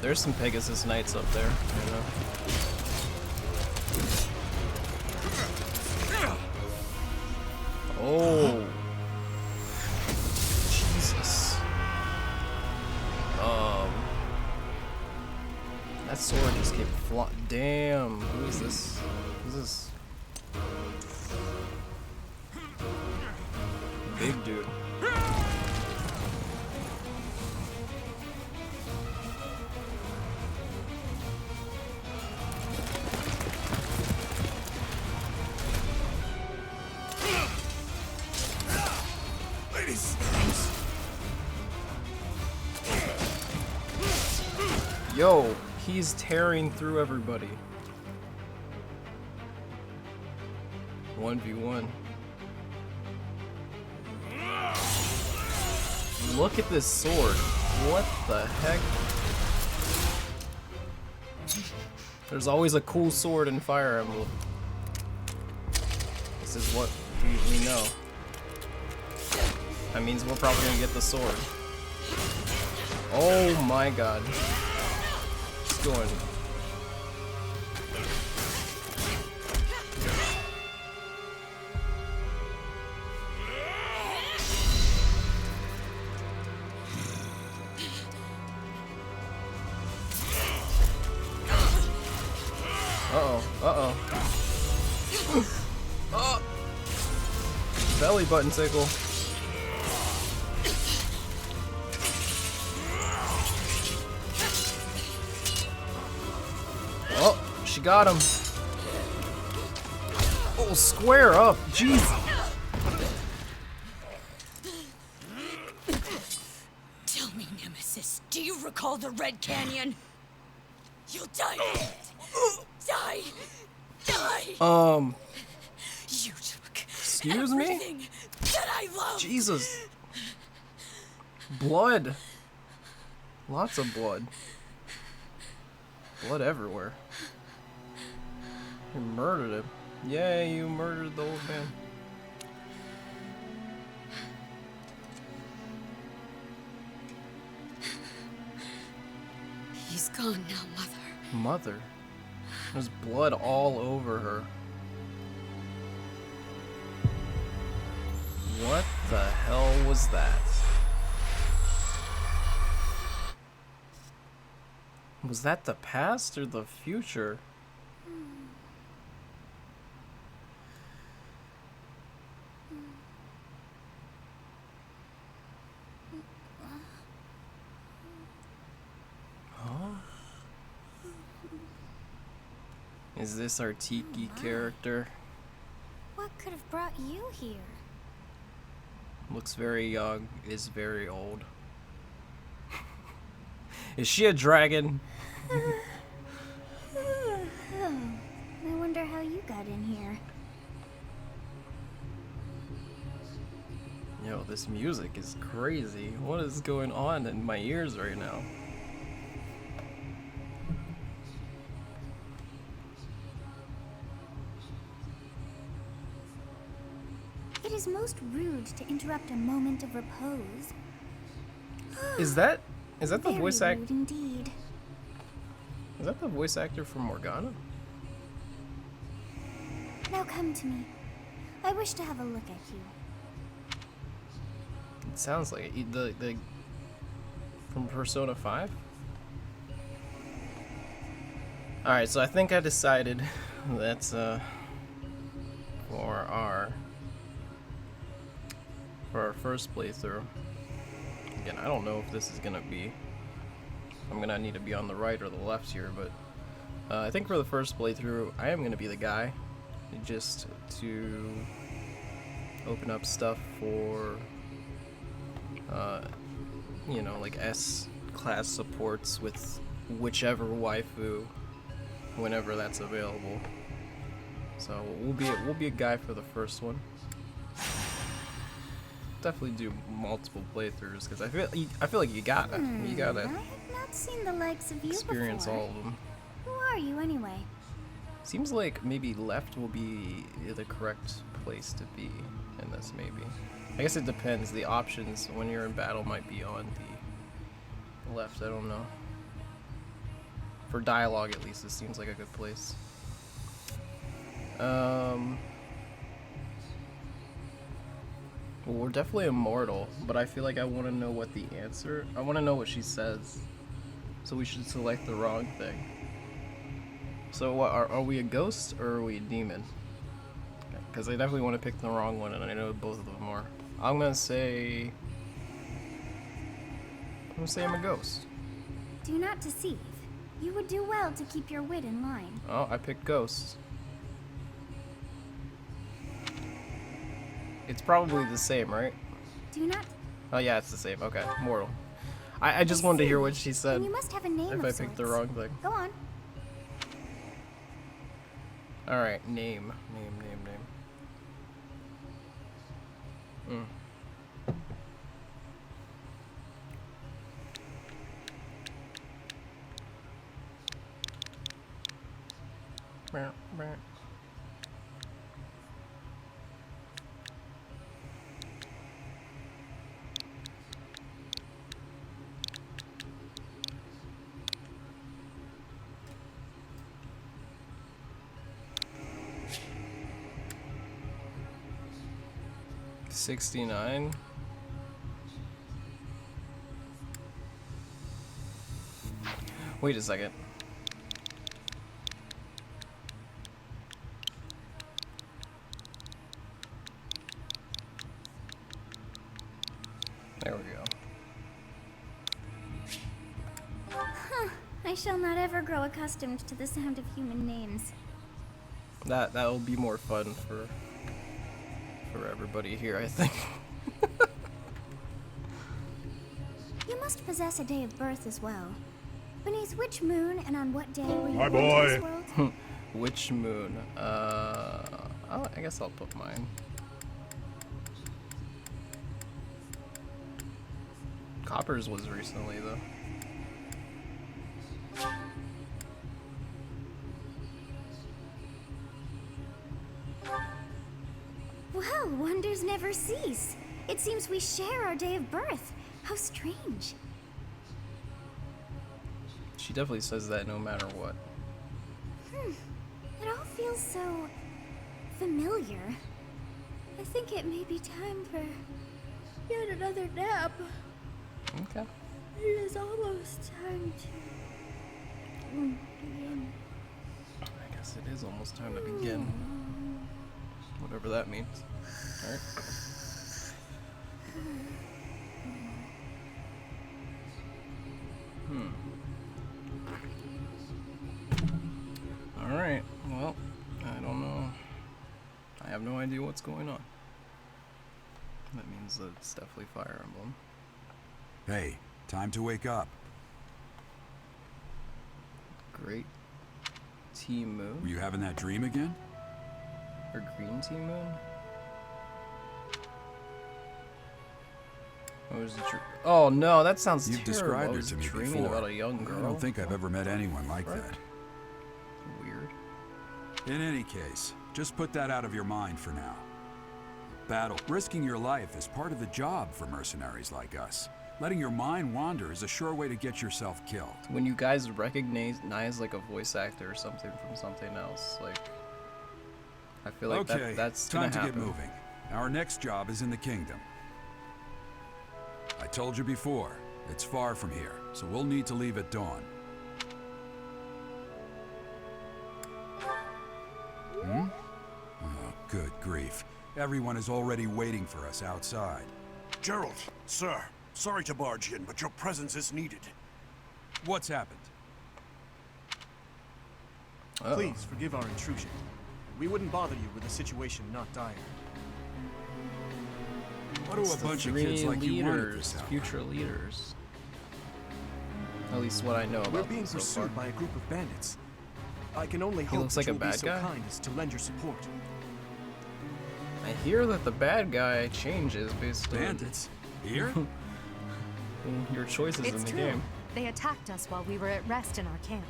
There's some Pegasus Knights up there, you know. Oh, Jesus. That sword just kept flying. Damn, who is this? Who's this? Big dude. Yo, he's tearing through everybody. 1v1. Look at this sword. What the heck? There's always a cool sword in Fire Emblem. This is what we know. That means we're probably gonna get the sword. Oh my god. It's going. Uh-oh. Oh! Belly button tickle. Oh, she got him. Oh, square up. Jeez. Tell me, Nemesis, do you recall the Red Canyon? You'll die. Die. You took Excuse me? everything that I love. Jesus. Blood. Lots of blood. Blood everywhere. You murdered him. Yay, you murdered the old man. He's gone now, Mother. Mother? There's blood all over her. What the hell was that? Was that the past or the future? Huh? Is this our Tiki character? What could have brought you here? Looks very young, is very old. Is she a dragon? I wonder how you got in here. Yo, this music is crazy. What is going on in my ears right now? It is most rude to interrupt a moment of repose. Is that the Very voice act? rude indeed. Is that the voice actor from Morgana? Now come to me. I wish to have a look at you. It sounds like it. The from Persona 5. All right, so I think I decided that's for our first playthrough. Again, I don't know if this is gonna be. I'm gonna need to be on the right or the left here, but I think for the first playthrough, I am gonna be the guy, just to open up stuff for, you know, like S-class supports with whichever waifu, whenever that's available. So we'll be a guy for the first one. Definitely do multiple playthroughs because I feel like you gotta I have not seen the likes of you experience before. all of them. Who are you anyway? Seems like maybe left will be the correct place to be in this. Maybe. I guess it depends. The options when you're in battle might be on the left. I don't know. For dialogue, at least, this seems like a good place. Well, we're definitely immortal, but I feel like I want to know what the answer... I want to know what she says. So we should select the wrong thing. So what, are we a ghost or are we a demon? Because I definitely want to pick the wrong one, and I know both of them are. I'm gonna say I'm a ghost. Do not deceive. You would do well to keep your wit in line. Oh, I picked ghost. It's probably the same, right? Do not... Oh yeah, it's the same. Okay, mortal. I just wanted to hear what she said. Then you must have a name If of I picked the sorts. wrong thing. Go on. Alright, name. Meow, meow. $69. Wait a second. There we go. I shall not ever grow accustomed to the sound of human names. That'll be more fun for everybody here, I think. You must possess a day of birth as well. Beneath which moon and on what day were you My born to this boy. world? Which moon? I guess I'll put mine. Copper's was recently, though. Well, wonders never cease. It seems we share our day of birth. How strange. She definitely says that no matter what. It all feels so familiar. I think it may be time for yet another nap. Okay. It is almost time to begin. I guess it is almost time to begin. Whatever that means. Alright. Alright, well, I don't know. I have no idea what's going on. That means that it's definitely Fire Emblem. Hey, time to wake up. Great Tea Were Moon? you having that dream again? Or Green Tea Moon? What was the Oh no, that sounds You've terrible. described I her was to me dreaming before. about a young girl. I don't think I've ever met anyone like Right. that. Weird. In any case, just put that out of your mind for now. Battle. Risking your life is part of the job for mercenaries like us. Letting your mind wander is a sure way to get yourself killed. When you guys recognize like a voice actor or something from something else, like I feel like Okay, that's time gonna to happen. get moving. Our next job is in the kingdom. I told you before, it's far from here, so we'll need to leave at dawn. Oh, good grief. Everyone is already waiting for us outside. Gerald, sir, sorry to barge in, but your presence is needed. What's happened? Uh-oh. Please forgive our intrusion. We wouldn't bother you with a situation not dire. What do It's a the bunch of three kids like you want at this leaders, hour? future leaders. At least what I know about We're being them so pursued far. by a group of bandits. I can only He hope looks that like a you'll be bad so guy? kind as to lend your support. I hear that the bad guy changes based Bandits? Here? on your choices in It's the true. game. They attacked us while we were at rest in our camp.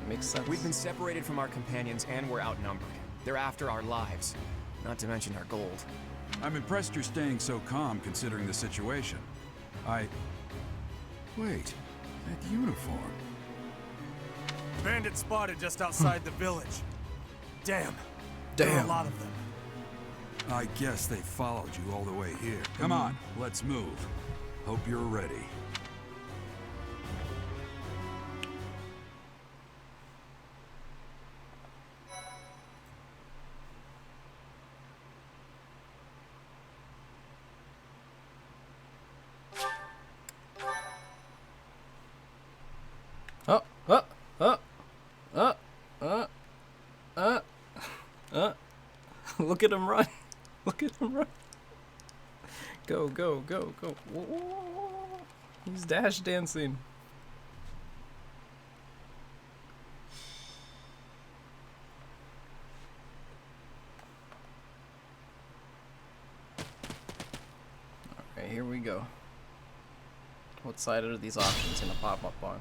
It makes sense. We've been separated from our companions and we're outnumbered. They're after our lives, not to mention our gold. I'm impressed you're staying so calm considering the situation. Wait, that uniform. Bandits spotted just outside the village. Damn. There are a lot of them. I guess they followed you all the way here. Come on, let's move. Hope you're ready. Oh, oh, oh, oh, oh, Look at him run. Look at him run. Go, go, go, go. Whoa. He's dash dancing. Alright, here we go. What side are these options gonna pop up on?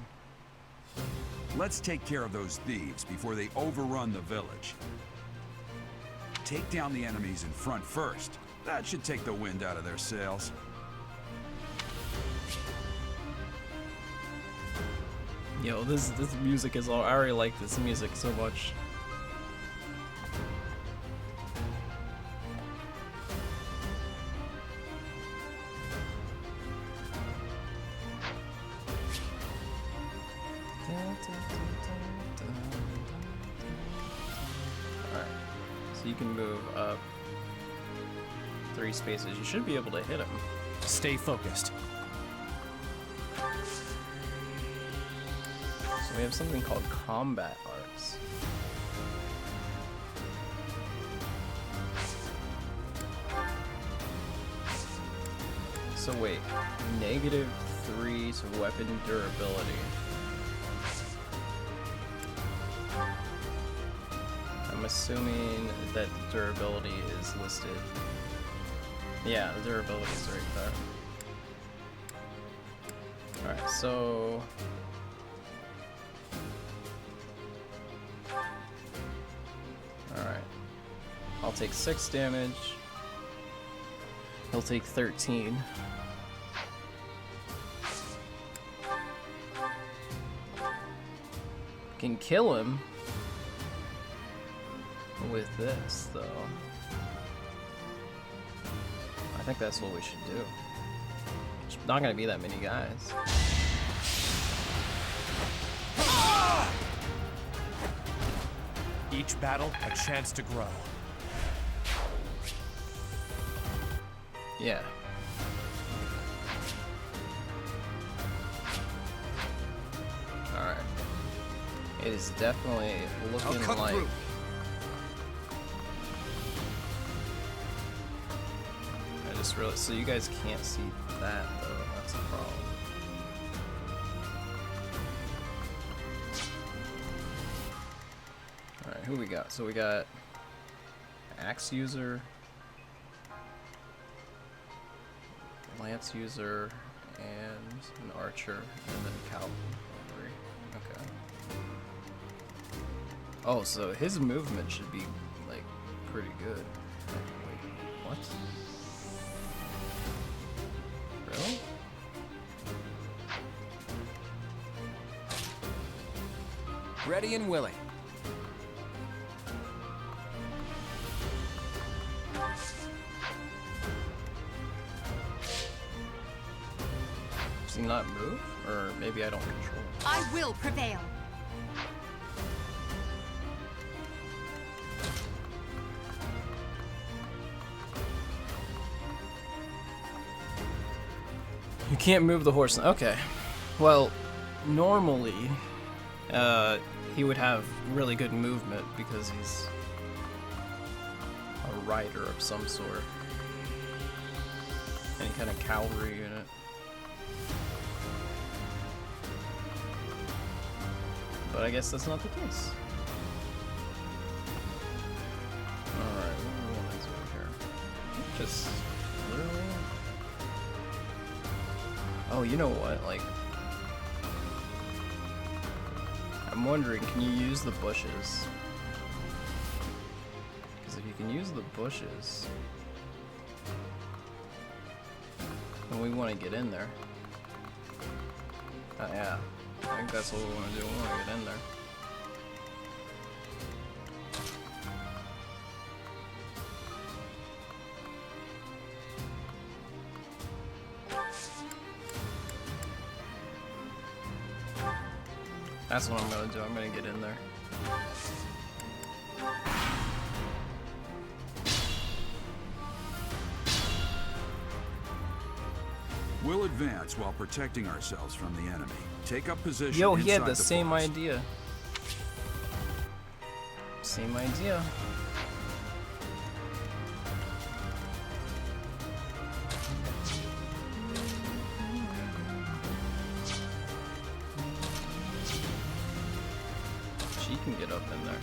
Let's take care of those thieves before they overrun the village. Take down the enemies in front first. That should take the wind out of their sails. Yo, this music is all. I already like this music so much. Alright, so you can move up 3 spaces. You should be able to hit him. Stay focused. So we have something called combat arts. So wait, -3 to weapon durability. I'm assuming that the durability is listed. Yeah, the durability is right there. Alright, so... Alright. I'll take 6 damage. He'll take 13. Can kill him with this, though. I think that's what we should do. There's not gonna be that many guys. Each battle, a chance to grow. Yeah. Alright. It is definitely looking like... through. I just realized, so you guys can't see that, though. That's the problem. Alright, who we got? So we got axe user, lance user, and an archer, and then cavalry. Okay. Oh, so his movement should be like pretty good. Wait, what? Really? Ready and willing. Does he not move? Or maybe I don't control him. I will prevail. You can't move the horse. Okay. Well, normally, he would have really good movement because he's a rider of some sort. Any kind of cavalry unit. But I guess that's not the case. Alright, what do we want to do here? Just literally... Oh, you know what? Like, I'm wondering, can you use the bushes? Because if you can use the bushes, then we want to get in there. Yeah, I think that's what we want to do. We want to get in there. That's what I'm gonna do. I'm gonna get in there. We'll advance while protecting ourselves from the enemy. Take up position. Yo, he had inside the same forest. idea. Same idea. She can get up in there.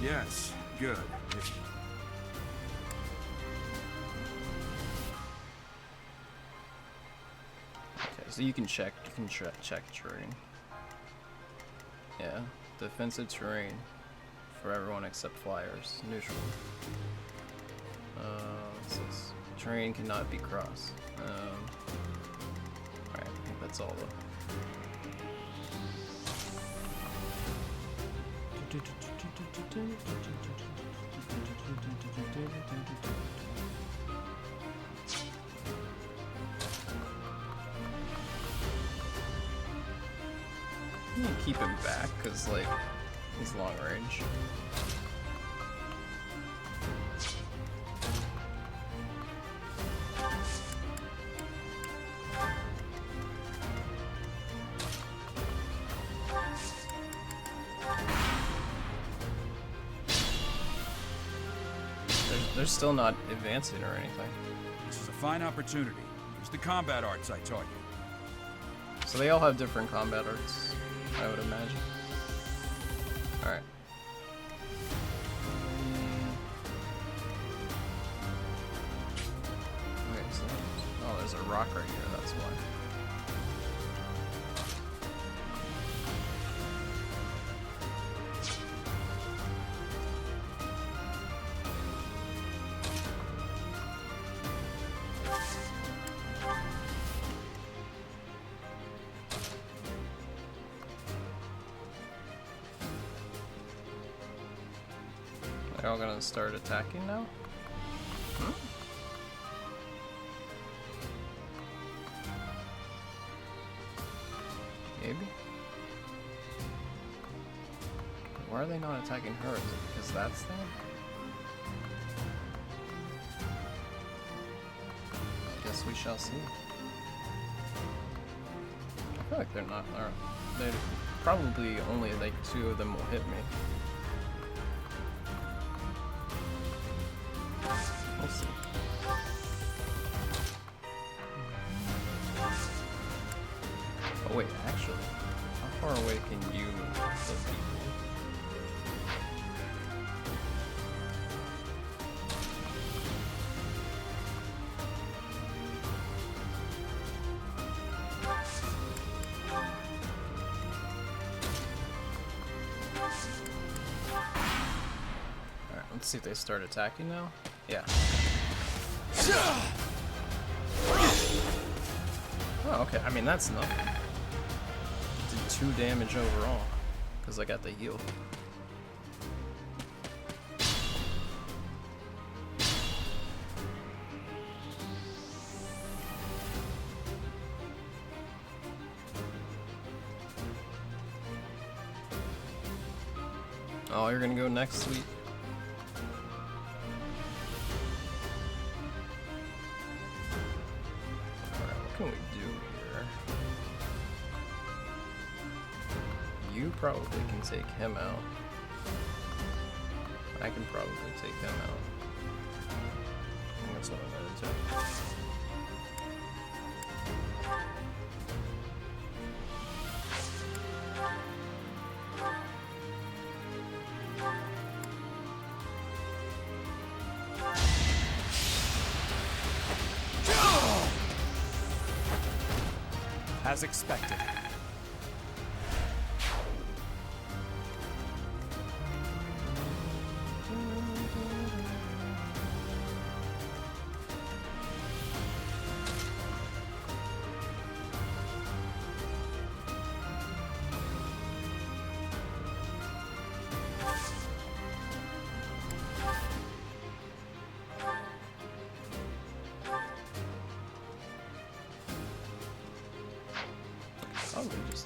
Yes, good. Okay, so you can check terrain. Yeah, defensive terrain for everyone except flyers. Neutral. What's this? Terrain cannot be crossed. Alright, I think that's all though. I'm gonna keep him back because, like, he's long range. They're still not advancing or anything. This is a fine opportunity. Use the combat arts I taught you. So they all have different combat arts, I would imagine. Alright. Wait, so oh, there's a rock right here, that's why. They're all gonna start attacking now? Hmm? Maybe? Why are they not attacking her? Is it because that's there? Guess we shall see. I feel like they're not. They probably only like 2 of them will hit me. We'll see. Oh wait, actually, how far away can you hit people? Alright, let's see if they start attacking now. Yeah. Oh, okay. I mean, that's nothing. Did 2 damage overall, because I got the heal. Oh, you're gonna go next, sweet. Alright, what can we do here? You probably can take him out. I can probably take him out. I think that's what I'm gonna do. As expected.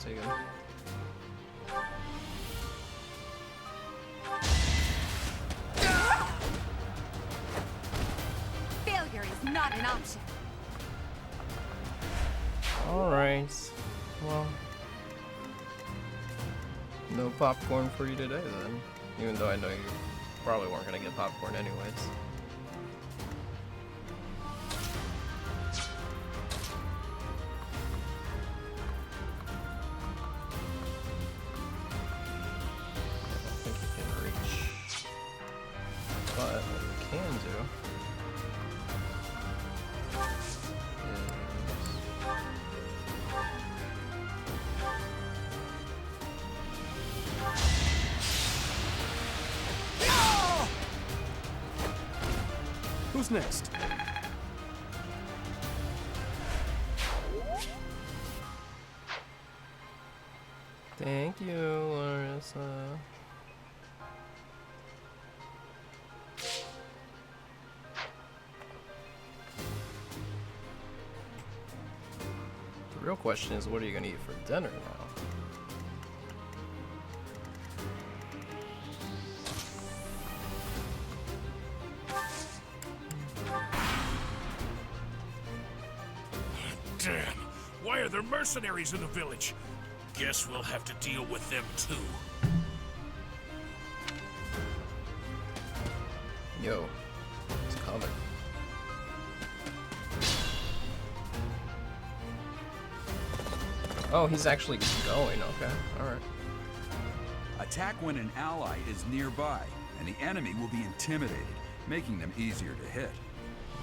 taken. Failure is not an option. Alright. Well, no popcorn for you today then. Even though I know you probably weren't gonna get popcorn anyways. But what we can do is... Who's next? Thank you, Larissa. The real question is, what are you gonna eat for dinner now? Damn! Why are there mercenaries in the village? Guess we'll have to deal with them too. Yo, it's coming. Oh, he's actually going. Okay, alright. Attack when an ally is nearby, and the enemy will be intimidated, making them easier to hit.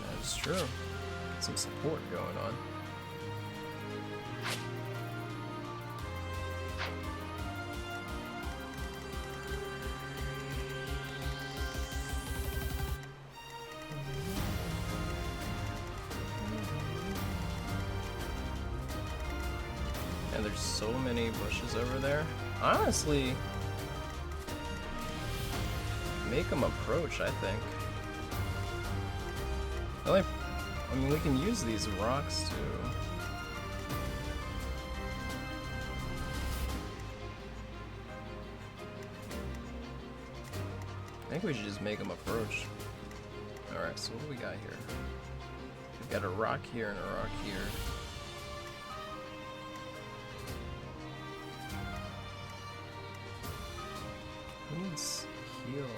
That is true. Get some support going on. And there's so many bushes over there. Honestly, make them approach, I think. I mean, we can use these rocks too. I think we should just make them approach. Alright, so what do we got here? We've got a rock here and a rock here. Who needs healing?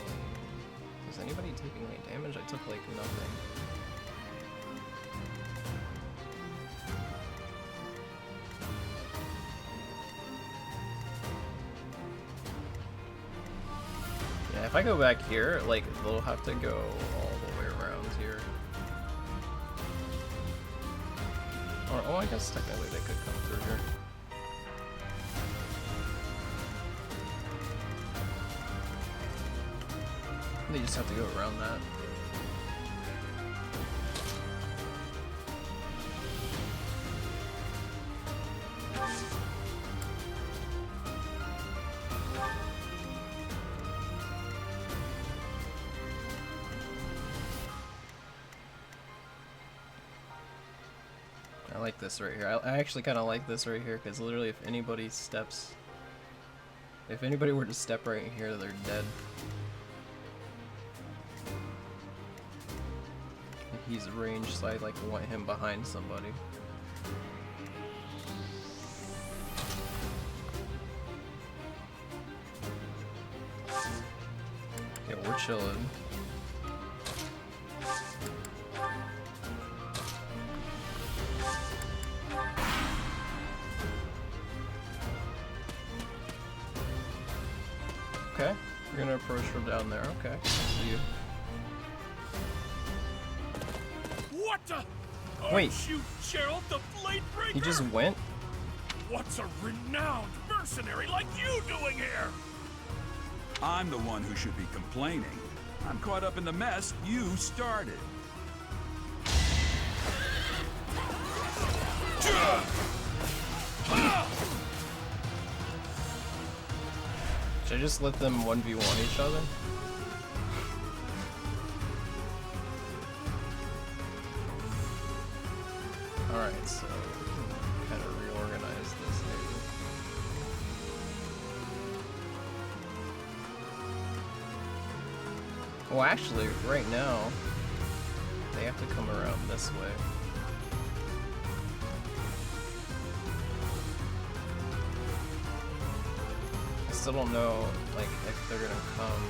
Is anybody taking any damage? I took like nothing. Yeah, if I go back here, like, they'll have to go all the way around here. Or, oh, I guess technically they could come through here. They just have to go around that. I like this right here. I actually kind of like this right here because literally if anybody were to step right in here, they're dead. He's ranged, so I like want him behind somebody. Yeah, we're chilling. Okay, you're gonna approach from down there. Okay, I see you. What the? Wait. Aren't you Gerald the Bladebreaker? He just went? What's a renowned mercenary like you doing here? I'm the one who should be complaining. I'm caught up in the mess you started. Should I just let them 1v1 each other? Alright, so kind of reorganize this maybe. Well, actually, right now, they have to come around this way. I still don't know, like, if they're gonna come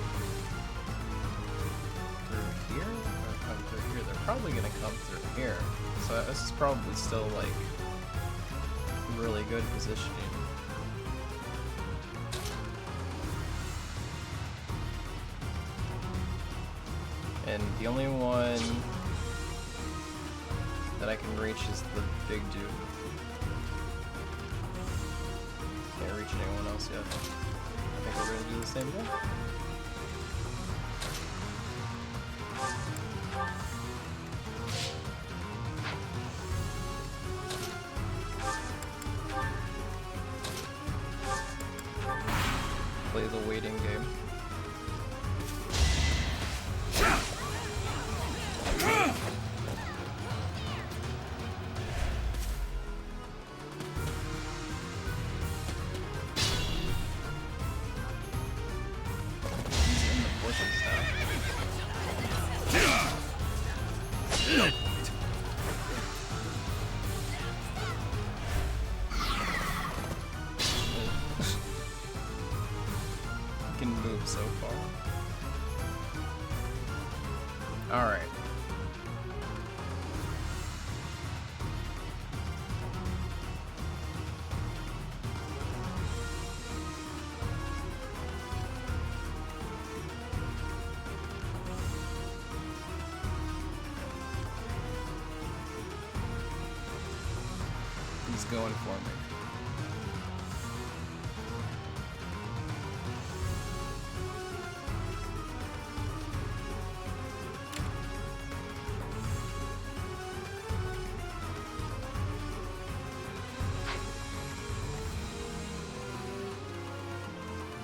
through here or come through here. They're probably gonna come through here. So this is probably still, like, really good positioning. And the only one that I can reach is the big dude. Can't reach anyone else yet. I think we're gonna do the same thing. Play the waiting game. Can move so far. Alright. He's going for me.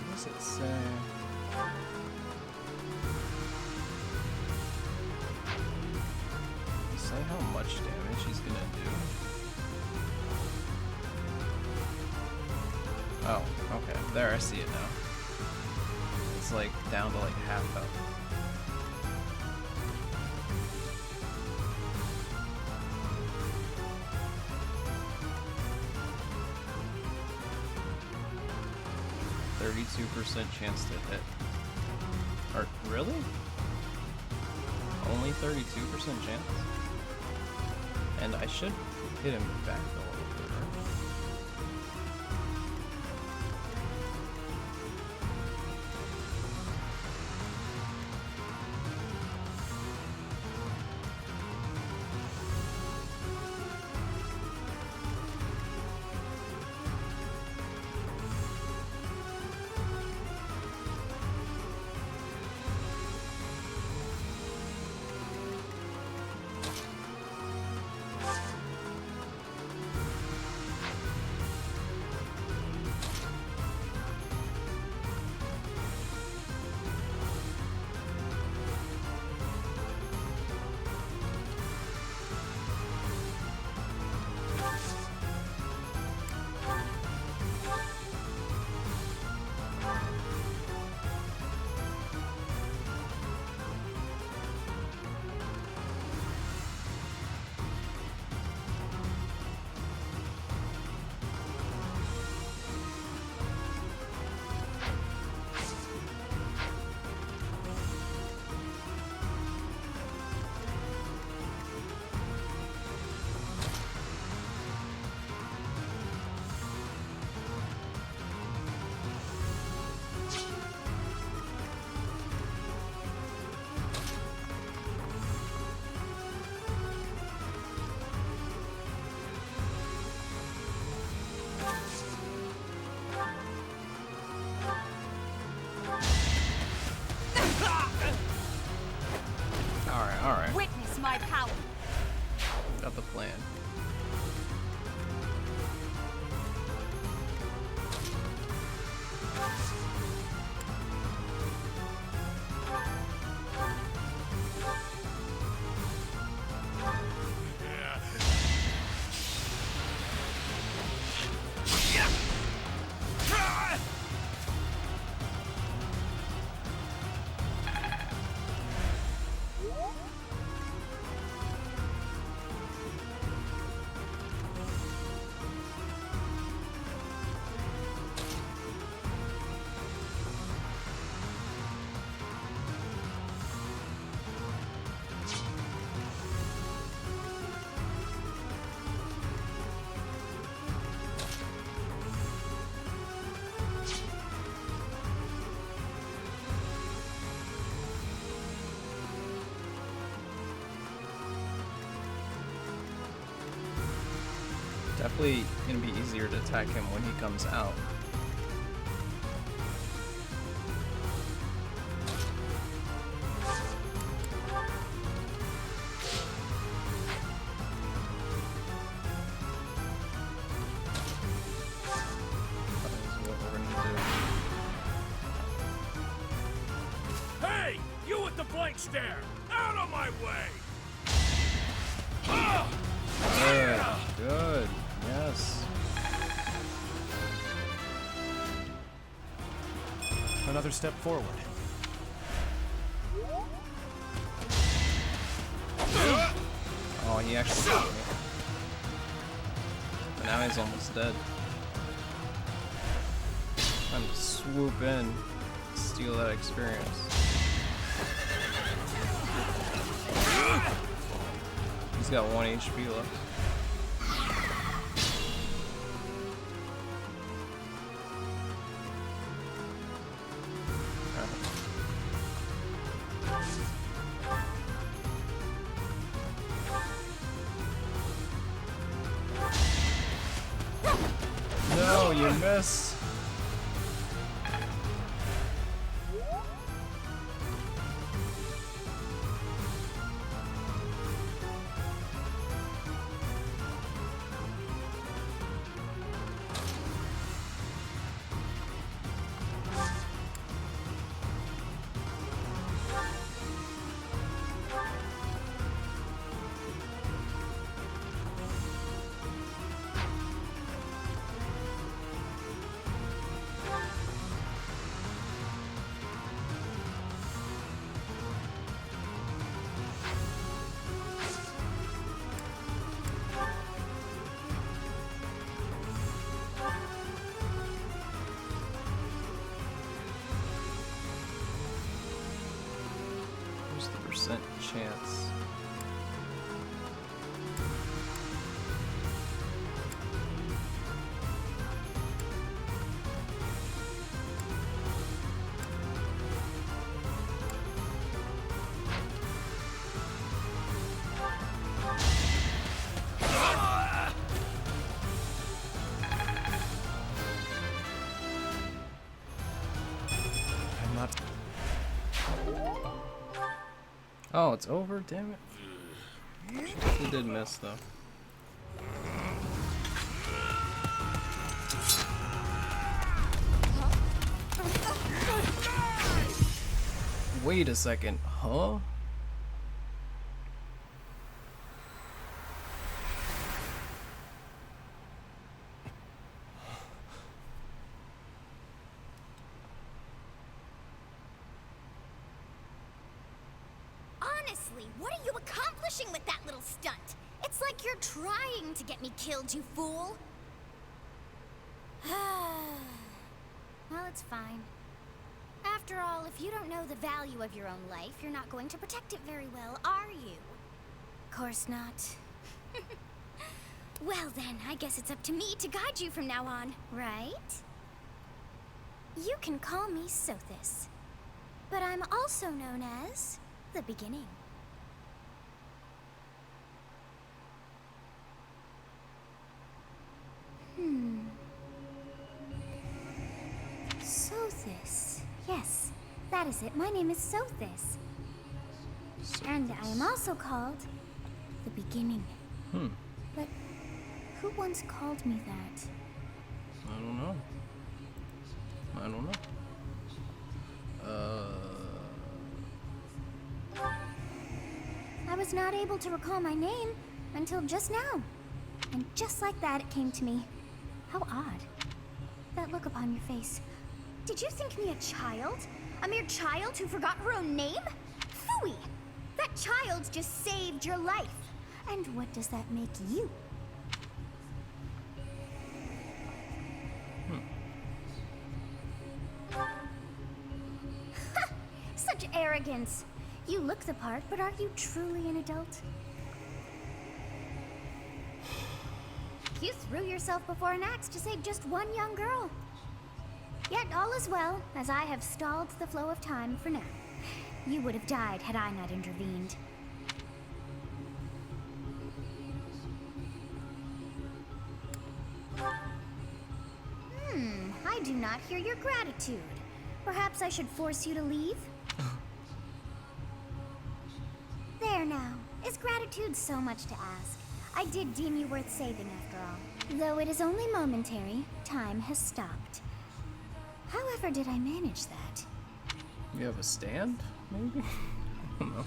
What does it say? Say how much damage he's gonna do. Oh, okay. There, I see it now. It's like down to like half health. %32 chance to hit. Or really? Only 32% chance? And I should hit him back a little bit, right? Alright. Witness my power. Got the plan. hopefully gonna be easier to attack him when he comes out. Hey! You with the blank stare! Out of my way! Good, good, yes. Another step forward. Oh, he actually got me. But now he's almost dead. Time to swoop in, steal that experience. He's got 1 HP left. No, you missed. What's the percent chance? I'm not. Oh, it's over, damn it. He did miss though. Wait a second, huh? Honestly, what are you accomplishing with that little stunt? It's like you're trying to get me killed, you fool. Well, it's fine. After all, if you don't know the value of your own life, you're not going to protect it very well, are you? Course not. Well then, I guess it's up to me to guide you from now on, right? You can call me Sothis, but I'm also known as the Beginning. Sothis. Yes, that is it. My name is Sothis. And I am also called the Beginning. But who once called me that? I don't know. I don't know. I was not able to recall my name until just now. And just like that, it came to me. How odd. That look upon your face. Did you think me a child? A mere child who forgot her own name? Phooey! That child just saved your life. And what does that make you? Such arrogance. You look the part, but are you truly an adult? You threw yourself before an axe to save just one young girl. Yet all is well, as I have stalled the flow of time for now. You would have died had I not intervened. do not hear your gratitude. Perhaps I should force you to leave? There now. Is gratitude so much to ask? I did deem you worth saving after all. Though it is only momentary, time has stopped. However did I manage that? You have a stand, maybe? I don't know.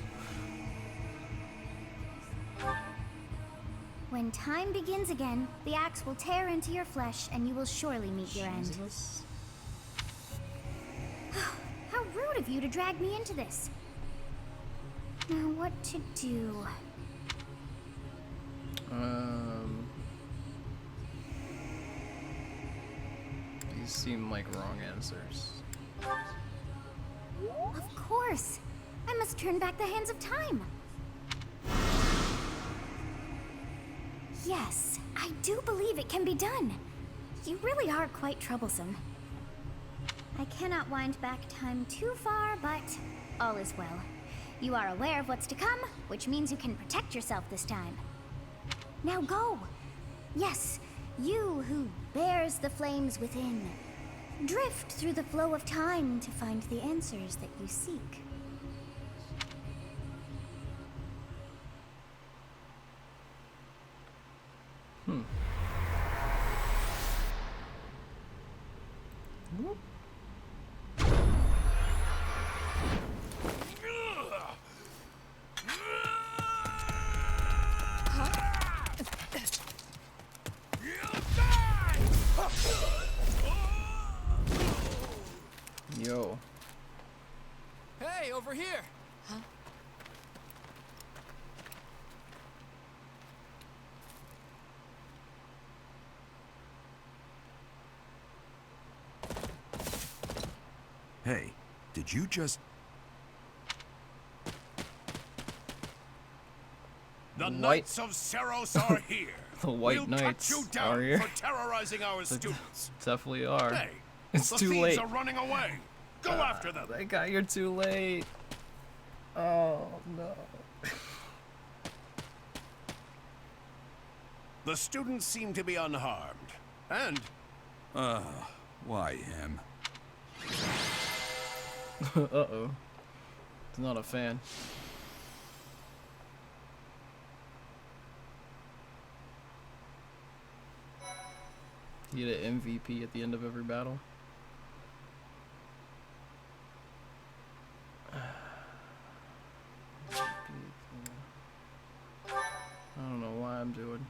When time begins again, the axe will tear into your flesh and you will surely meet your end. Jesus. How rude of you to drag me into this. Now what to do? These seem like wrong answers. Of course. I must turn back the hands of time. Yes, I do believe it can be done. You really are quite troublesome. I cannot wind back time too far, but all is well. You are aware of what's to come, which means you can protect yourself this time. Now go! Yes, you who bears the flames within. Drift through the flow of time to find the answers that you seek. Yo. Hey, over here! Hey, did you just... The White- Knights of Seros are here. The White we'll Knights cut you down are here. for terrorizing our They students. definitely are. Hey, It's the too thieves late. are running away. Go after them. They got you're too late. Oh no. The students seem to be unharmed. And Why him? Uh-oh. He's not a fan. You get an MVP at the end of every battle. I don't know why I'm doing.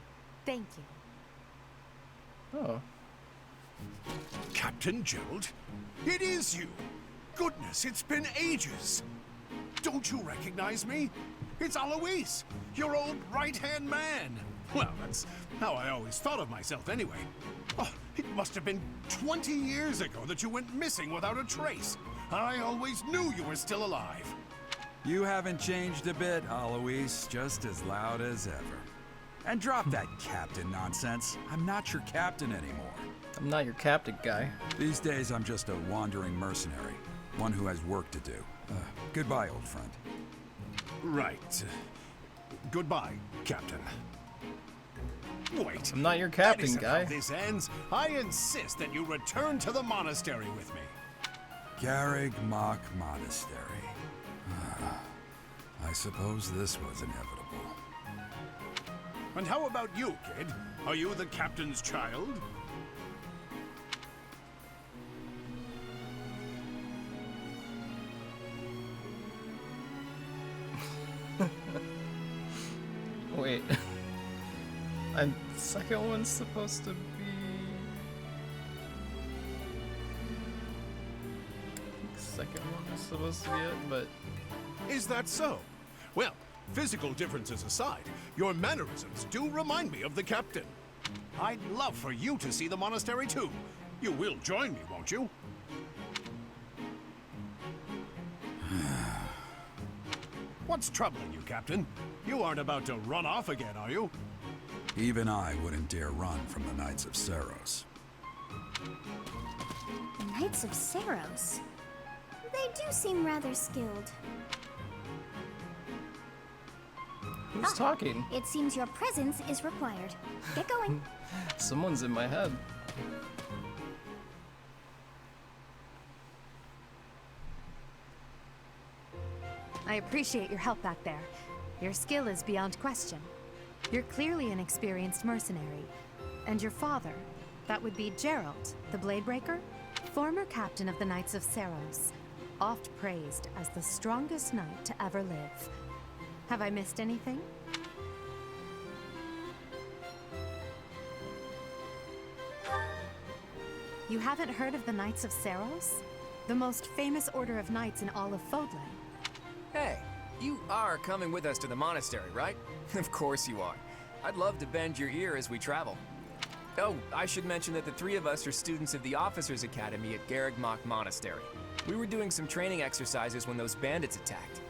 Thank you. Oh. Captain Gerald, it is you. Goodness, it's been ages. Don't you recognize me? It's Alois, your old right-hand man. Well, that's how I always thought of myself anyway. Oh, it must have been 20 years ago that you went missing without a trace. I always knew you were still alive. You haven't changed a bit, Alois. Just as loud as ever. And drop that captain nonsense. I'm not your captain anymore. I'm not your captain guy. These days, I'm just a wandering mercenary. One who has work to do. Goodbye, old friend. Right. Goodbye, Captain. Wait. I'm not your That captain isn't guy. how this ends. I insist that you return to the monastery with me. Garrig Mach Monastery. I suppose this was inevitable. And how about you, kid? Are you the captain's child? Wait. And the second one's supposed to be... I think the second one is supposed to be it, but... Is that so? Well, physical differences aside, your mannerisms do remind me of the captain. I'd love for you to see the monastery too. You will join me, won't you? What's troubling you, Captain? You aren't about to run off again, are you? Even I wouldn't dare run from the Knights of Seros. The Knights of Seros. They do seem rather skilled. Who's talking? It seems your presence is required. Get going. Someone's in my head. I appreciate your help back there. Your skill is beyond question. You're clearly an experienced mercenary. And your father, that would be Gerald, the Bladebreaker, former captain of the Knights of Seros, oft praised as the strongest knight to ever live. Have I missed anything? You haven't heard of the Knights of Seros? The most famous order of knights in all of Fodlan. Hey, you are coming with us to the monastery, right? Of course you are. I'd love to bend your ear as we travel. Oh, I should mention that the three of us are students of the Officers Academy at Garrigmach Monastery. We were doing some training exercises when those bandits attacked.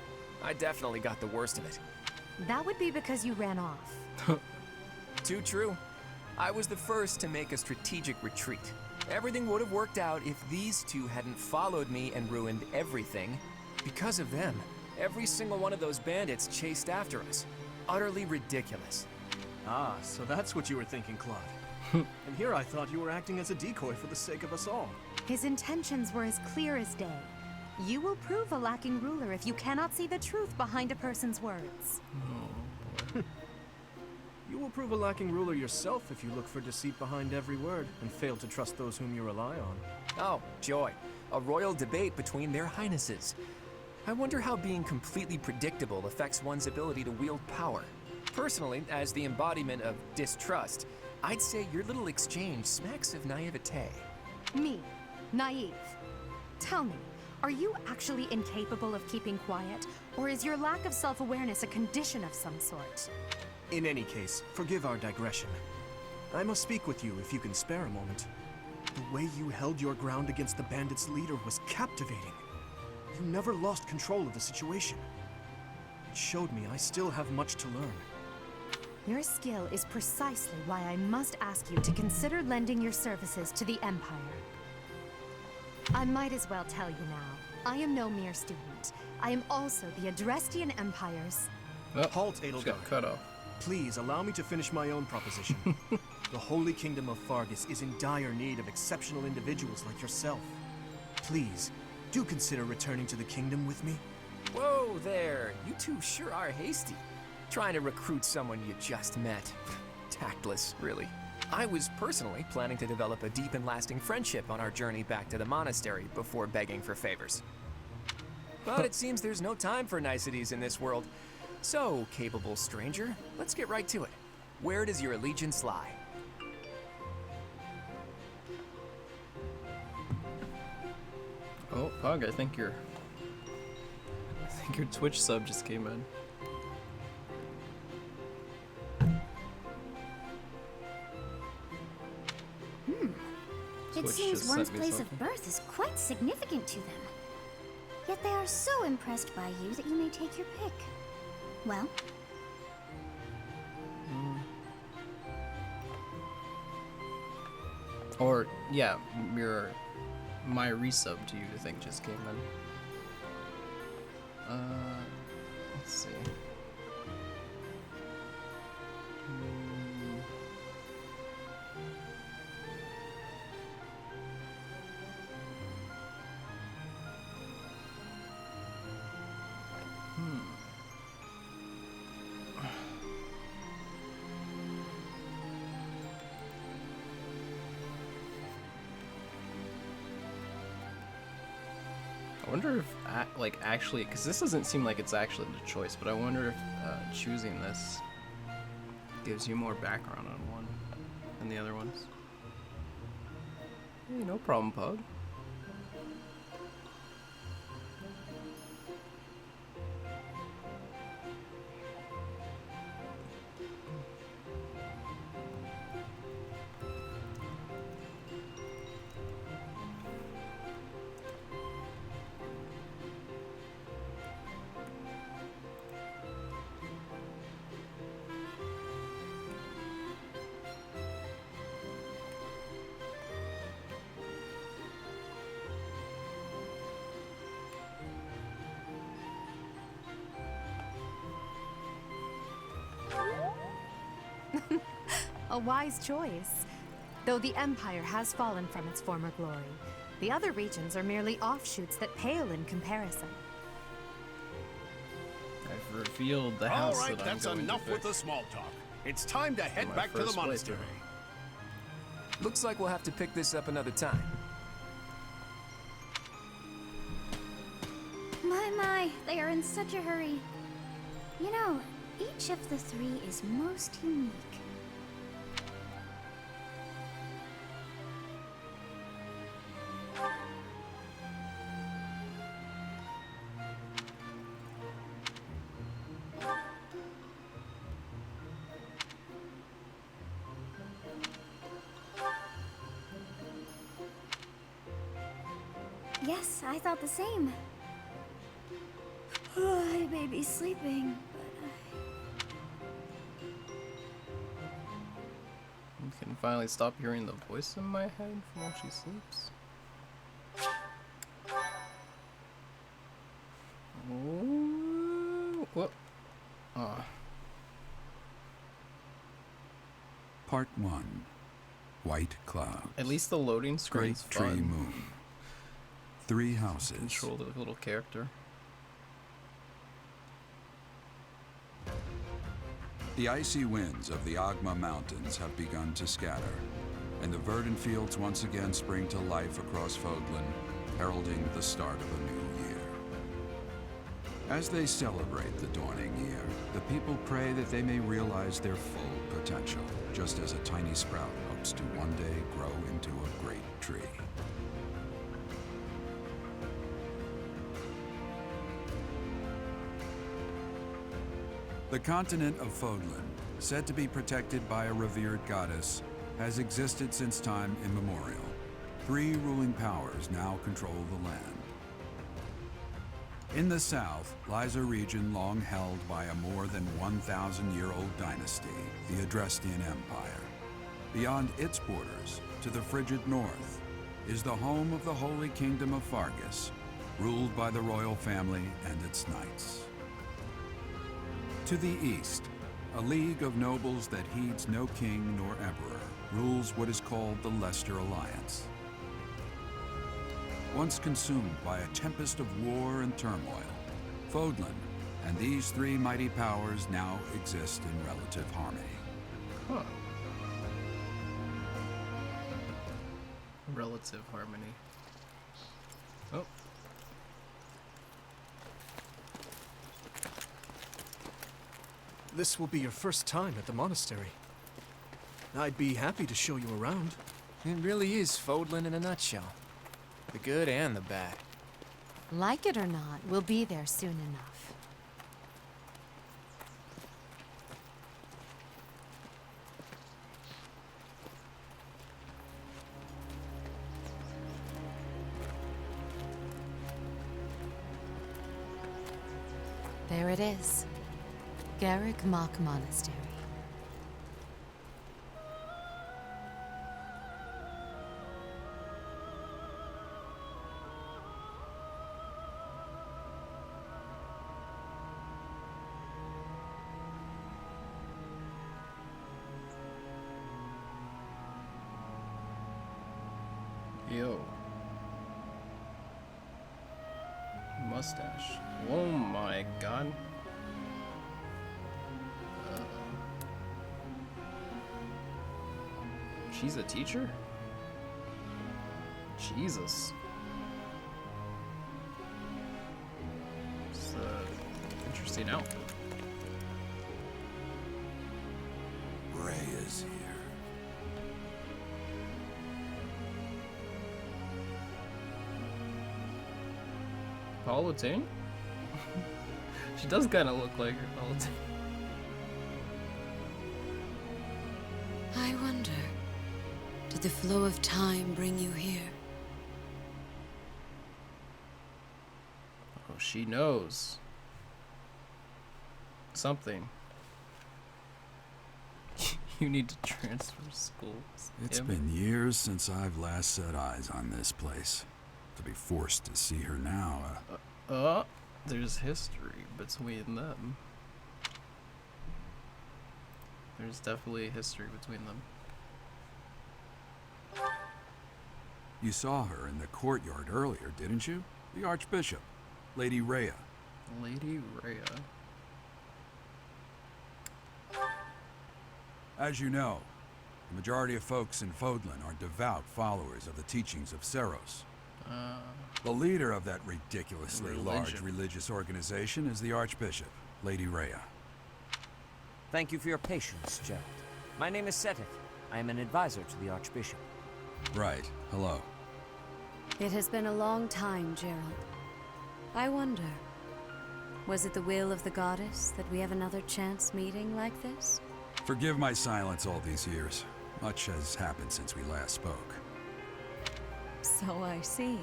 I definitely got the worst of it. That would be because you ran off. Too true. I was the first to make a strategic retreat. Everything would have worked out if these two hadn't followed me and ruined everything. Because of them, every single one of those bandits chased after us. Utterly ridiculous. Ah, so that's what you were thinking, Claude. And here I thought you were acting as a decoy for the sake of us all. His intentions were as clear as day. You will prove a lacking ruler if you cannot see the truth behind a person's words. You will prove a lacking ruler yourself if you look for deceit behind every word and fail to trust those whom you rely on. Oh, joy. A royal debate between their highnesses. I wonder how being completely predictable affects one's ability to wield power. Personally, as the embodiment of distrust, I'd say your little exchange smacks of naivete. Me, naive. Tell me, are you actually incapable of keeping quiet, or is your lack of self-awareness a condition of some sort? In any case, forgive our digression. I must speak with you if you can spare a moment. The way you held your ground against the bandits' leader was captivating. You never lost control of the situation. It showed me I still have much to learn. Your skill is precisely why I must ask you to consider lending your services to the Empire. I might as well tell you now, I am no mere student. I am also the Adrestian Empire's... Oh, Halt, just Edelgard. got cut off. Please allow me to finish my own proposition. The Holy Kingdom of Fargus is in dire need of exceptional individuals like yourself. Please, do consider returning to the kingdom with me. Whoa there, you two sure are hasty. Trying to recruit someone you just met. Tactless, really. I was personally planning to develop a deep and lasting friendship on our journey back to the monastery before begging for favors. But it seems there's no time for niceties in this world. So, capable stranger, let's get right to it. Where does your allegiance lie? Oh, Pug, I think your Twitch sub just came in. It Twitch seems just one's sent me place something. of birth is quite significant to them. Yet they are so impressed by you that you may take your pick. Well, Or, yeah, my resub to you, I think, just came in. Let's see. I wonder if, like, actually, because this doesn't seem like it's actually the choice, but I wonder if choosing this gives you more background on one than the other ones. Hey, no problem, Pug. A wise choice. Though the Empire has fallen from its former glory, the other regions are merely offshoots that pale in comparison. revealed the All house right, that I'm that's going enough to with the fix. small talk. It's time to head My back to the first monastery. Looks like we'll have to pick this up another time. My, they are in such a hurry. You know, each of the three is most unique. Yes, I thought the same. I may be sleeping, You can finally stop hearing the voice in my head from while she sleeps. Ooh, what? Part 1. White Cloud. At least the loading Great screen's Tree fun. Moon. 3 houses. Control the little character. The icy winds of the Agma Mountains have begun to scatter, and the verdant fields once again spring to life across Fodlan, heralding the start of a new year. As they celebrate the dawning year, the people pray that they may realize their full potential, just as a tiny sprout hopes to one day grow into a great tree. The continent of Fodlan, said to be protected by a revered goddess, has existed since time immemorial. 3 ruling powers now control the land. In the south lies a region long held by a more than 1,000-year-old dynasty, the Adrestian Empire. Beyond its borders, to the frigid north, is the home of the Holy Kingdom of Fargus, ruled by the royal family and its knights. To the east, a league of nobles that heeds no king nor emperor rules what is called the Leicester Alliance. Once consumed by a tempest of war and turmoil, Fodlan and these 3 mighty powers now exist in relative harmony. Huh. Relative harmony. Oh. This will be your first time at the monastery. I'd be happy to show you around. It really is Fodlan in a nutshell. The good and the bad. Like it or not, we'll be there soon enough. There it is. Garrick Mock Monastery. Yo. Mustache. Oh my god. She's a teacher? Jesus. It's an interesting outfit. Ray is here. Palatine? She does kind of look like her, Palatine. I wonder, did the flow of time bring you here? Oh, she knows. Something. You need to transfer schools. It's Em. been years since I've last set eyes on this place. To be forced to see her now, There's history between them. There's definitely history between them. You saw her in the courtyard earlier, didn't you? The Archbishop, Lady Rhea. Lady Rhea. As you know, the majority of folks in Fodlan are devout followers of the teachings of Seros. The leader of that ridiculously large religious organization is the Archbishop, Lady Rhea. Thank you for your patience, Gerald. My name is Seteth. I am an advisor to the Archbishop. Right. Hello. It has been a long time, Gerald. I wonder, was it the will of the goddess that we have another chance meeting like this? Forgive my silence all these years. Much has happened since we last spoke. So I see.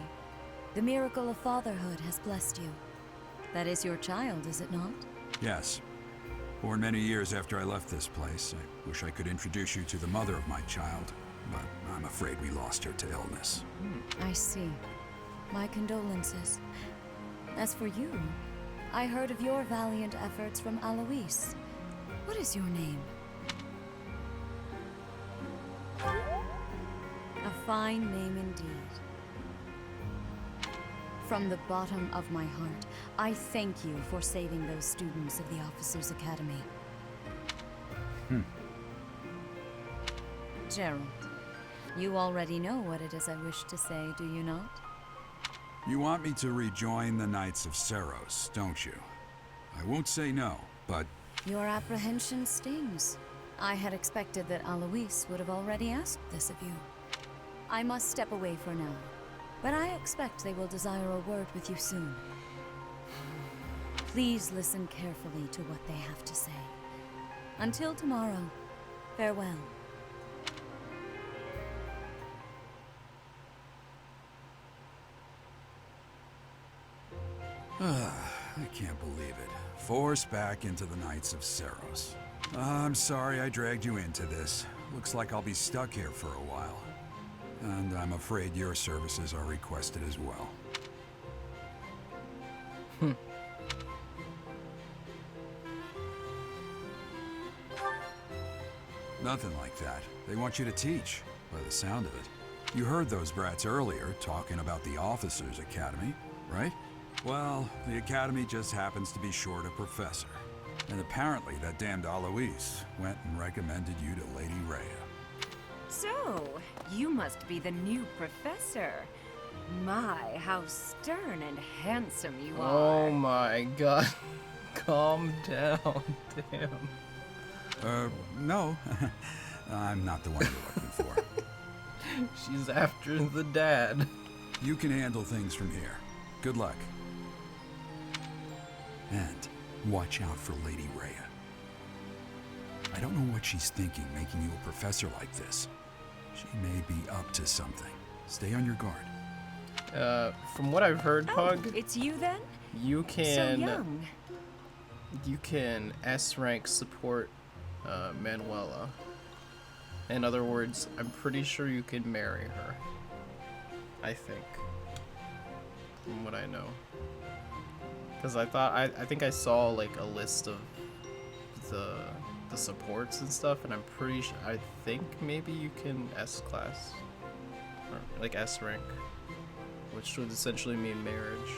The miracle of fatherhood has blessed you. That is your child, is it not? Yes. Born many years after I left this place, I wish I could introduce you to the mother of my child, but I'm afraid we lost her to illness. I see. My condolences. As for you, I heard of your valiant efforts from Alois. What is your name? A fine name indeed. From the bottom of my heart, I thank you for saving those students of the Officers' Academy. Gerald, you already know what it is I wish to say, do you not? You want me to rejoin the Knights of Seros, don't you? I won't say no, but Your apprehension stings. I had expected that Alois would have already asked this of you. I must step away for now, but I expect they will desire a word with you soon. Please listen carefully to what they have to say. Until tomorrow, farewell. I can't believe it. Forced back into the Knights of Seros. I'm sorry I dragged you into this. Looks like I'll be stuck here for a while. And I'm afraid your services are requested as well. Nothing like that. They want you to teach, by the sound of it. You heard those brats earlier talking about the Officers' Academy, right? Well, the Academy just happens to be short a professor. And apparently that damned Alois went and recommended you to Lady Rhea. So, you must be the new professor. My, how stern and handsome you are. Oh my god. Calm down. Damn. No. I'm not the one you're looking for. She's after the dad. You can handle things from here. Good luck. And watch out for Lady Rhea. I don't know what she's thinking making you a professor like this. She may be up to something. Stay on your guard. From what I've heard, Pug, It's you then? you can So young. you can S rank support Manuela. In other words, I'm pretty sure you can marry her. I think. From what I know. Because I think I saw like a list of the supports and stuff, and I'm pretty sure, I think maybe you can S class. Or like S rank. Which would essentially mean marriage.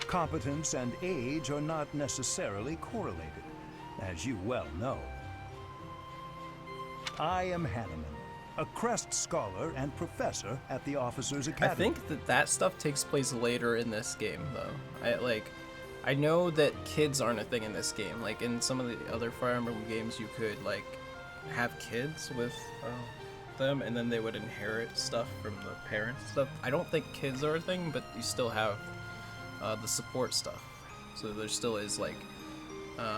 Competence and age are not necessarily correlated, as you well know. I am Hanneman, a Crest Scholar and Professor at the Officers' I Academy. think that stuff takes place later in this game, though. I know that kids aren't a thing in this game. Like in some of the other Fire Emblem games, you could like have kids with them, and then they would inherit stuff from the parents and stuff. I don't think kids are a thing, but you still have the support stuff. So there still is like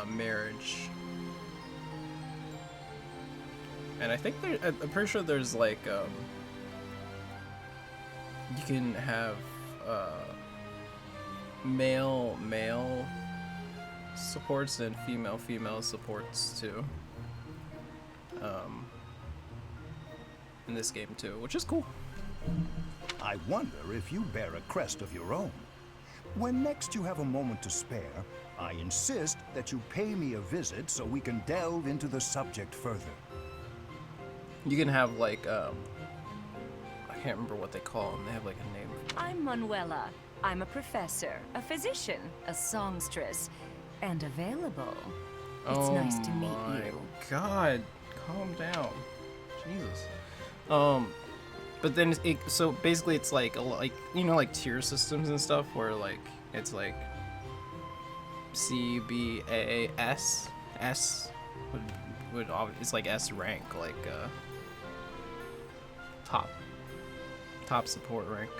marriage. And I think I'm pretty sure there's like you can have male supports and female supports too. In this game too, which is cool. I wonder if you bear a crest of your own. When next you have a moment to spare, I insist that you pay me a visit so we can delve into the subject further. You can have like I can't remember what they call them. They have like a name. I'm Manuela. I'm a professor, a physician, a songstress, and available. It's nice to meet you. God, calm down. Jesus. But then so basically it's like like tier systems and stuff where like it's like C, B, A, S. S would it's like S rank, like top support rank.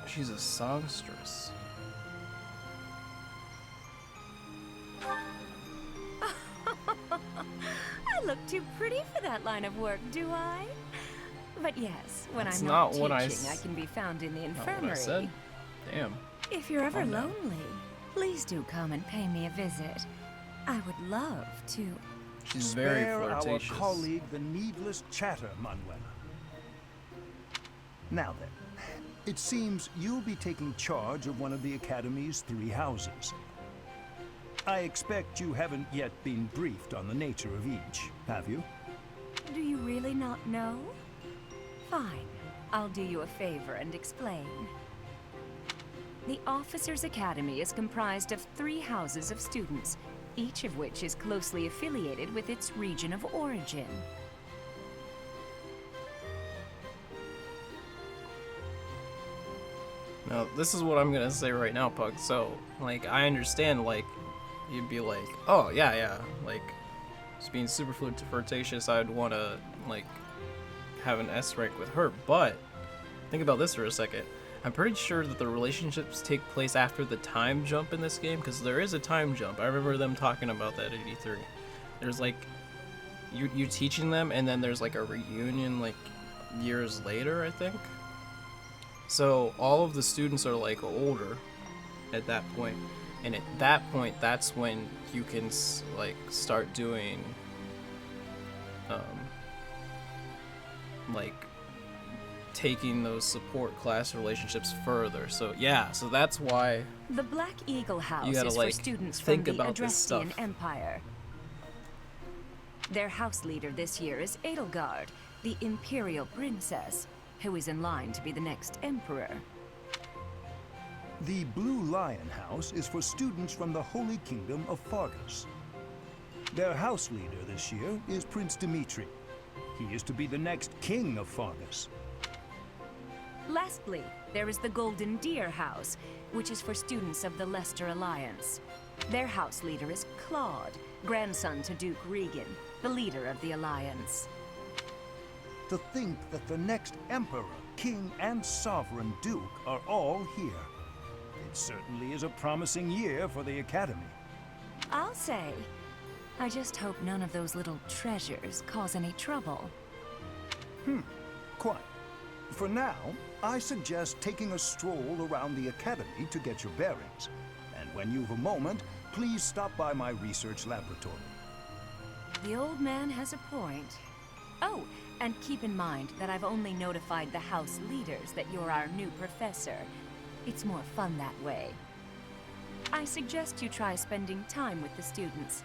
She's a songstress. I look too pretty for that line of work, do I? But yes, when That's I'm not not what teaching, I can be found in the Not what I infirmary. said. Damn. If you're ever Calm down. lonely, please do come and pay me a visit. I would love to. She's very Spare flirtatious. our colleague the needless chatter, Manuela. Now then, it seems you'll be taking charge of one of the Academy's 3 houses. I expect you haven't yet been briefed on the nature of each, have you? Do you really not know? Fine. I'll do you a favor and explain. The Officers' Academy is comprised of 3 houses of students, each of which is closely affiliated with its region of origin. Now, this is what I'm gonna say right now, Pug. So, like, I understand, like, you'd be like, oh, yeah, like, just being super flirtatious, I'd want to, like, have an S rank with her, but think about this for a second. I'm pretty sure that the relationships take place after the time jump in this game, because there is a time jump. I remember them talking about that at E3. There's, like, you teaching them, and then there's, like, a reunion, like, years later, I think. So all of the students are like older at that point, and at that point, that's when you can like start doing, like taking those support class relationships further. So yeah, so that's why The Black Eagle House gotta, is like, for students think from the about this Adrestian stuff. Empire. Their house leader this year is Edelgard, the Imperial Princess, who is in line to be the next emperor. The Blue Lion House is for students from the Holy Kingdom of Fargus. Their house leader this year is Prince Dimitri. He is to be the next king of Fargus. Lastly, there is the Golden Deer House, which is for students of the Leicester Alliance. Their house leader is Claude, grandson to Duke Regan, the leader of the Alliance. To think that the next emperor, king, and sovereign duke are all here. It certainly is a promising year for the Academy. I'll say. I just hope none of those little treasures cause any trouble. Quite. For now, I suggest taking a stroll around the Academy to get your bearings. And when you've a moment, please stop by my research laboratory. The old man has a point. Oh, and keep in mind that I've only notified the house leaders that you're our new professor. It's more fun that way. I suggest you try spending time with the students.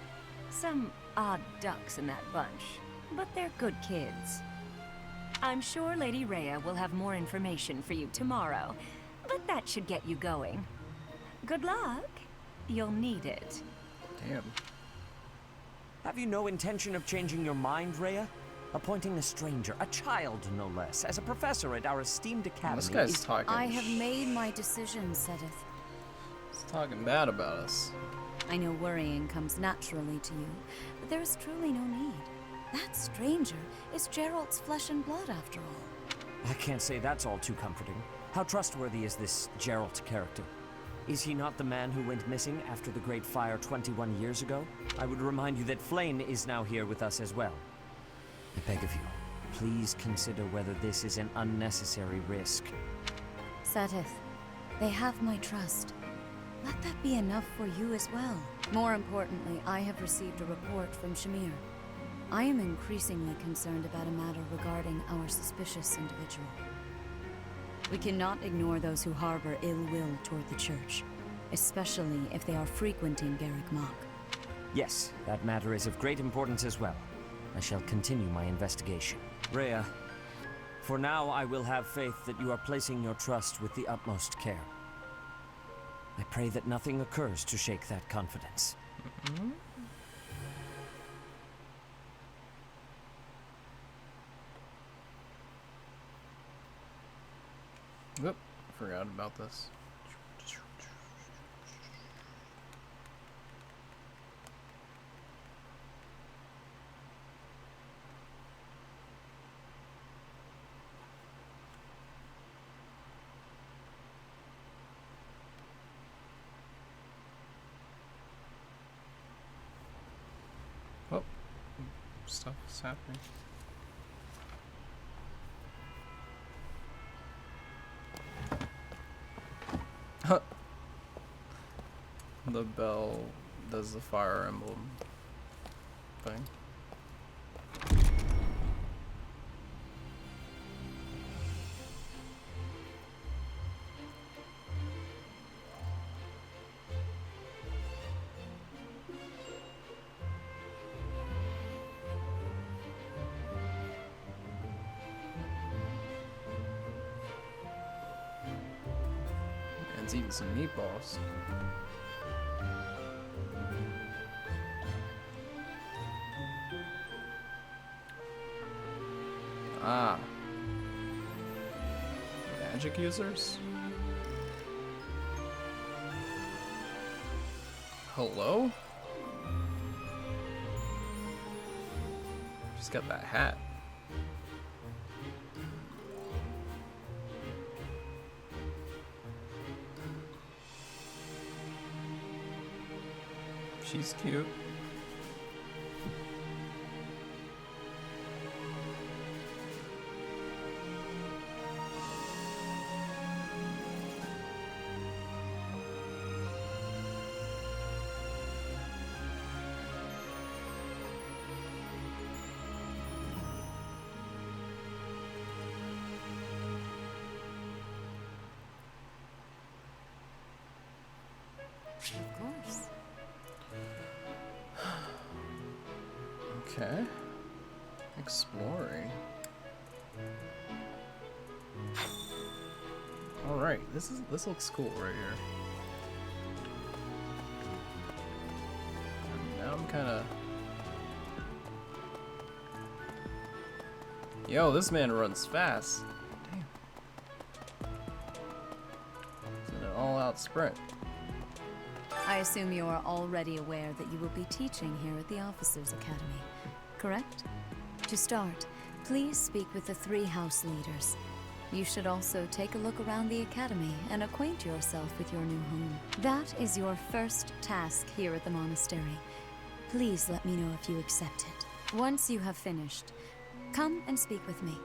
Some odd ducks in that bunch, but they're good kids. I'm sure Lady Rhea will have more information for you tomorrow, but that should get you going. Good luck. You'll need it. damn. Have you no intention of changing your mind, Rhea? Appointing a stranger, a child no less, as a professor at our esteemed academy This guy's is... talking. I have made my decision, Sedith. He's talking bad about us. I know worrying comes naturally to you, but there is truly no need. That stranger is Gerald's flesh and blood, after all. I can't say that's all too comforting. How trustworthy is this Gerald character? Is he not the man who went missing after the Great Fire 21 years ago? I would remind you that Flayn is now here with us as well. I beg of you, please consider whether this is an unnecessary risk. Sedith, they have my trust. Let that be enough for you as well. More importantly, I have received a report from Shamir. I am increasingly concerned about a matter regarding our suspicious individual. We cannot ignore those who harbor ill will toward the Church, especially if they are frequenting Garrick Mach. Yes, that matter is of great importance as well. I shall continue my investigation. Rhea, for now I will have faith that you are placing your trust with the utmost care. I pray that nothing occurs to shake that confidence. Whoop, forgot about this. Oh, stuff is happening. The bell does the Fire Emblem thing. And it's eating some meatballs. Ah. Magic users? Hello? She's got that hat. She's cute. Of course. Okay. Exploring. Alright, this looks cool right here. Now I'm kinda... Yo, this man runs fast. Damn. It's an all-out sprint. I assume you are already aware that you will be teaching here at the Officers' Academy, correct? To start, please speak with the 3 house leaders. You should also take a look around the academy and acquaint yourself with your new home. That is your first task here at the monastery. Please let me know if you accept it. Once you have finished, come and speak with me.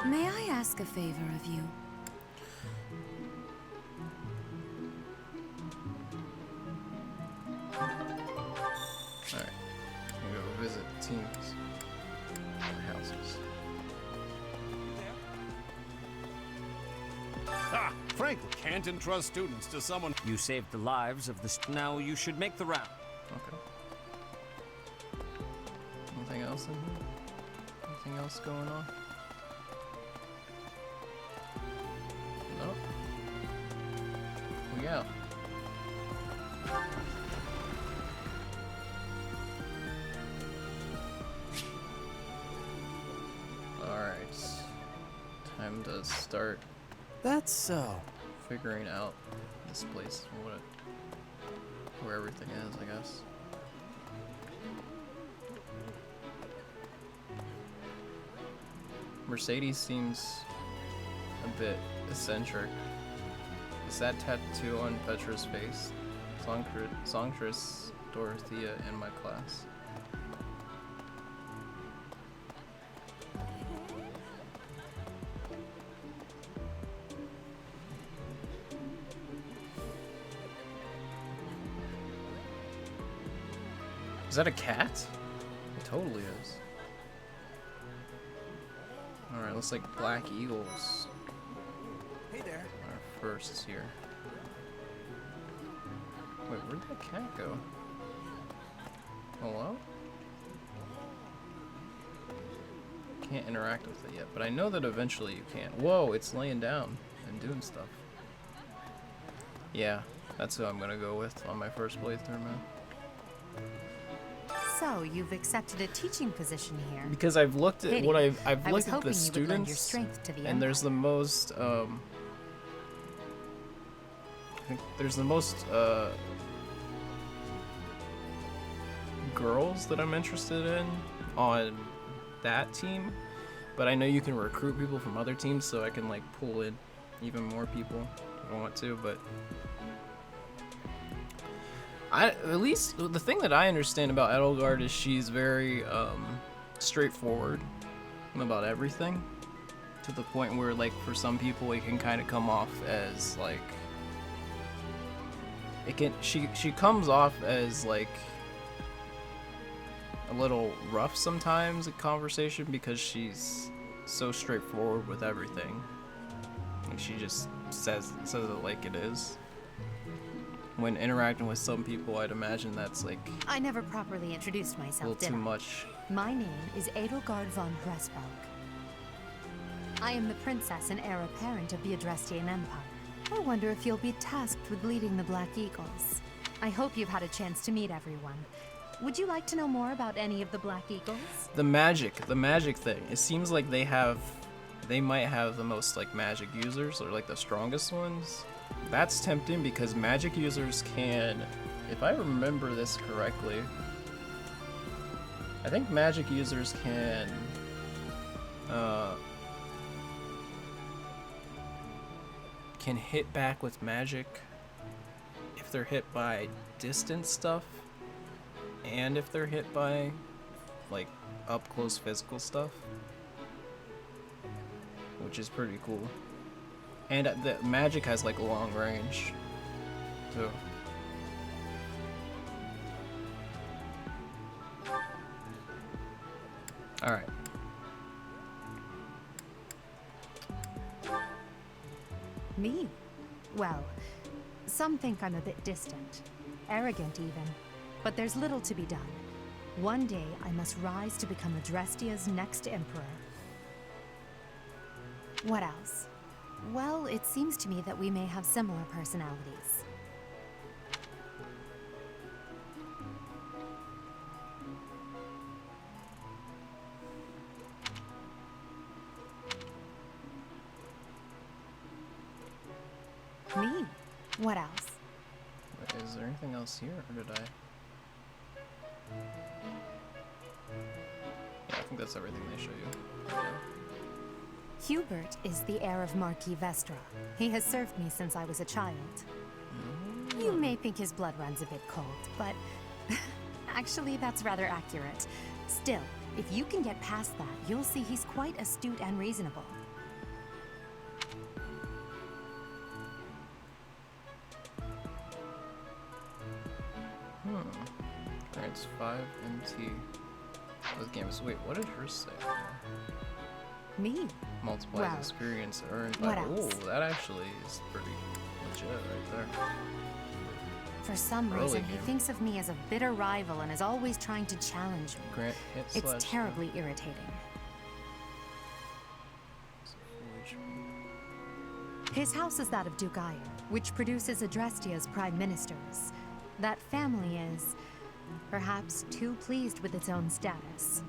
May I ask a favor of you? Alright. I'm gonna go visit teams and houses. Ha! Frankly, can't entrust students to someone. You saved the lives of the... Now you should make the round. Okay. Anything else in here? Anything else going on? Nope. We out. Alright. Time to start That's so. figuring out this place, where everything is, I guess. Mercedes seems a bit eccentric. Is that tattoo on Petra's face? Songstress, Dorothea, in my class. Is that a cat? It totally is. Alright, looks like Black Eagles Hey there. are first here. Wait, where'd that cat go? Hello? Can't interact with it yet, but I know that eventually you can. Whoa, it's laying down and doing stuff. Yeah, that's who I'm gonna go with on my first playthrough, man. So, you've accepted a teaching position here. Because I've looked at Pity. what I've I was looked at hoping the you would lend your students, strength to the and there's Empire. the most I think there's the most girls that I'm interested in on that team, but I know you can recruit people from other teams, so I can like pull in even more people if I want to. But at least the thing that I understand about Edelgard is she's very straightforward about everything, to the point where like for some people it can kind of come off as like she comes off as like a little rough sometimes in conversation because she's so straightforward with everything. Like she just says it like it is. When interacting with some people, I'd imagine that's like I never properly introduced a myself, little did too I? much. My name is Edelgard von Hresbalg. I am the princess and heir apparent of the Adrestian Empire. I wonder if you'll be tasked with leading the Black Eagles. I hope you've had a chance to meet everyone. Would you like to know more about any of the Black Eagles? The magic thing. It seems like they might have the most like magic users, or like the strongest ones. That's tempting because magic users can, if I remember this correctly, I think magic users can hit back with magic if they're hit by distance stuff, and if they're hit by like up close physical stuff, which is pretty cool. And the magic has like a long range too. All right. Me? Well, some think I'm a bit distant, arrogant even, but there's little to be done. One day I must rise to become Adrestia's next emperor. What else? Well, it seems to me that we may have similar personalities. Me? What else? Wait, is there anything else here, or did I? Yeah, I think that's everything they show you. Yeah. Hubert is the heir of Marquis Vestra. He has served me since I was a child. You may think his blood runs a bit cold, but actually that's rather accurate. Still, if you can get past that, you'll see he's quite astute and reasonable. Grants 5 MT with games. Wait, what did hers say? Me? Multiplies Well, experience earned by. what else? Oh, that actually is pretty legit right there. For some Early reason, he game. thinks of me as a bitter rival and is always trying to challenge me. Grant hit It's slash. terribly irritating. His house is that of Duke Iron, which produces Adrestia's prime ministers. That family is, perhaps, too pleased with its own status.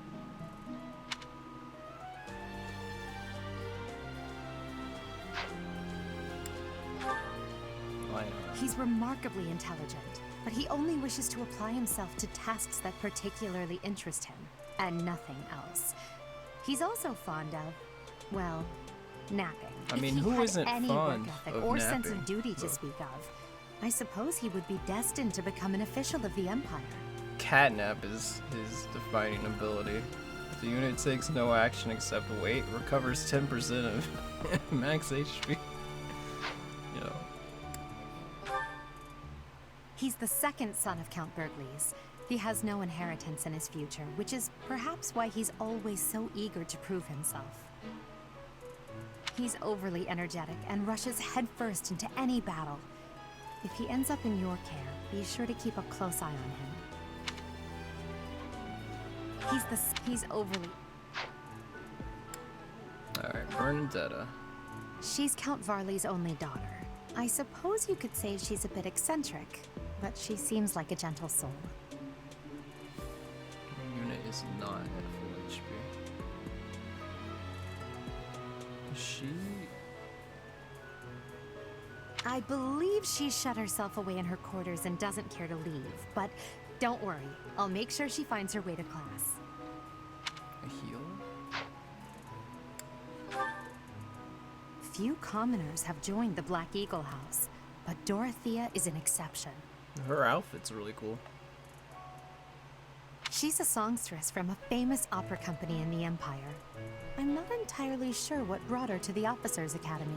He's remarkably intelligent, but he only wishes to apply himself to tasks that particularly interest him, and nothing else. He's also fond of, well, napping. I mean, If he who had isn't any fond work ethic of or sense napping, of duty to though? speak of, I suppose he would be destined to become an official of the Empire. Catnap is his defining ability. If the unit takes no action except wait, recovers 10% of max HP. You know. He's the second son of Count Bergles. He has no inheritance in his future, which is perhaps why he's always so eager to prove himself. He's overly energetic and rushes headfirst into any battle. If he ends up in your care, be sure to keep a close eye on him. He's overly... Alright, Bernadetta. She's Count Varley's only daughter. I suppose you could say she's a bit eccentric, but she seems like a gentle soul. Unit is not at full HP. Is she... I believe she shut herself away in her quarters and doesn't care to leave, but don't worry. I'll make sure she finds her way to class. a healer? Few commoners have joined the Black Eagle House, but Dorothea is an exception. Her outfit's really cool. She's a songstress from a famous opera company in the Empire. I'm not entirely sure what brought her to the Officers' Academy.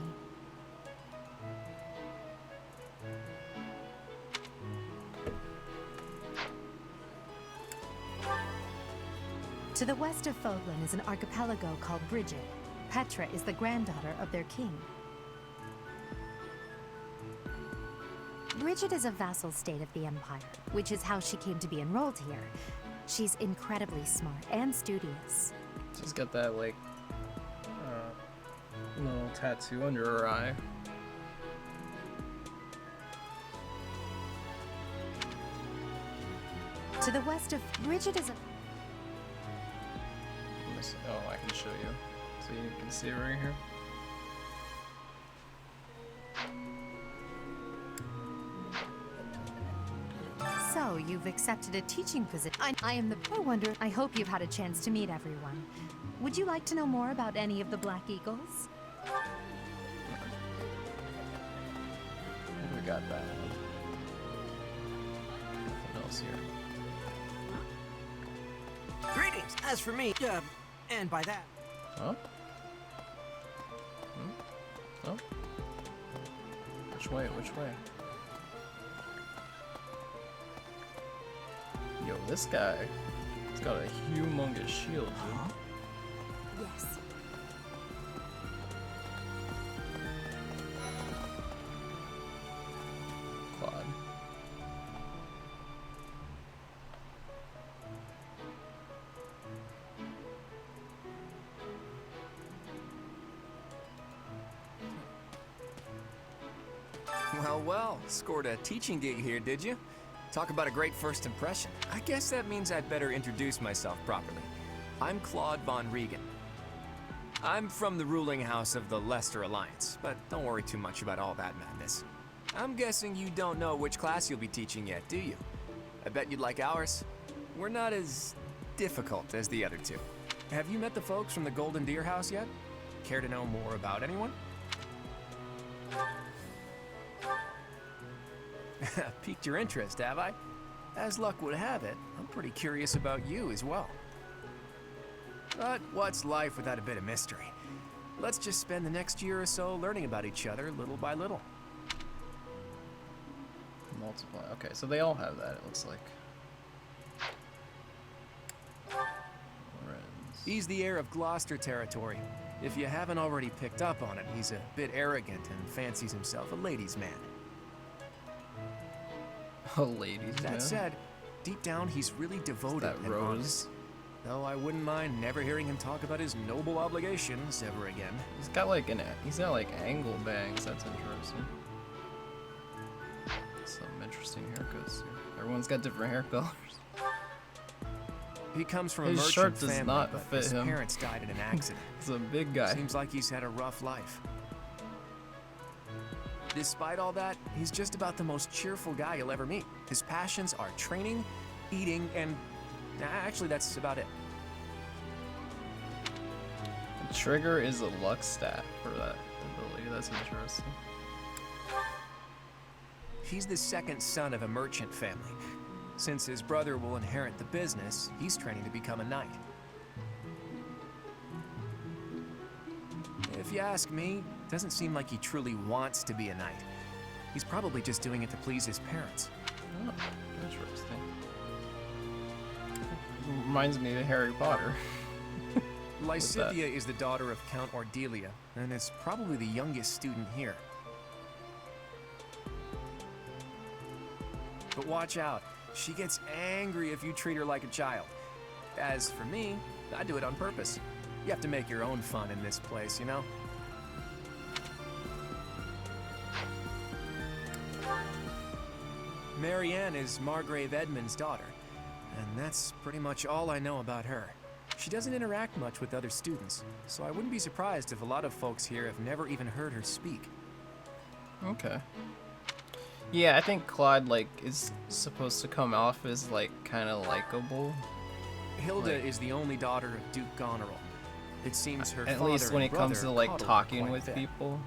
To the west of Fogland is an archipelago called Bridget. Petra is the granddaughter of their king. Bridget is a vassal state of the Empire, which is how she came to be enrolled here. She's incredibly smart and studious. She's got that, like, little tattoo under her eye. To the west of Bridget is a... Oh, I can show you. So you can see it right here. So, you've accepted a teaching position. I am the... I wonder... I hope you've had a chance to meet everyone. Would you like to know more about any of the Black Eagles? We got that one. Nothing else here. Greetings! As for me, and by that... Huh? Oh? Which way? Which way? Yo, this guy, he's got a humongous shield, dude. Yes. Claude. Well, scored a teaching gig here, did you? Talk about a great first impression. I guess that means I'd better introduce myself properly. I'm Claude von Regan. I'm from the ruling house of the Leicester Alliance, but don't worry too much about all that madness. I'm guessing you don't know which class you'll be teaching yet, do you? I bet you'd like ours. We're not as difficult as the other two. Have you met the folks from the Golden Deer House yet? Care to know more about anyone? Piqued your interest, have I? As luck would have it, I'm pretty curious about you as well. But what's life without a bit of mystery? Let's just spend the next year or so learning about each other little by little. Multiply. Okay, so they all have that, it looks like. Lorenz. He's the heir of Gloucester territory. If you haven't already picked up on it, he's a bit arrogant and fancies himself a ladies' man. Oh, ladies, That man. said, deep down he's really devoted That and Rose. honest. Though I wouldn't mind never hearing him talk about his noble obligations ever again. He's got like angle bangs. That's interesting. Some interesting haircuts here. Everyone's got different hair colors. He comes from His a merchant shirt does family, not but fit his him. parents died in an accident. He's a big guy. Seems like he's had a rough life. Despite all that, he's just about the most cheerful guy you'll ever meet. His passions are training, eating, and actually that's about it. The trigger is a luck stat for that ability. That's interesting. He's the second son of a merchant family. Since his brother will inherit the business, he's training to become a knight. If you ask me, it doesn't seem like he truly wants to be a knight. He's probably just doing it to please his parents. Oh, interesting. Reminds me of Harry Potter. Lysithea is the daughter of Count Ordelia, and is probably the youngest student here. But watch out. She gets angry if you treat her like a child. As for me, I do it on purpose. You have to make your own fun in this place, you know? Marianne is Margrave Edmund's daughter, and that's pretty much all I know about her. She doesn't interact much with other students, so I wouldn't be surprised if a lot of folks here have never even heard her speak. Okay. Yeah, I think Claude, like, is supposed to come off as, like, kind of likable. Hilda Like- is the only daughter of Duke Goneril. It seems her At father least when and it comes brother to, like, coddled her talking quite a with bit. people.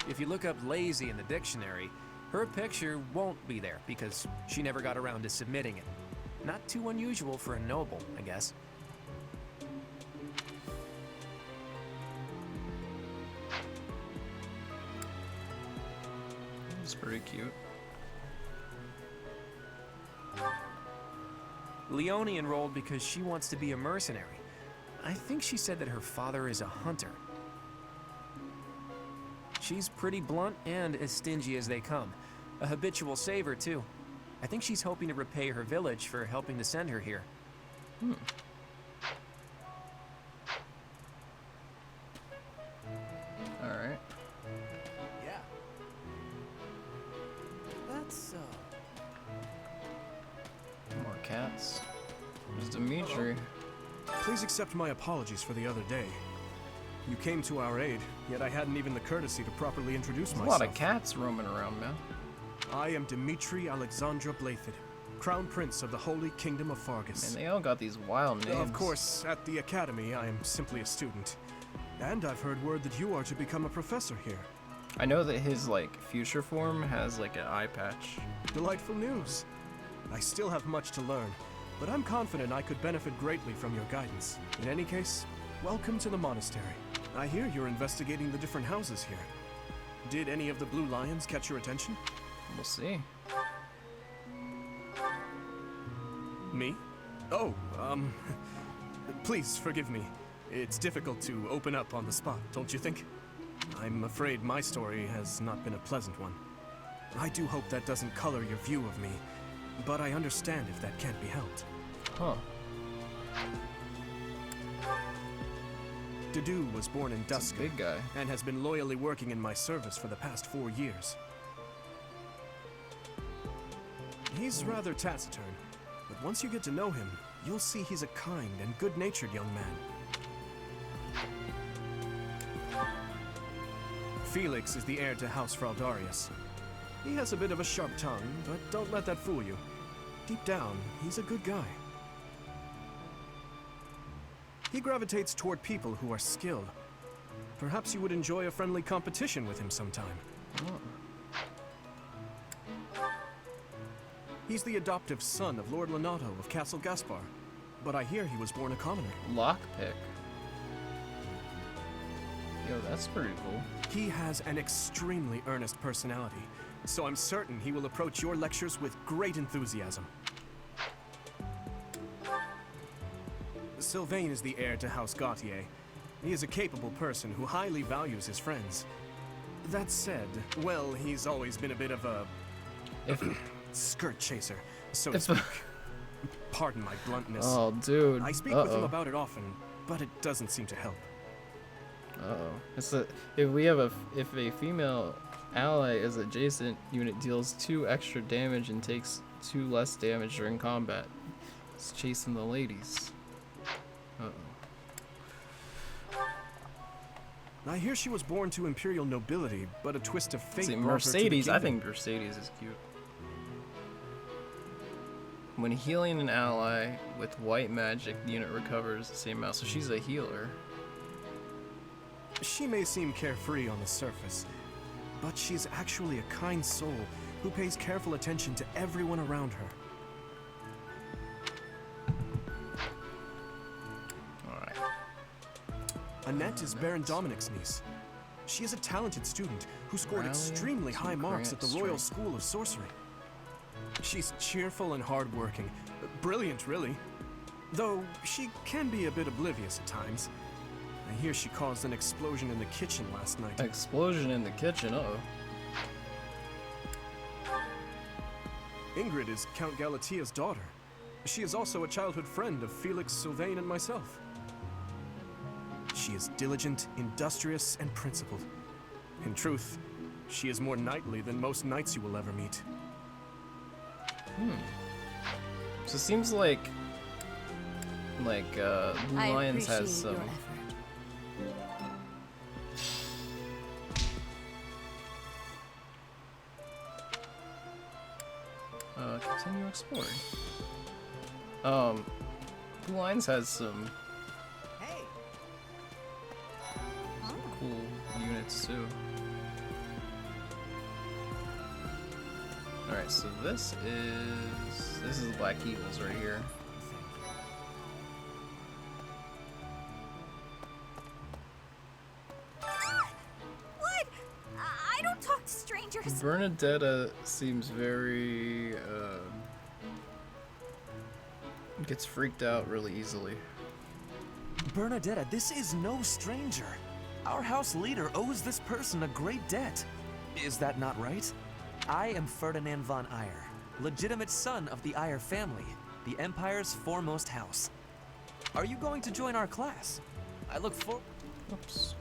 If you look up lazy in the dictionary, her picture won't be there because she never got around to submitting it. Not too unusual for a noble, I guess. It's pretty cute. Leone enrolled because she wants to be a mercenary. I think she said that her father is a hunter. She's pretty blunt and as stingy as they come. A habitual saver, too. I think she's hoping to repay her village for helping to send her here. Alright. Yeah. That's, More cats. There's Dimitri. Please accept my apologies for the other day. You came to our aid, yet I hadn't even the courtesy to properly introduce There's a myself. lot of cats roaming around, man. I am Dimitri Alexandra Blathid, Crown Prince of the Holy Kingdom of Fargus. And they all got these wild names. Of course, at the Academy, I am simply a student. And I've heard word that you are to become a professor here. I know that his, like, future form has, like, an eye patch. Delightful news. I still have much to learn, but I'm confident I could benefit greatly from your guidance. In any case, welcome to the monastery. I hear you're investigating the different houses here. Did any of the blue lions catch your attention? We'll see. Me? Oh, please forgive me. It's difficult to open up on the spot, don't you think? I'm afraid my story has not been a pleasant one. I do hope that doesn't color your view of me, but I understand if that can't be helped. Huh. Dedu was born in That's a Duska big guy. and has been loyally working in my service for the past 4 years. He's rather taciturn, but once you get to know him, you'll see he's a kind and good-natured young man. Felix is the heir to House Fraldarius. He has a bit of a sharp tongue, but don't let that fool you. Deep down, he's a good guy. He gravitates toward people who are skilled. Perhaps you would enjoy a friendly competition with him sometime. He's the adoptive son of Lord Lenato of Castle Gaspar, but I hear he was born a commoner. Lockpick. Yo, that's pretty cool. He has an extremely earnest personality, so I'm certain he will approach your lectures with great enthusiasm. Sylvain is the heir to House Gautier. He is a capable person who highly values his friends. That said, well, he's always been a bit of a If skirt chaser, so to If- speak. Pardon my bluntness. oh, dude. I speak with him about it often, but it doesn't seem to help. It's a, if a female ally is adjacent, unit deals 2 extra damage and takes 2 less damage during combat. It's chasing the ladies. I hear she was born to imperial nobility, but a twist of fate See, brought her to the Mercedes, I kingdom. think Mercedes is cute. When healing an ally with white magic, the unit recovers the same amount. So she's a healer. She may seem carefree on the surface, but she's actually a kind soul who pays careful attention to everyone around her. Alright. Annette is Baron Dominic's niece. She is a talented student who scored Rally extremely to high marks at the grant Royal strength. School of Sorcery. She's cheerful and hardworking. Brilliant, really. Though she can be a bit oblivious at times. I hear she caused an explosion in the kitchen last night. Explosion in the kitchen, uh-oh. Ingrid is Count Galatia's daughter. She is also a childhood friend of Felix, Sylvain, and myself. She is diligent, industrious, and principled. In truth, she is more knightly than most knights you will ever meet. So it seems like Blue Lions has some. Continue exploring. Blue Lions has some cool units too. Alright, so this is the Black Eagles right here. What? I don't talk to strangers. Bernadetta seems very gets freaked out really easily. Bernadetta, this is no stranger. Our house leader owes this person a great debt. Is that not right? I am Ferdinand von Eyre, legitimate son of the Eyre family, the Empire's foremost house. Are you going to join our class? I look for— Oops.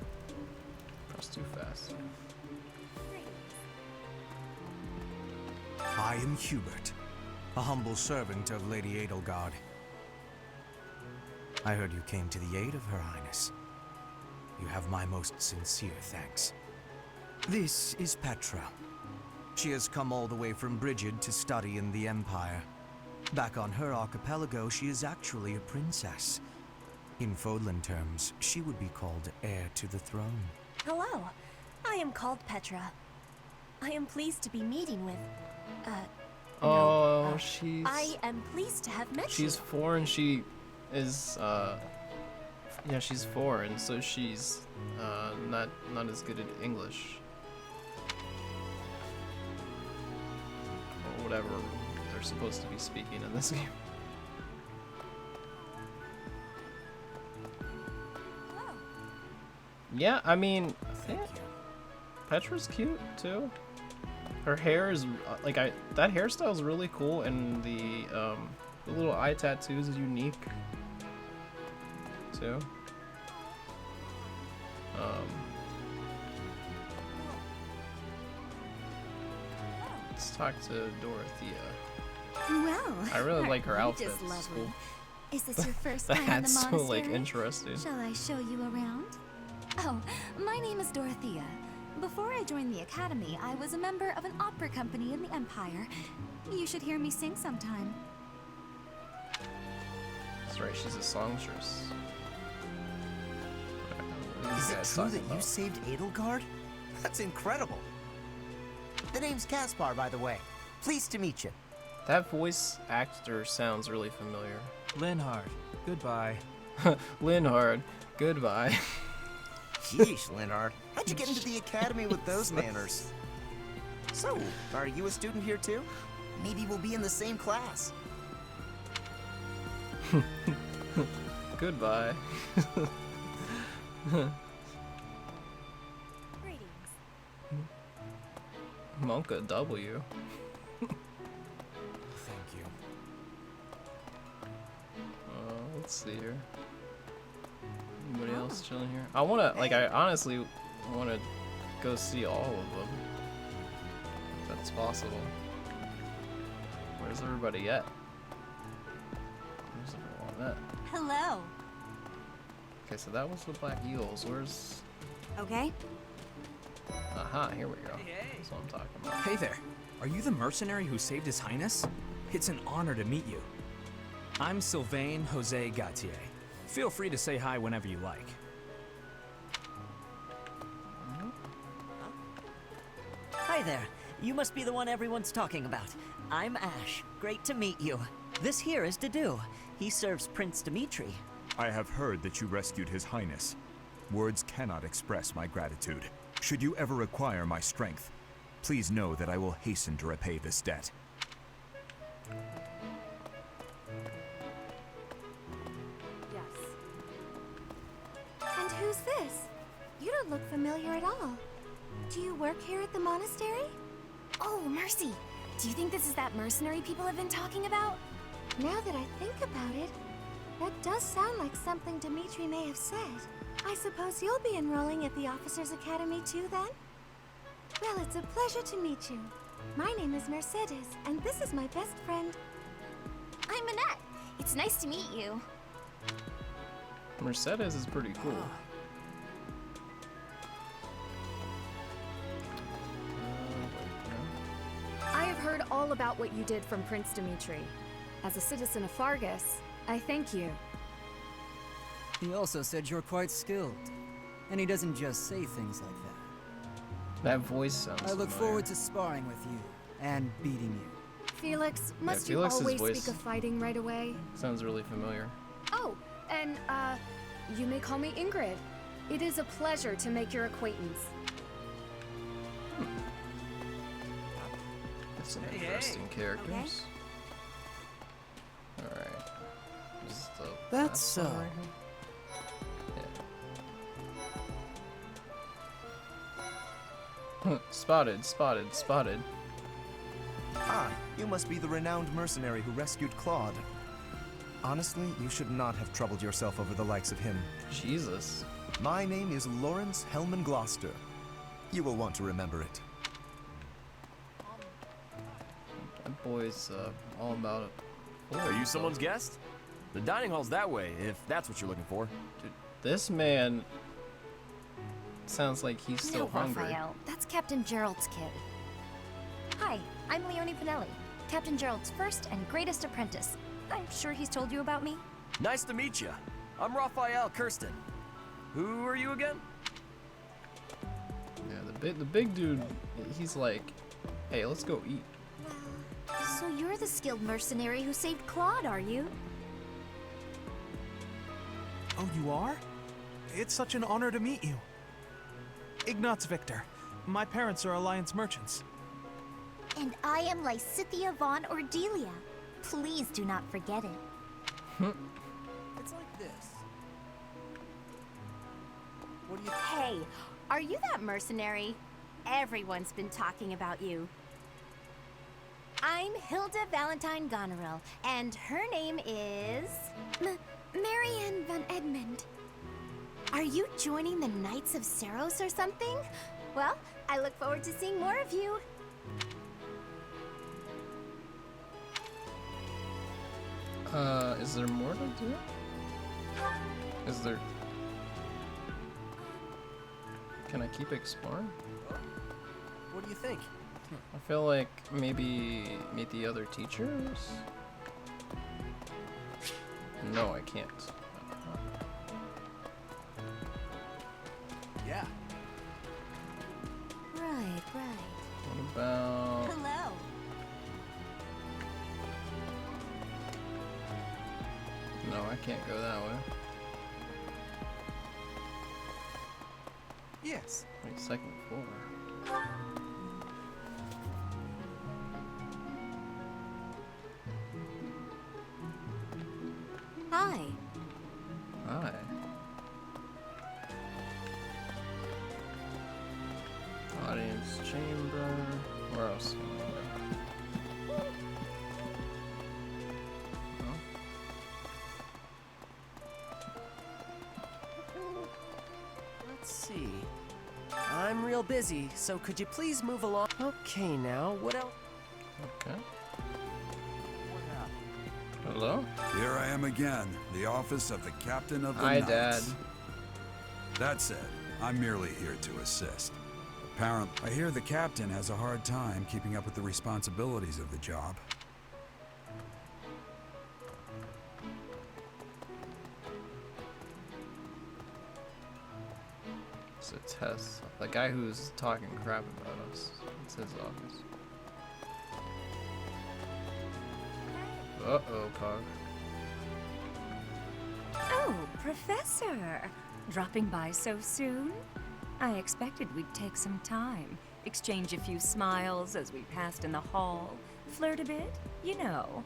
Press too fast. I am Hubert, a humble servant of Lady Edelgard. I heard you came to the aid of Her Highness. You have my most sincere thanks. This is Petra. She has come all the way from Brigid to study in the Empire. Back on her archipelago, she is actually a princess. In Fodlan terms, she would be called heir to the throne. Hello, I am called Petra. I am pleased to be meeting with, she's... I am pleased to have met you. She's foreign, she is, yeah, she's foreign, so she's, not as good at English. Or whatever they're supposed to be speaking in this game. Yeah, I mean, Petra's cute too. Her hair is like that hairstyle is really cool, and the little eye tattoos is unique too. Let's talk to Dorothea. Well, I really like her aren't you outfit. just It's lovely? cool. Is this your first The time in the hat's so monastery? like interesting. Shall I show you around? Oh, my name is Dorothea. Before I joined the academy, I was a member of an opera company in the Empire. You should hear me sing sometime. That's right, she's a songstress. Is it true that you saved Edelgard? That's incredible. The name's Caspar, by the way. Pleased to meet you. That voice actor sounds really familiar. Linhard, goodbye. Linhard, goodbye. Sheesh, Leonard. How'd you get into the academy with those manners? So, are you a student here too? Maybe we'll be in the same class. Goodbye. Greetings. Monka W. Thank you. Let's see here. Anybody else chilling here? I honestly wanna go see all of them. If that's possible. Where's everybody at? Where's everyone at? Hello. Okay, so that was the Black Eagles. Where's... Okay. Aha, here we go. That's what I'm talking about. Hey there. Are you the mercenary who saved His Highness? It's an honor to meet you. I'm Sylvain Jose Gautier. Feel free to say hi whenever you like. Hi there. You must be the one everyone's talking about. I'm Ash. Great to meet you. This here is Dedu. He serves Prince Dimitri. I have heard that you rescued His Highness. Words cannot express my gratitude. Should you ever require my strength, please know that I will hasten to repay this debt. And who's this? You don't look familiar at all. Do you work here at the monastery? Oh, mercy. Do you think this is that mercenary people have been talking about? Now that I think about it, that does sound like something Dimitri may have said. I suppose you'll be enrolling at the Officers Academy too, then? Well, it's a pleasure to meet you. My name is Mercedes, and this is my best friend. I'm Annette. It's nice to meet you. Mercedes is pretty cool. I have heard all about what you did from Prince Dimitri. As a citizen of Fargus, I thank you. He also said you're quite skilled. And he doesn't just say things like that. That voice sounds I look familiar. forward to sparring with you and beating you. Felix, must you Felix's always voice speak of fighting right away? Sounds really familiar. Oh, and, you may call me Ingrid. It is a pleasure to make your acquaintance. That's some interesting characters. Alright. This is the That's last so. one right here? Yeah. Spotted, spotted, spotted. Ah, you must be the renowned mercenary who rescued Claude. Honestly, you should not have troubled yourself over the likes of him. Jesus. My name is Lawrence Hellman Gloucester. You will want to remember it. That boy's all about it. Are you someone's guest? The dining hall's that way, if that's what you're looking for. Dude, this man sounds like he's still No, hungry. Raphael. That's Captain Gerald's kid. Hi, I'm Leonie Pinelli, Captain Gerald's first and greatest apprentice. I'm sure he's told you about me. Nice to meet you. I'm Raphael Kirsten. Who are you again? Yeah, the big dude, he's like, hey, let's go eat. So you're the skilled mercenary who saved Claude, are you? Oh, you are? It's such an honor to meet you. Ignatz Victor. My parents are Alliance merchants. And I am Lysithia von Ordelia. Please do not forget it. It's like this. What do you... Hey, are you that mercenary? Everyone's been talking about you. I'm Hilda Valentine Goneril, and her name is... Marianne von Edmund. Are you joining the Knights of Saros or something? Well, I look forward to seeing more of you. Is there more to do? Is there... Can I keep exploring? What do you think? I feel like maybe meet the other teachers? No, I can't. Yeah. Right. What about... Hello. No, I can't go that way. Yes. Wait, second floor. Hi. Hi. Audience chamber. Where else? Let's see. I'm real busy, so could you please move along? Okay, now, what else? Okay. Hello? Here I am again, the office of the Captain of the Hi, Knights. Dad. That said, I'm merely here to assist. Apparently, I hear the Captain has a hard time keeping up with the responsibilities of the job. It's a test. The guy who's talking crap about us. It's his office. Uh-oh, Pog. Oh, Professor! Dropping by so soon? I expected we'd take some time, exchange a few smiles as we passed in the hall, flirt a bit, you know.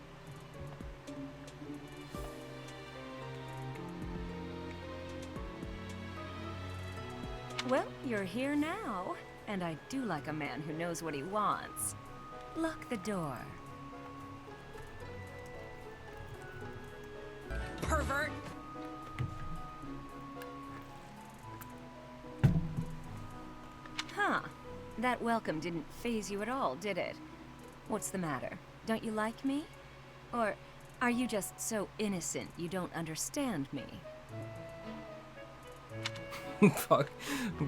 Well, you're here now, and I do like a man who knows what he wants. Lock the door. Pervert! Huh. That welcome didn't faze you at all, did it? What's the matter? Don't you like me? Or are you just so innocent you don't understand me?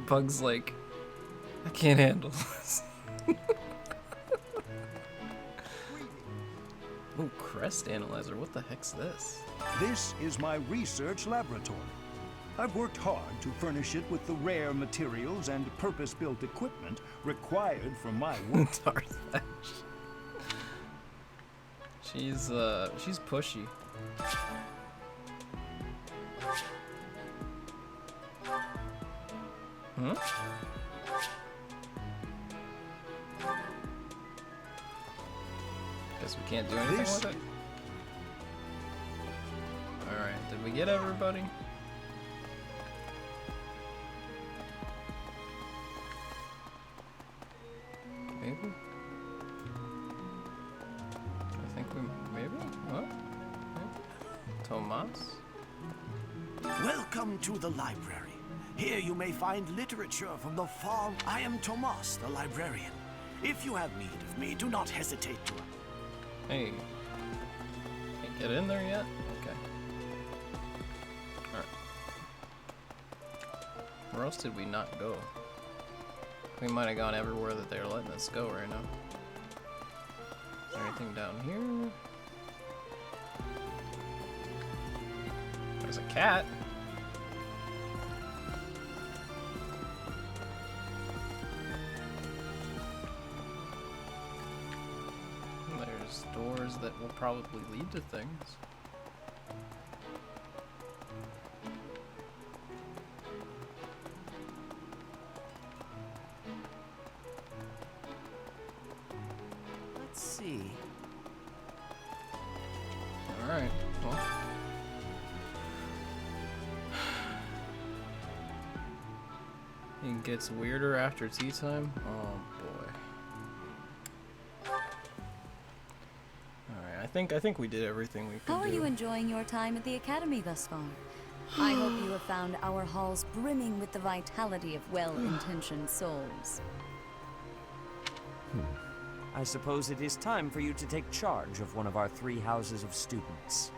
Bug's like, I can't handle this. Oh, crest analyzer. What the heck's this? This is my research laboratory. I've worked hard to furnish it with the rare materials and purpose-built equipment required for my work. She's pushy. Huh? Guess we can't do anything with it. Alright, did we get everybody? Maybe? I think we... maybe? What? Tomas? Welcome to the library. Here you may find literature from the far... I am Tomas, the librarian. If you have need of me, do not hesitate to... Hey. Can't get in there yet? Okay. Alright. Where else did we not go? We might have gone everywhere that they're letting us go right now. Is there anything down here? There's a cat. There's doors that will probably lead to things. Let's see. Alright, well. It gets weirder after tea time? Oh boy. Alright, I think we did everything we could do. How are you enjoying your time at the Academy thus far? I hope you have found our halls brimming with the vitality of well-intentioned souls. I suppose it is time for you to take charge of one of our 3 houses of students.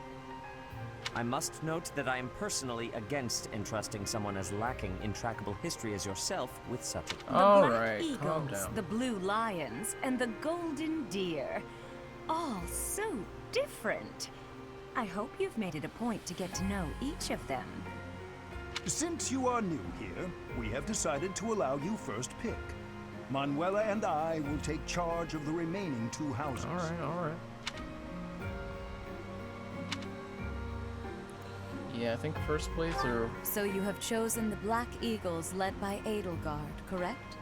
I must note that I am personally against entrusting someone as lacking in trackable history as yourself with such a... The Black Eagles, the Blue Lions, and the Golden Deer. All so different. I hope you've made it a point to get to know each of them. Since you are new here, we have decided to allow you first pick. Manuela and I will take charge of the remaining 2 houses. Alright. Yeah, I think first playthrough. So you have chosen the Black Eagles led by Edelgard, correct?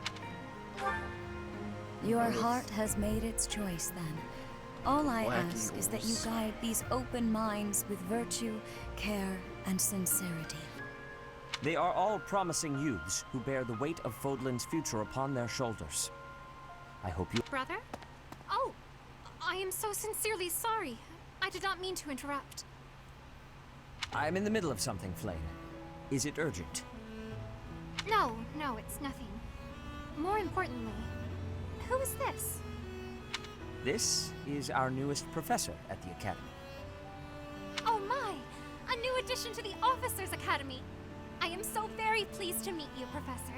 Your heart has made its choice then. All I ask is that you guide these open minds with virtue, care, and sincerity. They are all promising youths who bear the weight of Fodlan's future upon their shoulders. I hope you... Brother? Oh, I am so sincerely sorry. I did not mean to interrupt. I am in the middle of something, Flame. Is it urgent? No, it's nothing. More importantly, who is this? This is our newest professor at the Academy. Oh my! A new addition to the Officers' Academy! I am so very pleased to meet you, Professor.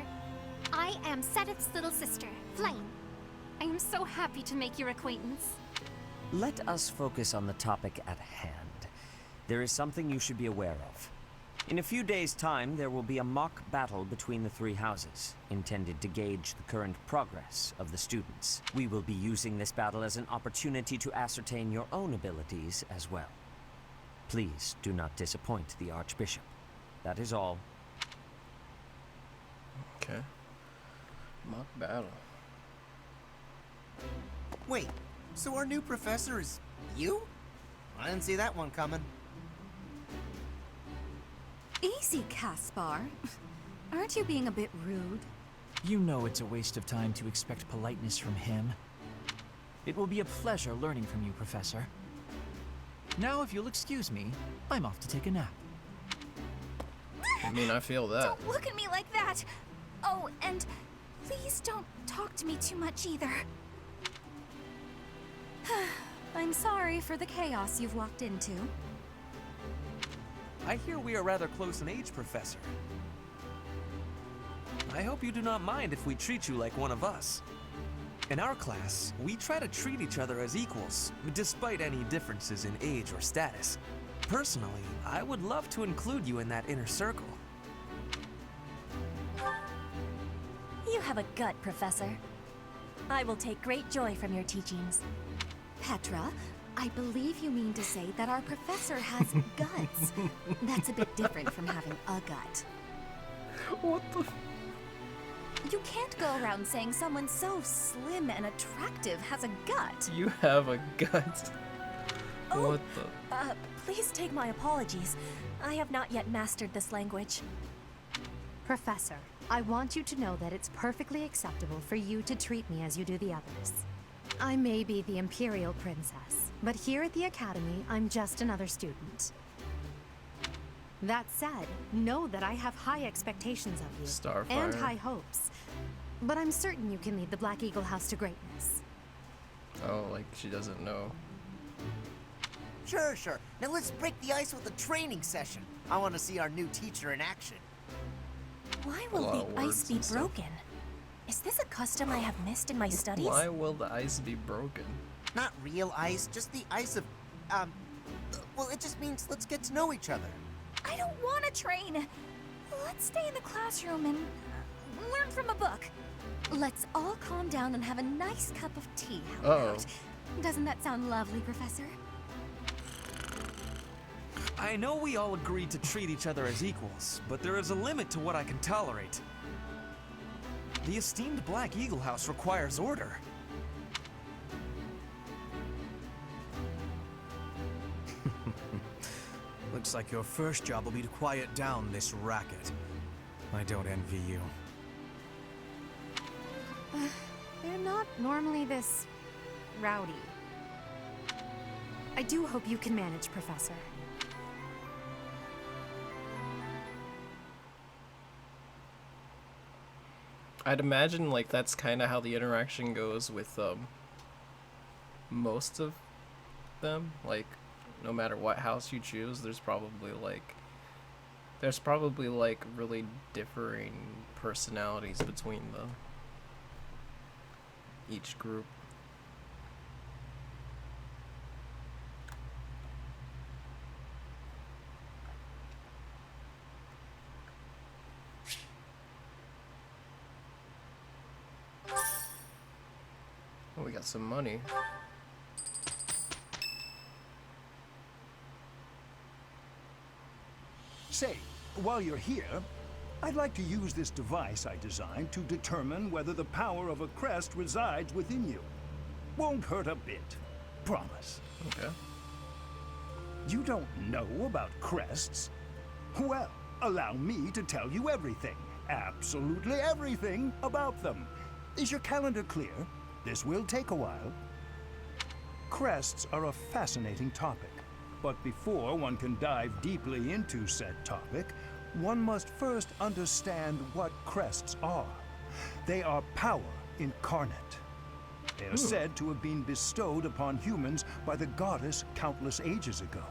I am Sedith's little sister, Flame. I am so happy to make your acquaintance. Let us focus on the topic at hand. There is something you should be aware of. In a few days' time, there will be a mock battle between the 3 houses, intended to gauge the current progress of the students. We will be using this battle as an opportunity to ascertain your own abilities as well. Please do not disappoint the Archbishop. That is all. Okay. Mock battle. Wait, so our new professor is you? I didn't see that one coming. Easy, Caspar. Aren't you being a bit rude? You know it's a waste of time to expect politeness from him. It will be a pleasure learning from you, Professor. Now, if you'll excuse me, I'm off to take a nap. I mean, I feel that. Don't look at me like that! Oh, and please don't talk to me too much either. I'm sorry for the chaos you've walked into. I hear we are rather close in age, Professor. I hope you do not mind if we treat you like one of us. In our class, we try to treat each other as equals, despite any differences in age or status. Personally, I would love to include you in that inner circle. You have a gut, Professor. I will take great joy from your teachings. Petra, I believe you mean to say that our professor has guts. That's a bit different from having a gut. What the? You can't go around saying someone so slim and attractive has a gut. You have a gut. Oh, What the? Please take my apologies. I have not yet mastered this language. Professor, I want you to know that it's perfectly acceptable for you to treat me as you do the others. I may be the Imperial Princess, but here at the Academy, I'm just another student. That said, know that I have high expectations of you. Starfire. And high hopes. But I'm certain you can lead the Black Eagle House to greatness. Oh, like she doesn't know. Sure. Now let's break the ice with a training session. I want to see our new teacher in action. Why will the ice be broken? Is this a custom I have missed in my studies? Why will the ice be broken? Not real ice, just the ice of, well, it just means let's get to know each other. I don't want to train. Let's stay in the classroom and learn from a book. Let's all calm down and have a nice cup of tea. How about? Doesn't that sound lovely, Professor? I know we all agreed to treat each other as equals, but there is a limit to what I can tolerate. The esteemed Black Eagle House requires order. Looks like your first job will be to quiet down this racket. I don't envy you. They're not normally this rowdy. I do hope you can manage, Professor. I'd imagine like that's kind of how the interaction goes with most of them. Like, no matter what house you choose, there's probably like really differing personalities between each group. Oh, we got some money. Say, while you're here, I'd like to use this device I designed to determine whether the power of a crest resides within you. Won't hurt a bit. Promise. Okay. You don't know about crests? Well, allow me to tell you everything, absolutely everything about them. Is your calendar clear? This will take a while. Crests are a fascinating topic, but before one can dive deeply into said topic, one must first understand what crests are. They are power incarnate. They are said to have been bestowed upon humans by the goddess countless ages ago.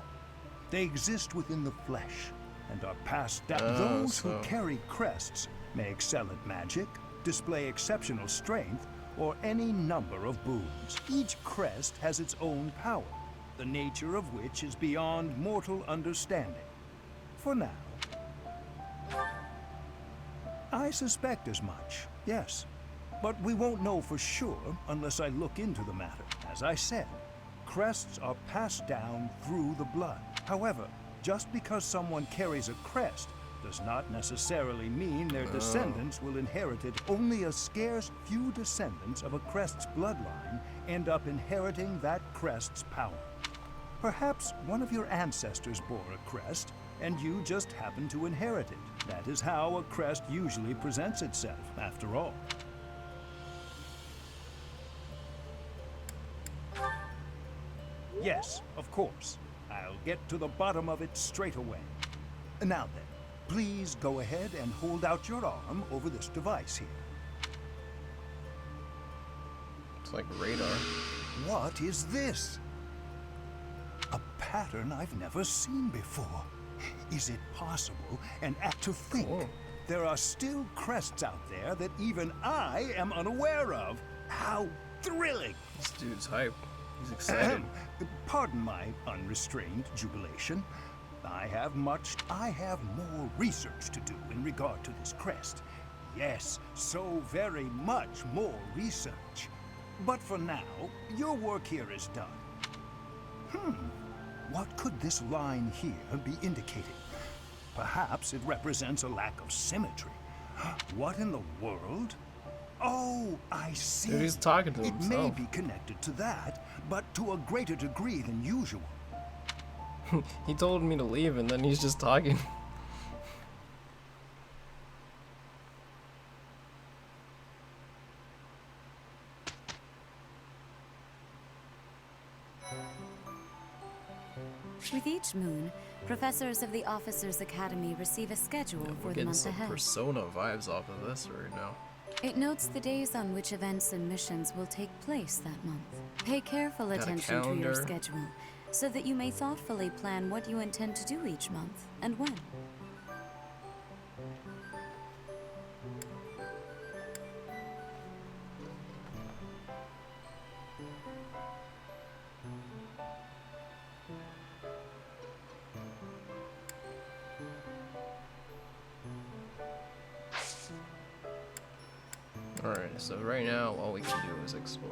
They exist within the flesh and are passed down. Those who carry crests may excel at magic, display exceptional strength, or any number of boons. Each crest has its own power, the nature of which is beyond mortal understanding. For now. I suspect as much, yes. But we won't know for sure unless I look into the matter. As I said, crests are passed down through the blood. However, just because someone carries a crest does not necessarily mean their descendants will inherit it. Only a scarce few descendants of a crest's bloodline end up inheriting that crest's power. Perhaps one of your ancestors bore a crest, and you just happen to inherit it. That is how a crest usually presents itself, after all. Yes, of course. I'll get to the bottom of it straight away. Now then, please go ahead and hold out your arm over this device here. It's like radar. What is this? A pattern I've never seen before. Is it possible? And to think, there are still crests out there that even I am unaware of. How thrilling! This dude's hype. He's excited. Pardon my unrestrained jubilation. I have more research to do in regard to this crest. Yes, so very much more research. But for now, your work here is done. What could this line here be indicating? Perhaps it represents a lack of symmetry. What in the world? Oh, I see. Dude, he's talking to himself. It may be connected to that, but to a greater degree than usual. He told me to leave and then he's just talking. With each moon, professors of the Officers' Academy receive a schedule for the month ahead. We're getting some Persona vibes off of this right now. It notes the days on which events and missions will take place that month. Pay careful attention to your schedule, so that you may thoughtfully plan what you intend to do each month and when. Alright, so right now all we can do is explore.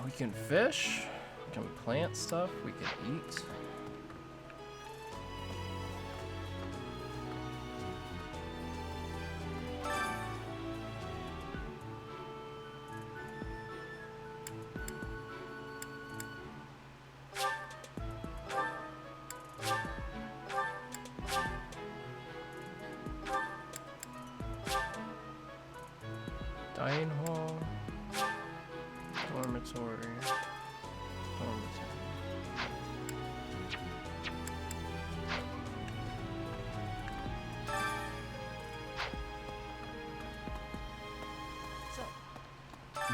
We can fish, we can plant stuff, we can eat. Dining hall, dormitory.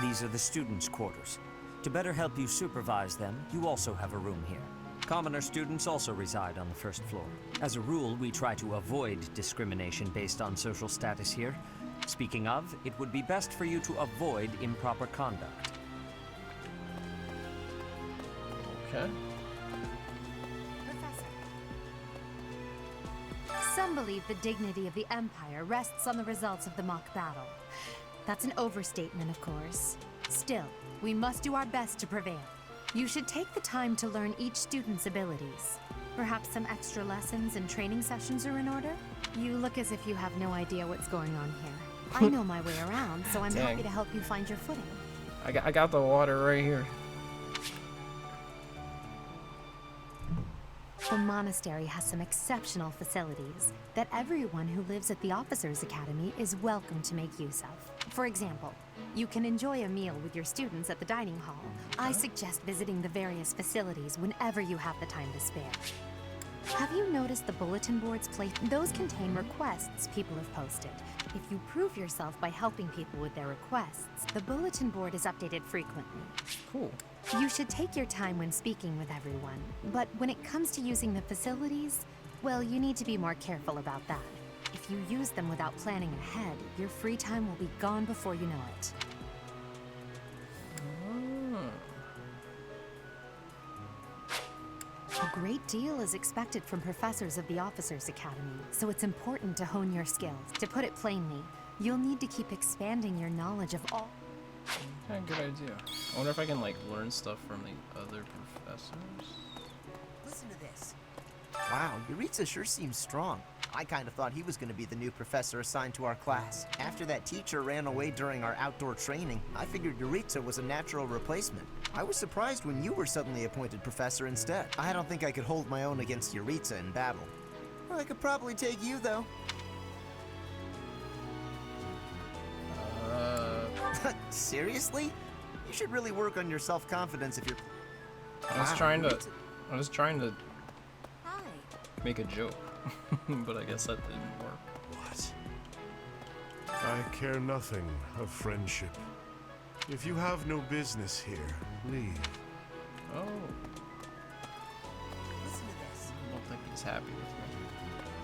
These are the students' quarters. To better help you supervise them, you also have a room here. Commoner students also reside on the first floor. As a rule, we try to avoid discrimination based on social status here. Speaking of, it would be best for you to avoid improper conduct. Okay. Some believe the dignity of the Empire rests on the results of the mock battle. That's an overstatement, of course. Still, we must do our best to prevail. You should take the time to learn each student's abilities. Perhaps some extra lessons and training sessions are in order? You look as if you have no idea what's going on here. I know my way around, so I'm happy to help you find your footing. I got the water right here. The monastery has some exceptional facilities that everyone who lives at the Officers' Academy is welcome to make use of. For example, you can enjoy a meal with your students at the dining hall. I suggest visiting the various facilities whenever you have the time to spare. Have you noticed the bulletin boards placed? Those contain requests people have posted. If you prove yourself by helping people with their requests, the bulletin board is updated frequently. Cool. You should take your time when speaking with everyone, but when it comes to using the facilities, well, you need to be more careful about that. If you use them without planning ahead, your free time will be gone before you know it. A great deal is expected from professors of the Officers' Academy, so it's important to hone your skills. To put it plainly, you'll need to keep expanding your knowledge of all... Good idea. I wonder if I can, like, learn stuff from the other professors. Listen to this. Wow, Yuritsa sure seems strong. I kind of thought he was going to be the new professor assigned to our class. After that teacher ran away during our outdoor training, I figured Yuritsa was a natural replacement. I was surprised when you were suddenly appointed professor instead. I don't think I could hold my own against Yuritsa in battle. I could probably take you, though. Seriously? You should really work on your self-confidence if you're... I was trying to make a joke, but I guess that didn't work. What? I care nothing of friendship. If you have no business here, leave. Oh. Listen to this. I don't think he's happy with me.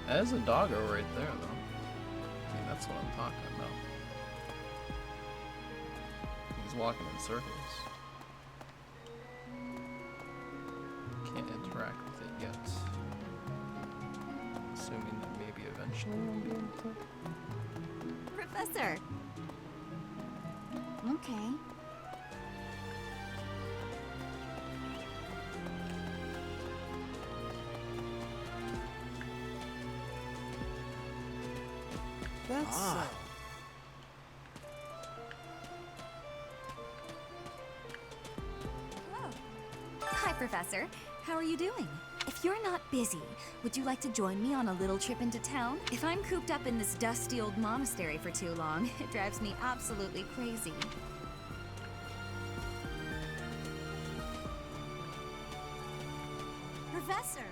That is a doggo right there, though. I mean, that's what I'm talking about. He's walking in circles. Can't interact with it yet. Assuming that maybe eventually we'll be able to. Professor. Okay. That's Hello. Hi, Professor. How are you doing? If you're not busy, would you like to join me on a little trip into town? If I'm cooped up in this dusty old monastery for too long, it drives me absolutely crazy. Professor!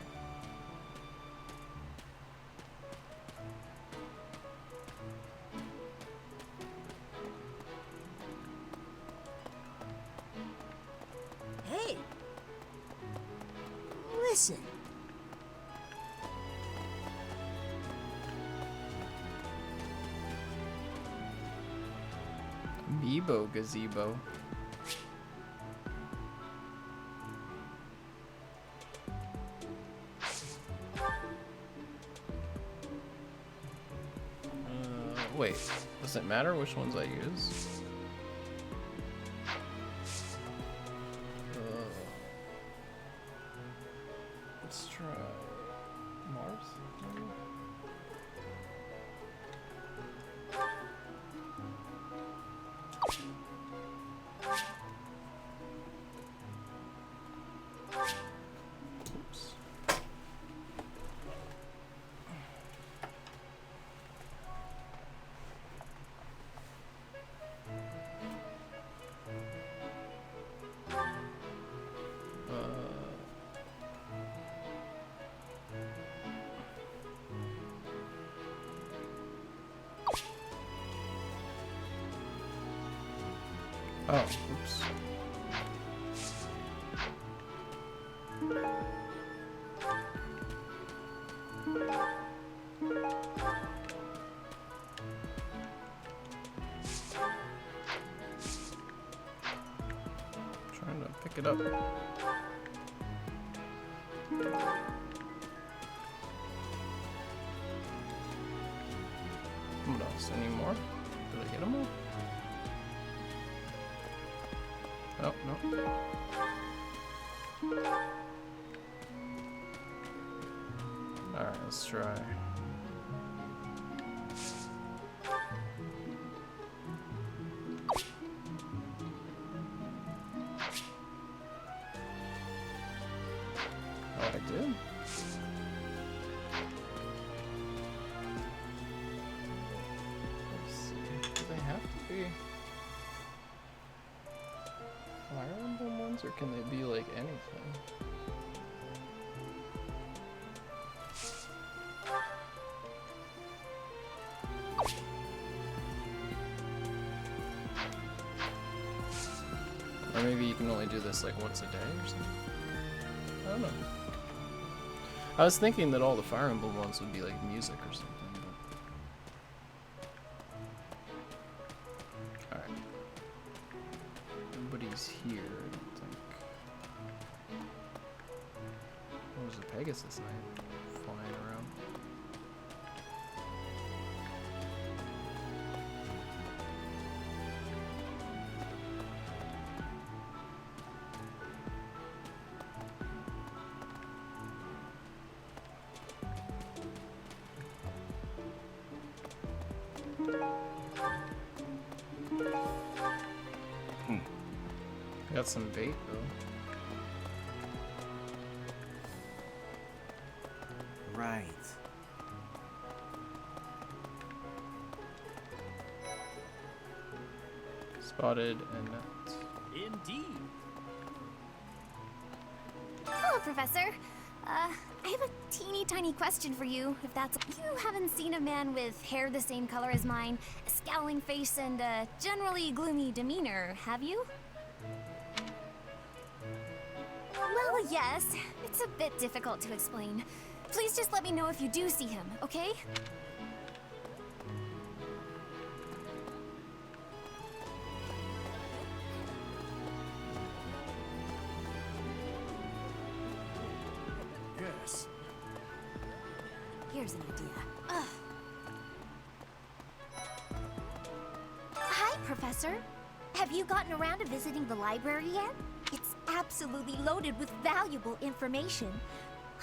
Hey! Listen. Bebo gazebo. Wait, does it matter which ones I use? Let's try Mars. Maybe? Oops. Oh, oops. Trying to pick it up. What else? Any more? Did I get them all? Oh, no. Alright, let's try. Oh, I did? Let's see. Do they have to be Fire Emblem ones, or can they be like anything? Or maybe you can only do this like once a day or something? I don't know. I was thinking that all the Fire Emblem ones would be like music or something, but... Alright. Nobody's here, I don't think. What was the Pegasus Knight flying around? Got some bait though. Right. Spotted and net. Indeed. Hello, Professor. I have a teeny tiny question for you, if that's... You haven't seen a man with hair the same color as mine, a scowling face, and a generally gloomy demeanor, have you? Well, yes. It's a bit difficult to explain. Please just let me know if you do see him, okay? Yes. Here's an idea. Ugh. Hi, Professor. Have you gotten around to visiting the library yet? It's absolutely loaded with valuable information.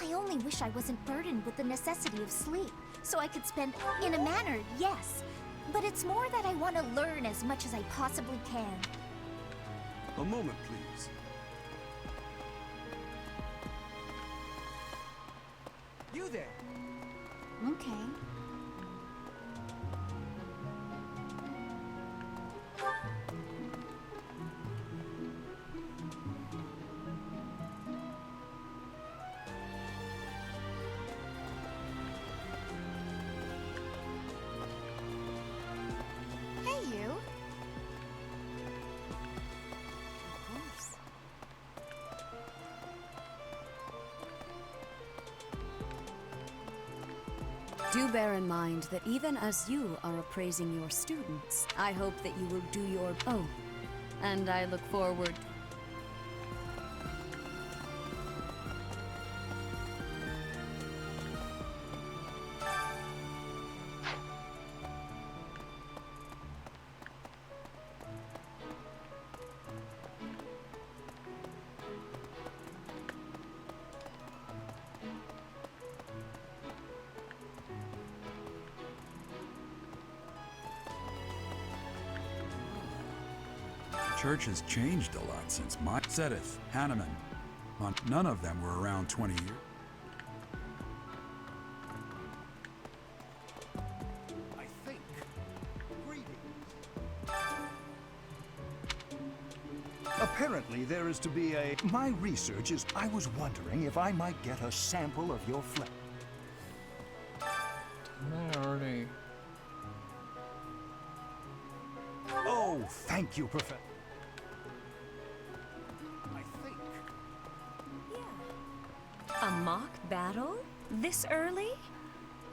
I only wish I wasn't burdened with the necessity of sleep, so I could spend... In a manner, yes. But it's more that I want to learn as much as I possibly can. A moment, please. You there? Okay. Hey, you. Of course. Do bear in mind that even as you are appraising your students, I hope that you will do your... Oh, and I look forward... The church has changed a lot since my... Sedith, Hanneman. None of them were around 20 years. I think. Greetings. Apparently there is to be a... My research is... I was wondering if I might get a sample of your flesh. I already... Oh, thank you, Professor. A mock battle? This early?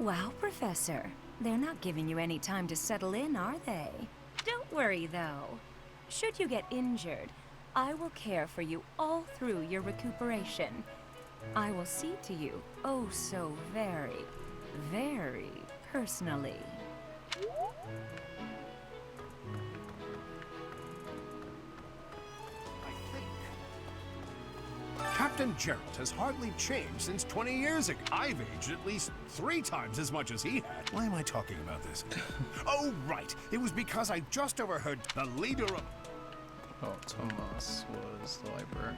Wow, Professor. They're not giving you any time to settle in, are they? Don't worry, though. Should you get injured, I will care for you all through your recuperation. I will see to you, oh so very, very personally. Captain Gerald has hardly changed since 20 years ago. I've aged at least 3 times as much as he had. Why am I talking about this? Oh, right. It was because I just overheard the leader of... Oh, Tomas was the librarian.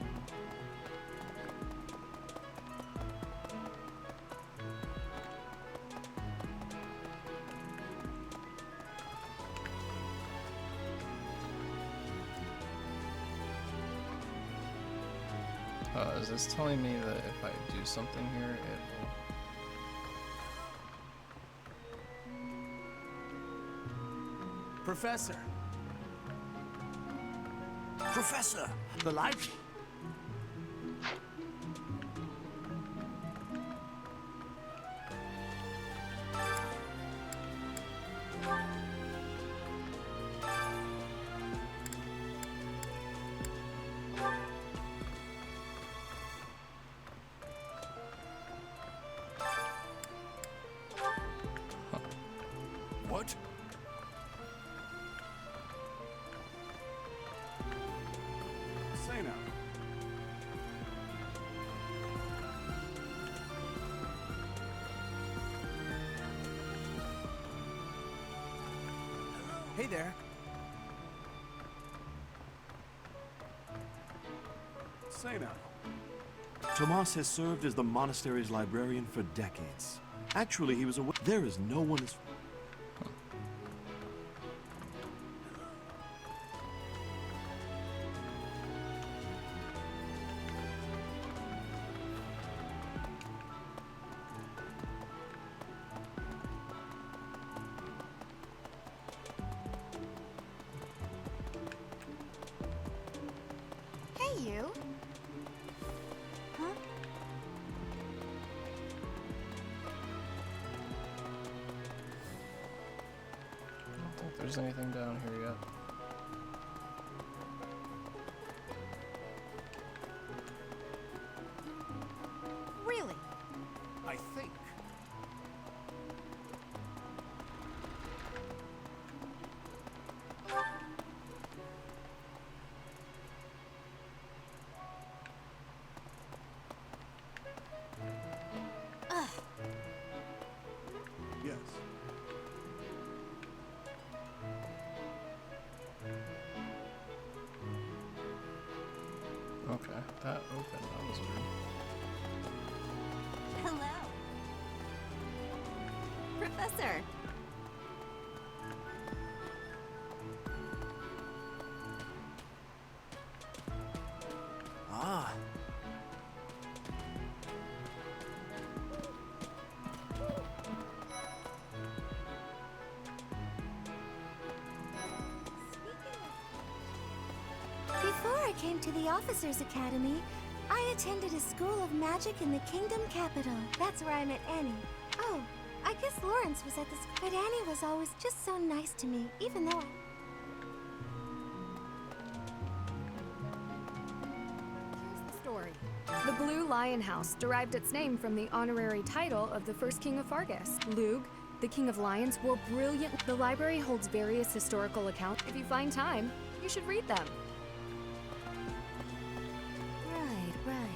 Is this telling me that if I do something here, it will... Professor! Professor! The library... What? Say now. Hey there. Say now. Tomas has served as the monastery's librarian for decades. Actually, he was aware. There is no one as... Hey, you. Huh? I don't think there's anything down here yet. Really? I think. Ugh. Yes. Okay, that opened. That was weird. Hello. Professor. Ah. Before I came to the Officers Academy, I attended a school of magic in the Kingdom capital. That's where I met Annie. Oh, I guess Lawrence was at the school. But Annie was always just so nice to me, even though Here's the story. The Blue Lion House derived its name from the honorary title of the first king of Fargus. Lug, the king of lions, wore brilliant. The library holds various historical accounts. If you find time, you should read them. Right, right.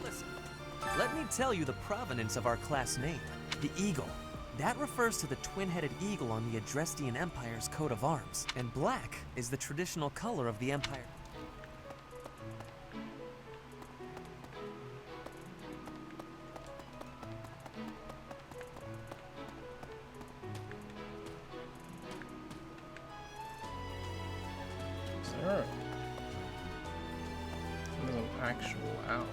Listen, let me tell you the provenance of our class name, the Eagle. That refers to the twin-headed eagle on the Adrestian Empire's coat of arms, and black is the traditional color of the Empire. Is there there's an actual owl?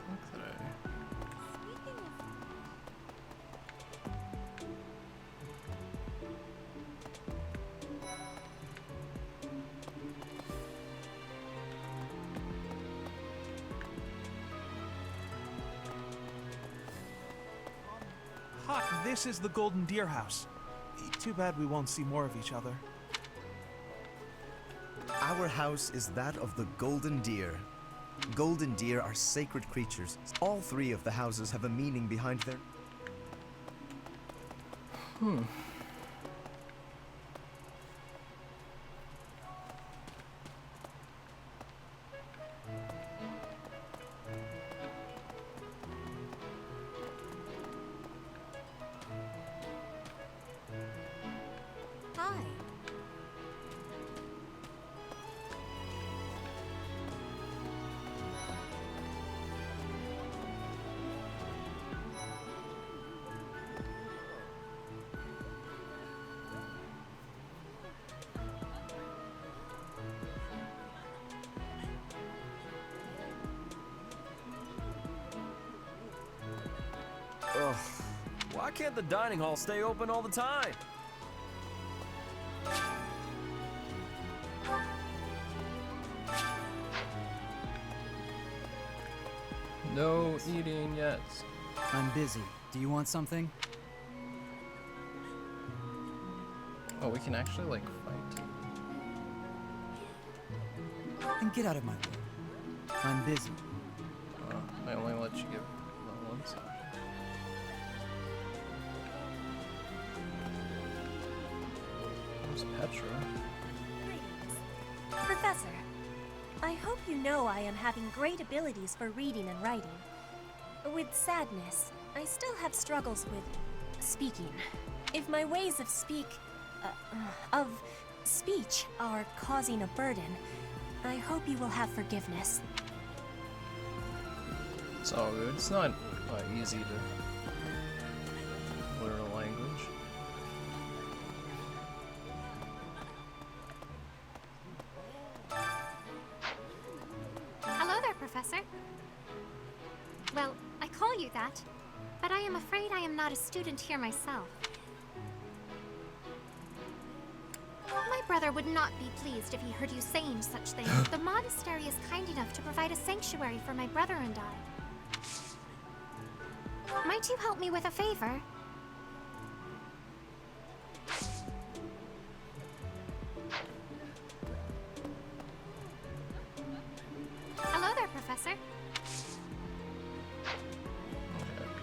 Look at that. Hi, this is the Golden Deer House. Too bad we won't see more of each other. Our house is that of the Golden Deer. Golden deer are sacred creatures. All three of the houses have a meaning behind their... Hi. Ugh. Why can't the dining hall stay open all the time? No eating yet. I'm busy. Do you want something? Oh, we can actually, like, fight. Then get out of my way. I'm busy. I only let you get that one side. There's Petra. Professor, I hope you know I am having great abilities for reading and writing. With sadness, I still have struggles with speaking. If my ways of speech are causing a burden, I hope you will have forgiveness. It's all good. It's not easy to learn a language. Hello there, Professor. Well, I call you that, but I am afraid I am not a student here myself. My brother would not be pleased if he heard you saying such things. The monastery is kind enough to provide a sanctuary for my brother and I. Might you help me with a favor? Hello there, Professor.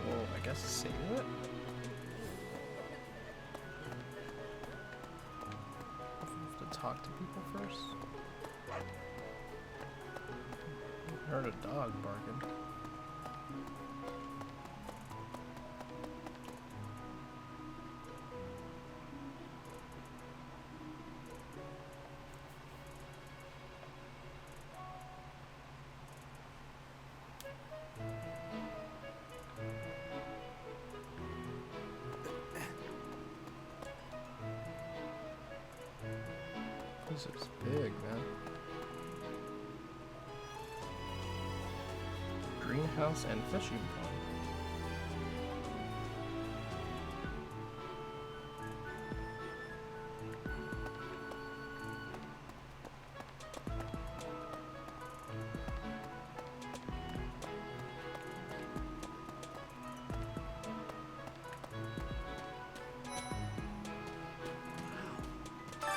Well, I guess save it. Have to talk to people first. Heard a dog barking. This is big, man. Greenhouse and fishing pond.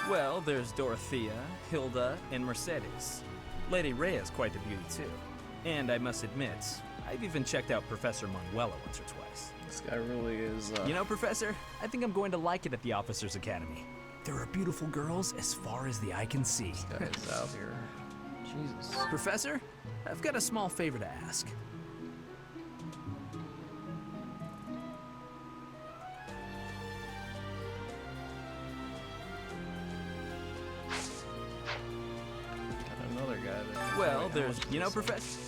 Well, there's Dorothea, Hilda, and Mercedes. Lady Rhea's quite the beauty, too. And I must admit, I've even checked out Professor Manuela once or twice. This guy really is, You know, Professor, I think I'm going to like it at the Officers' Academy. There are beautiful girls as far as the eye can see. This guy is out here. Jesus. Professor, I've got a small favor to ask. Another guy that... Well, there's, you know, Professor...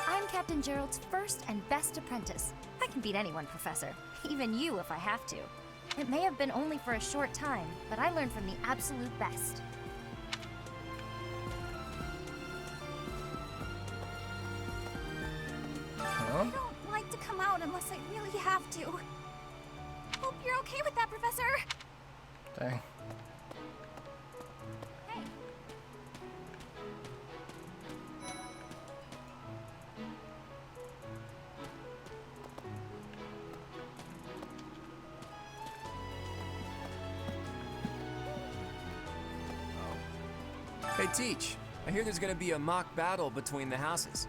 I'm Captain Gerald's first and best apprentice. I can beat anyone, Professor. Even you, if I have to. It may have been only for a short time, but I learned from the absolute best. Huh? I don't like to come out unless I really have to. Hope you're okay with that, Professor. Dang. Hey, Teach. I hear there's gonna be a mock battle between the houses.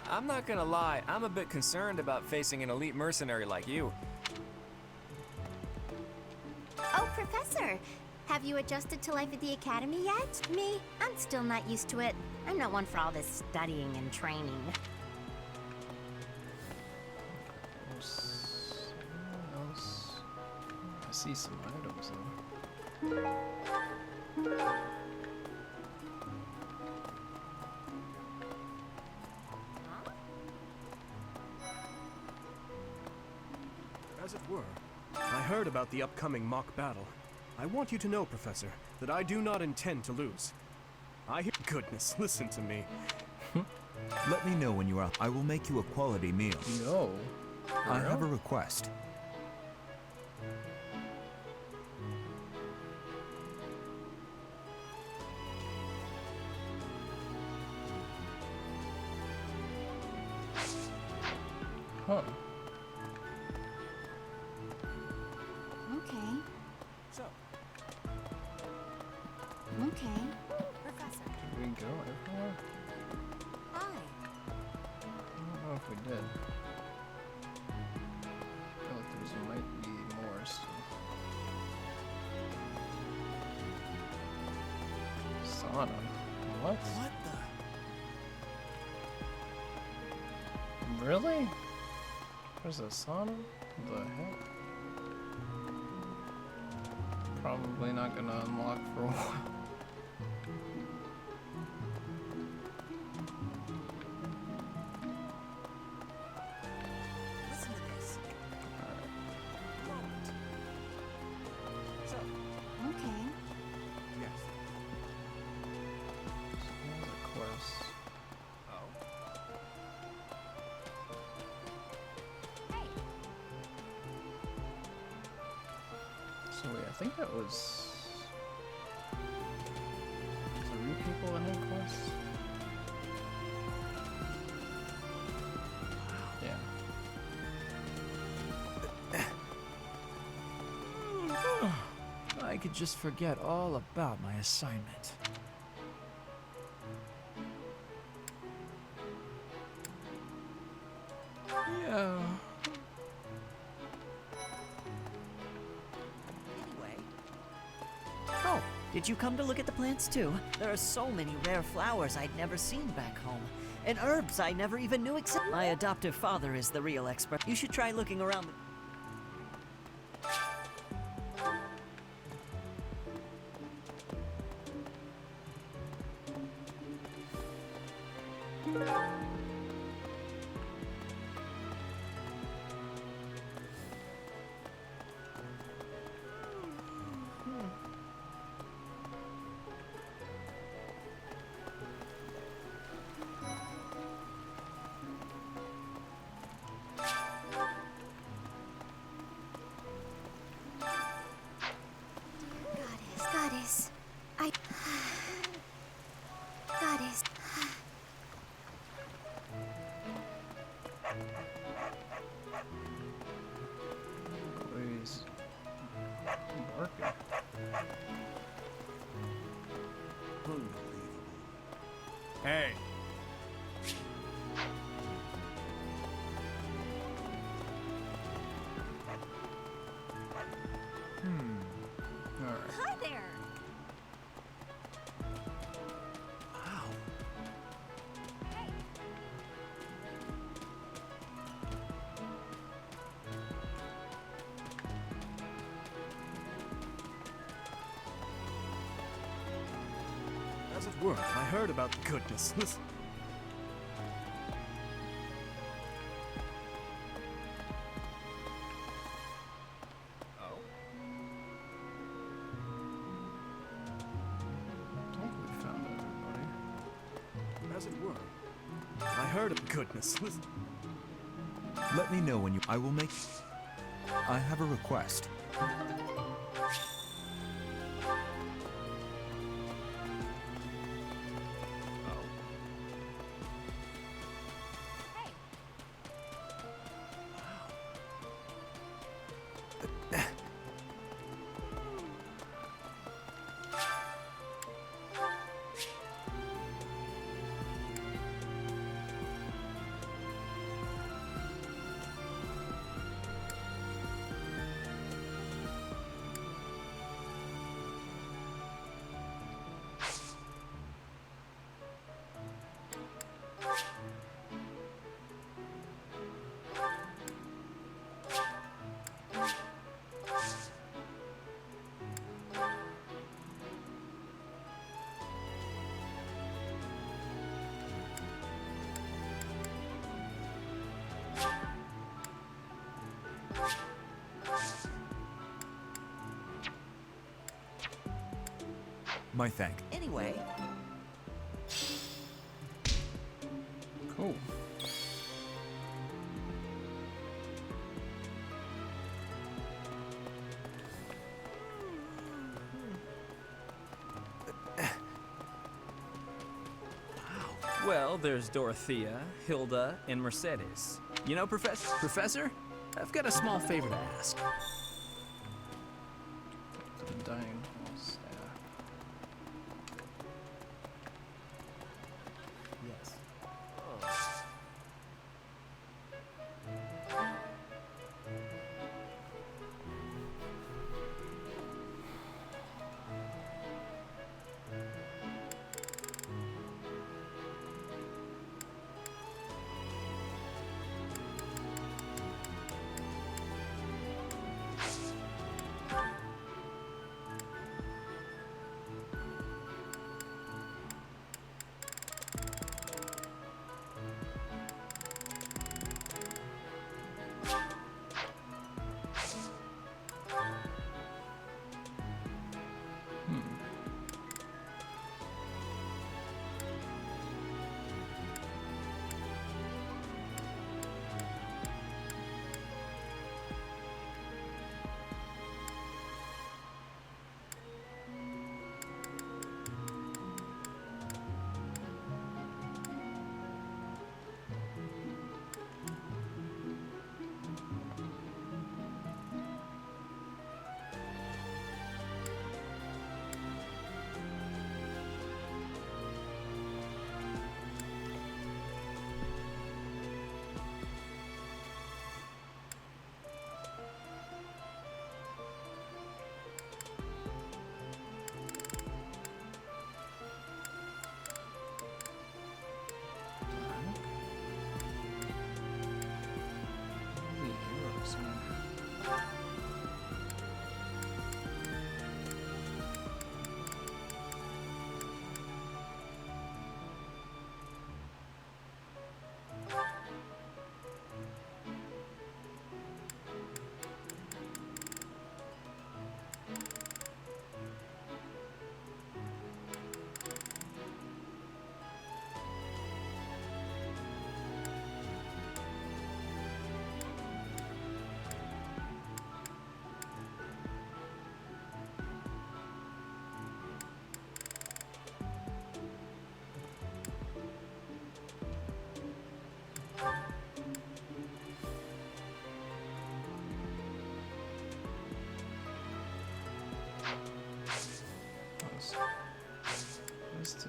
I'm not gonna lie, I'm a bit concerned about facing an elite mercenary like you. Oh, Professor! Have you adjusted to life at the academy yet? Me? I'm still not used to it. I'm not one for all this studying and training. Else. I see some items though. As it were, I heard about the upcoming mock battle. I want you to know, Professor, that I do not intend to lose. I hear— Goodness, listen to me. Let me know when you are. I will make you a quality meal. No. I have a request. Huh. Okay. So. Okay. Professor. Did we go everywhere? Hi. I don't know if we did. sauna. What? What the? Really? There's a sauna? What the heck? Probably not gonna unlock for a while. Listen to this. Moment. So, Okay. yes. Here's a quest. Oh. So wait, I think that was 3 people in that quest. Yeah. I could just forget all about my assignment. Yeah. Anyway. Oh, did you come to look at the plants too? There are so many rare flowers I'd never seen back home. And herbs I never even knew existed. My adoptive father is the real expert. You should try looking around. Goddess. Goddess. Please. Barking. Hey. Alright. Hi there. Wow. As it were, I heard about the goodness. Oh. I think we found everybody. As it were, I heard of the goodness. Let me know when you. I will make. I have a request. My thank. Anyway. Cool. Well, there's Dorothea, Hilda, and Mercedes. You know, Professor, I've got a small favor to ask. The dying hall staff. Yes.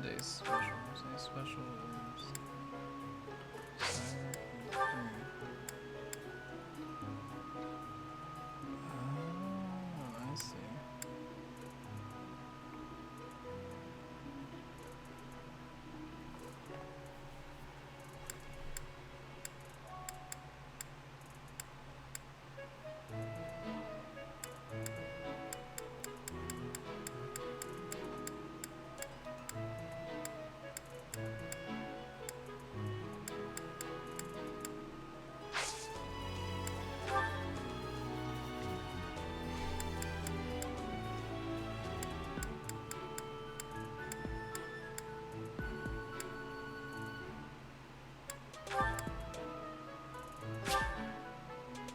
today's special? Say special is oh, I see.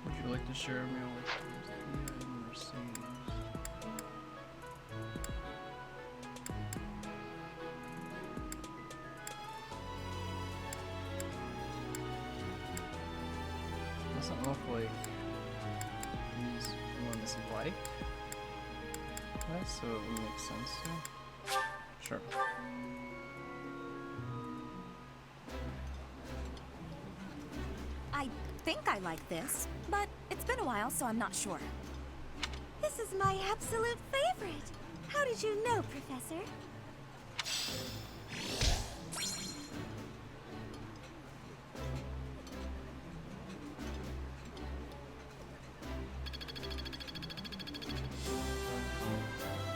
Would you like to share a meal with Thea and Mercedes? Doesn't look like these ones like that, so it would make sense to. Sure. I think I like this, but it's been a while, so I'm not sure. This is my absolute favorite. How did you know, Professor?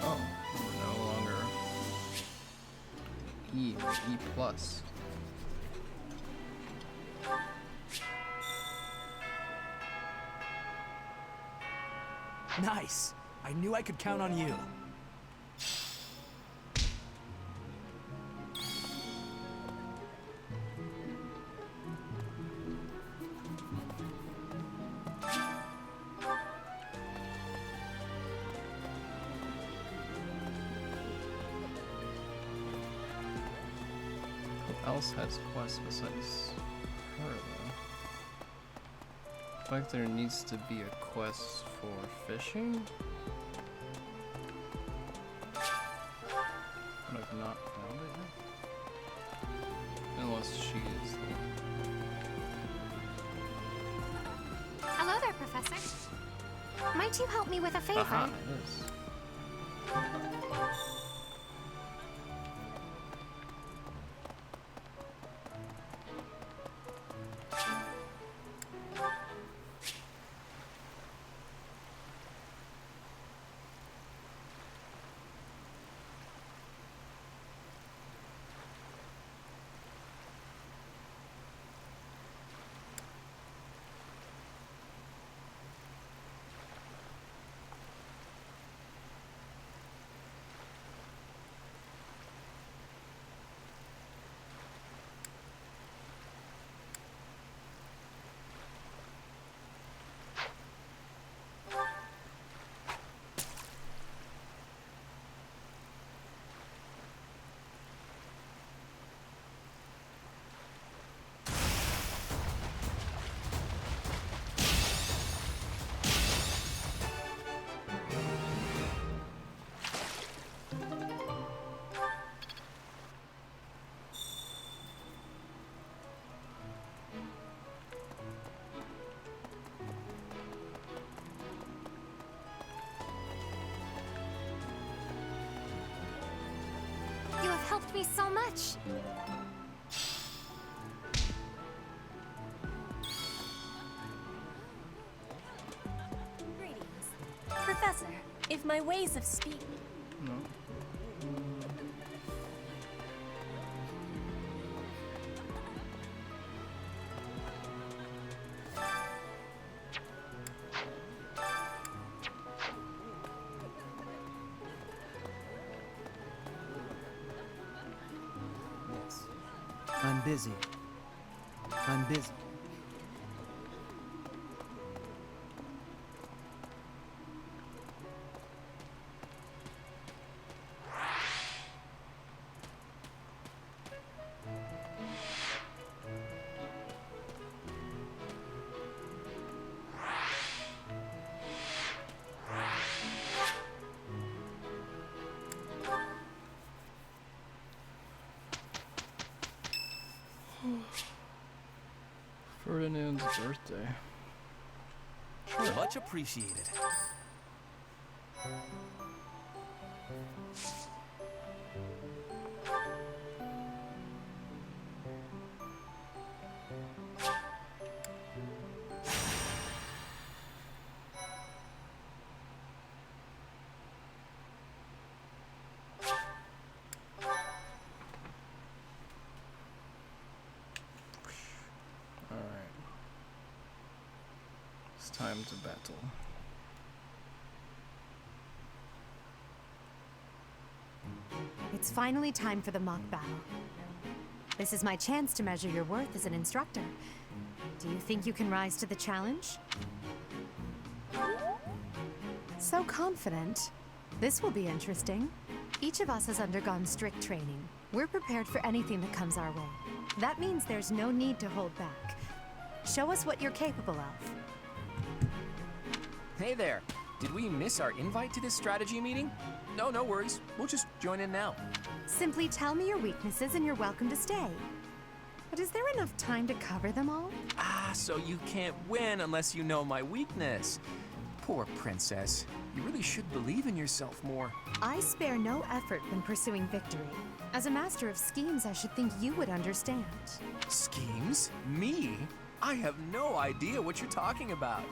Oh, we're no longer E, we're E plus. Nice! I knew I could count on you. Who else has quests besides her, though? I feel like there needs to be a quest for fishing? But I've not found it yet. Unless she is the... Hello there, Professor. Might you help me with a favor? Aha, yes. You have helped me so much. Greetings. Professor, if my ways of speaking... No. Yes. I'm busy. I'm busy. birthday. Much appreciated. Alright. It's time to battle. It's finally time for the mock battle. This is my chance to measure your worth as an instructor. Do you think you can rise to the challenge? So confident. This will be interesting. Each of us has undergone strict training. We're prepared for anything that comes our way. That means there's no need to hold back. Show us what you're capable of. Hey there. Did we miss our invite to this strategy meeting? No, no worries. We'll just join in now. Simply tell me your weaknesses and you're welcome to stay. But is there enough time to cover them all? Ah, so you can't win unless you know my weakness. Poor princess. You really should believe in yourself more. I spare no effort when pursuing victory. As a master of schemes, I should think you would understand. Schemes? Me? I have no idea what you're talking about.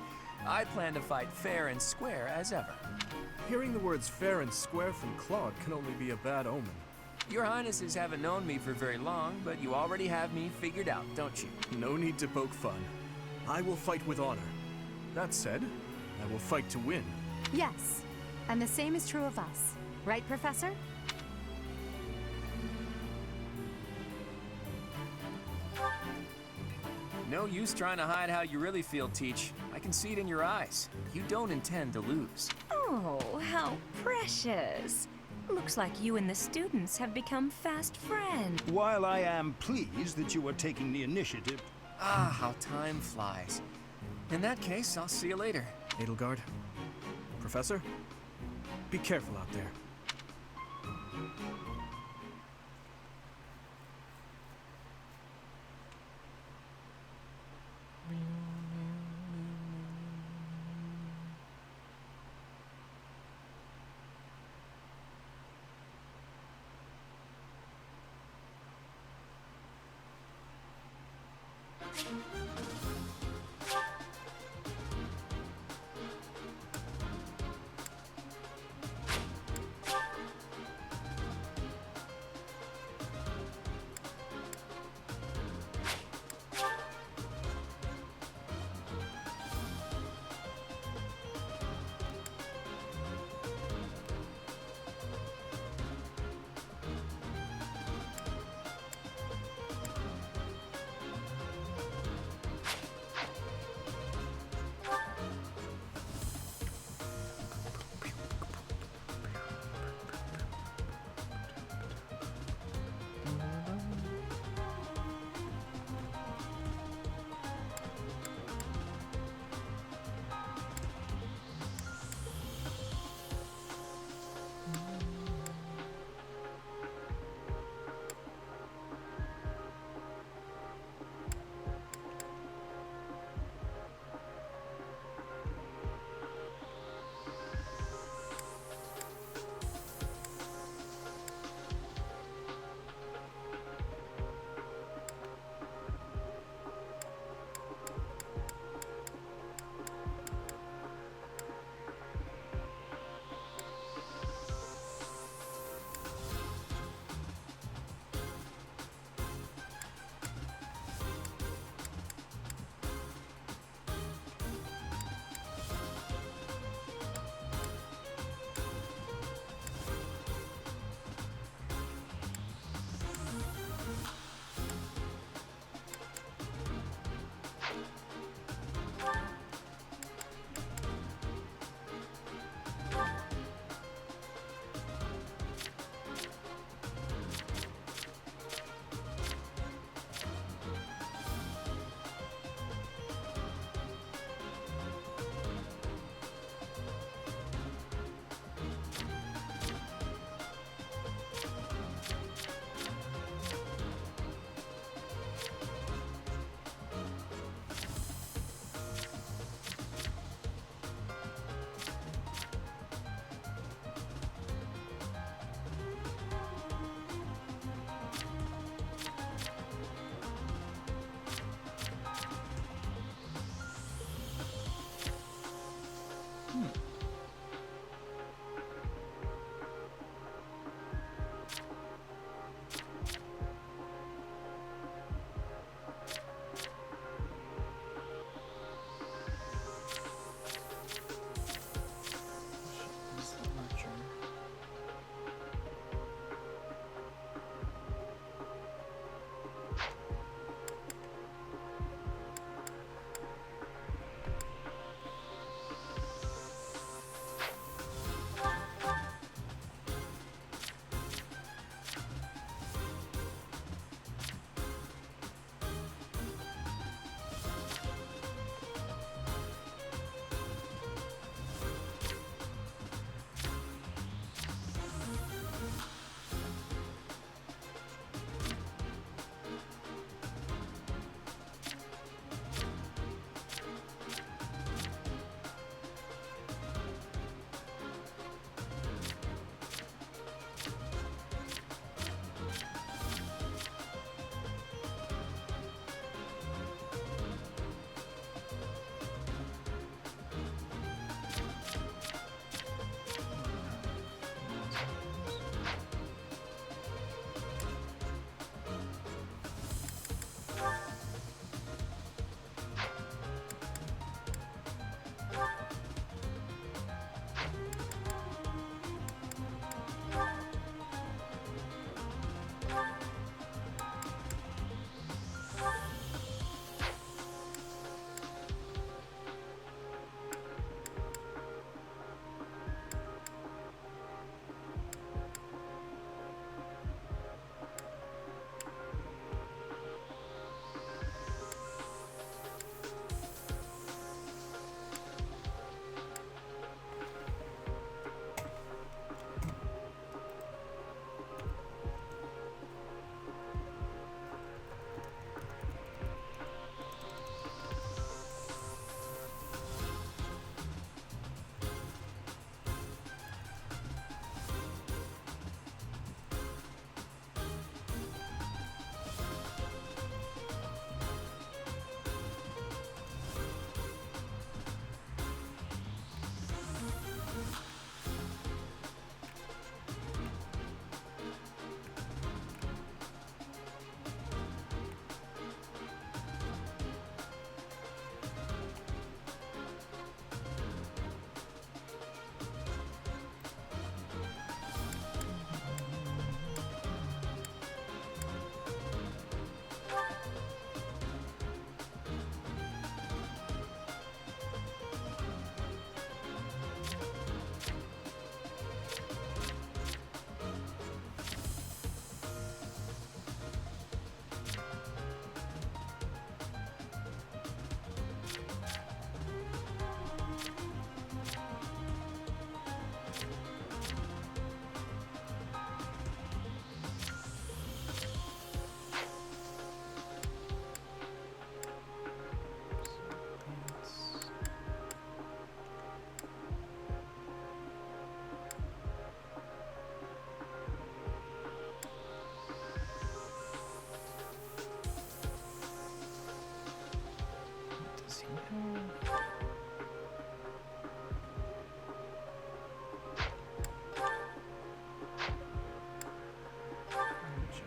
I plan to fight fair and square as ever. Hearing the words fair and square from Claude can only be a bad omen. Your Highnesses haven't known me for very long, but you already have me figured out, don't you? No need to poke fun. I will fight with honor. That said, I will fight to win. Yes, and the same is true of us. Right, Professor? No use trying to hide how you really feel, Teach. I can see it in your eyes. You don't intend to lose. Oh, how precious. Looks like you and the students have become fast friends. While I am pleased that you are taking the initiative... Ah, how time flies. In that case, I'll see you later. Edelgard, Professor, be careful out there.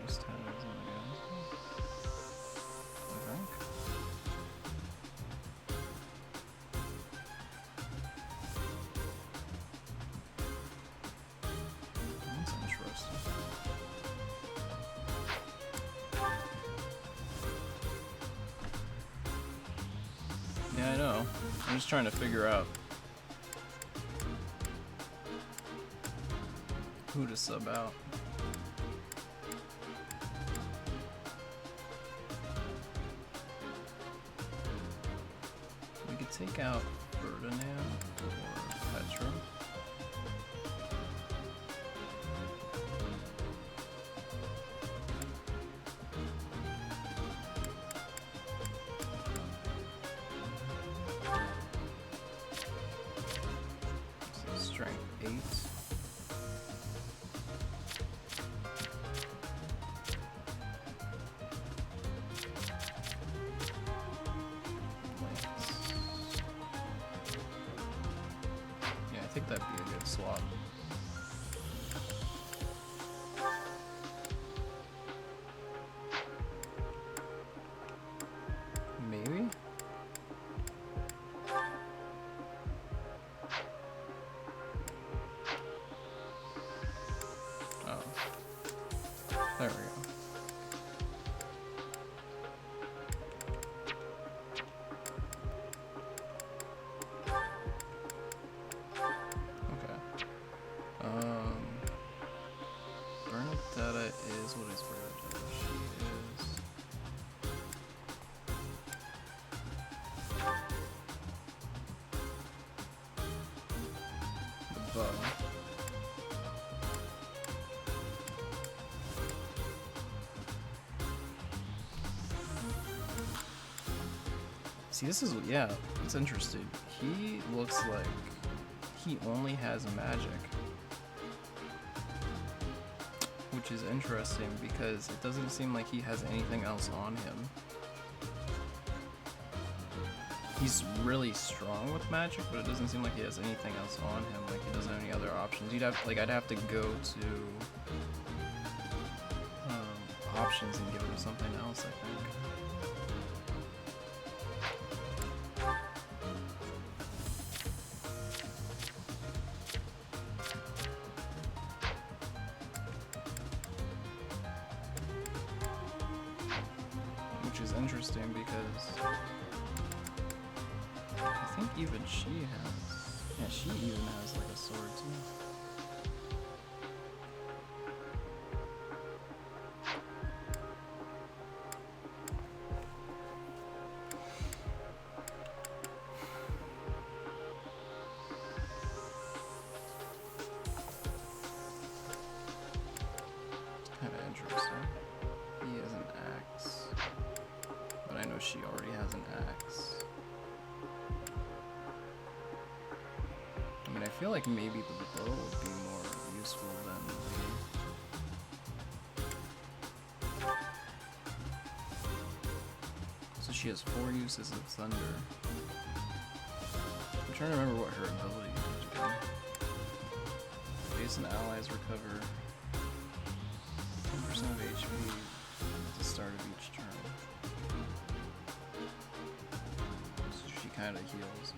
Just has a I think. That's interesting. Yeah, I know. I'm just trying to figure out who to sub out. We could take out Ferdinand or Petra. So strength 8. Yeah, I think that'd be a good swap. Maybe? Oh. There we go. Okay. Bernadetta is, what is Bernadetta? She is the bow. See, this is, yeah, it's interesting. He looks like he only has magic. Which is interesting because it doesn't seem like he has anything else on him. He's really strong with magic, but it doesn't seem like he has anything else on him. Like he doesn't have any other options. You'd have, like, I'd have to go to options and give him something else, I think. Which is interesting because I think even she has, yeah, she even has like a sword too. Kinda interesting. He has an axe, but I know she already has an axe. I mean, I feel like maybe the bow would be more useful than the... So she has 4 uses of thunder. I'm trying to remember what her ability is again. Base and allies recover 10% of HP at the start of each turn. So she kind of heals.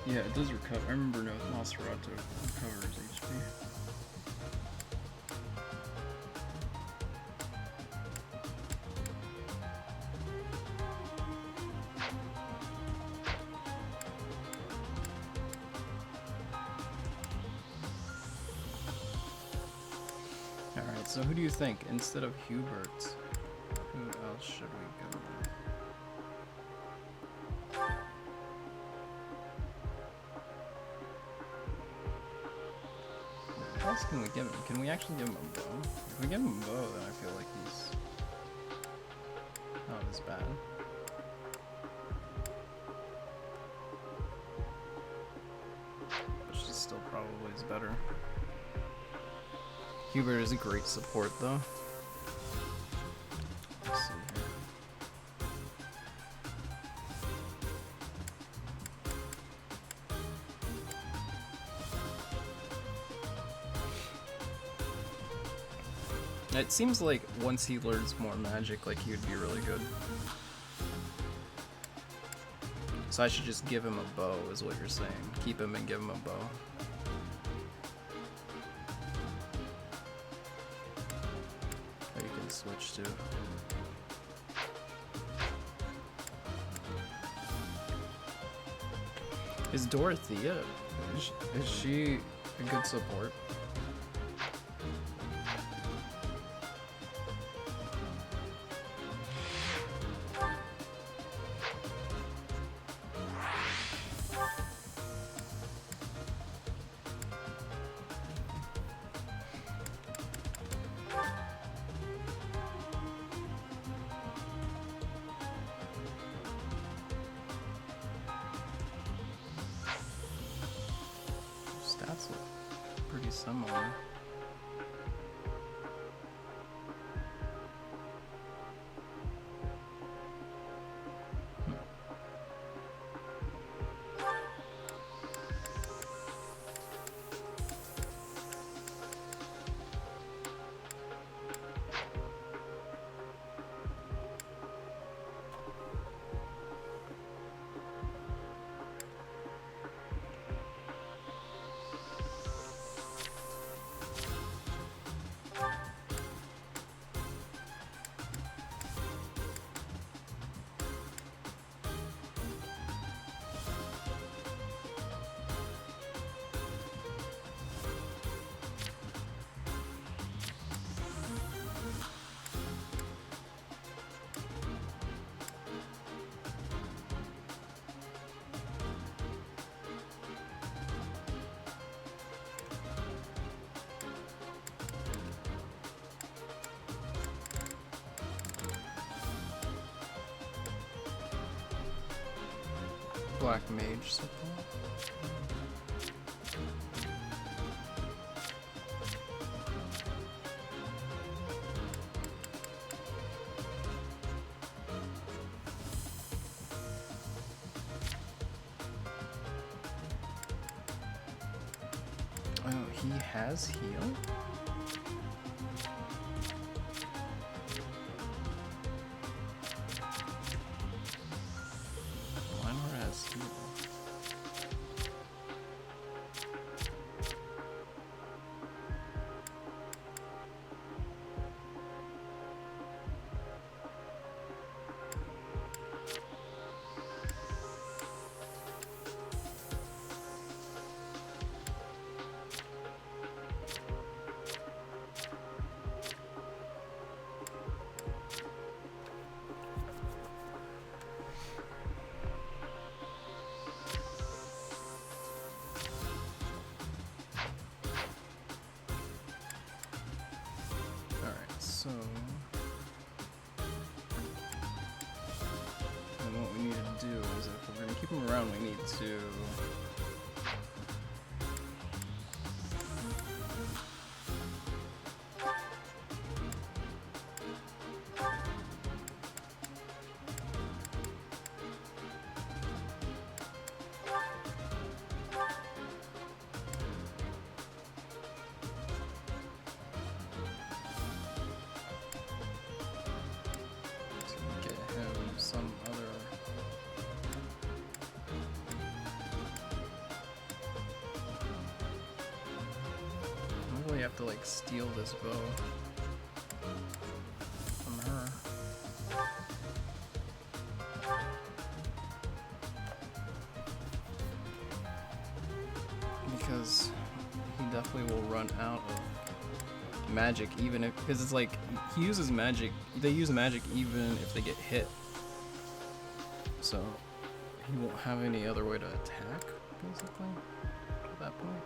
Yeah, it does recover. I remember Nosferatu recovers HP. Alright, so who do you think? Instead of Hubert, who else should we go with? else can we give him? Can we actually give him a bow? If we give him a bow, then I feel like he's not as bad. But she still probably is better. Hubert is a great support, though. Let's see here. It seems like once he learns more magic, like he would be really good. So I should just give him a bow, is what you're saying. Keep him and give him a bow. Or you can switch to. Is Dorothea, is she a good support? Stats look pretty similar. Black mage support. Oh, he has heal? Lionheart has heal. So, and what we need to do is, if we're going to keep him around, we need to get him some other. I really have to like steal this bow from her. Because he definitely will run out of magic, even if, because it's like he uses magic, they use magic even if they get hit, so he won't have any other way to attack basically at that point.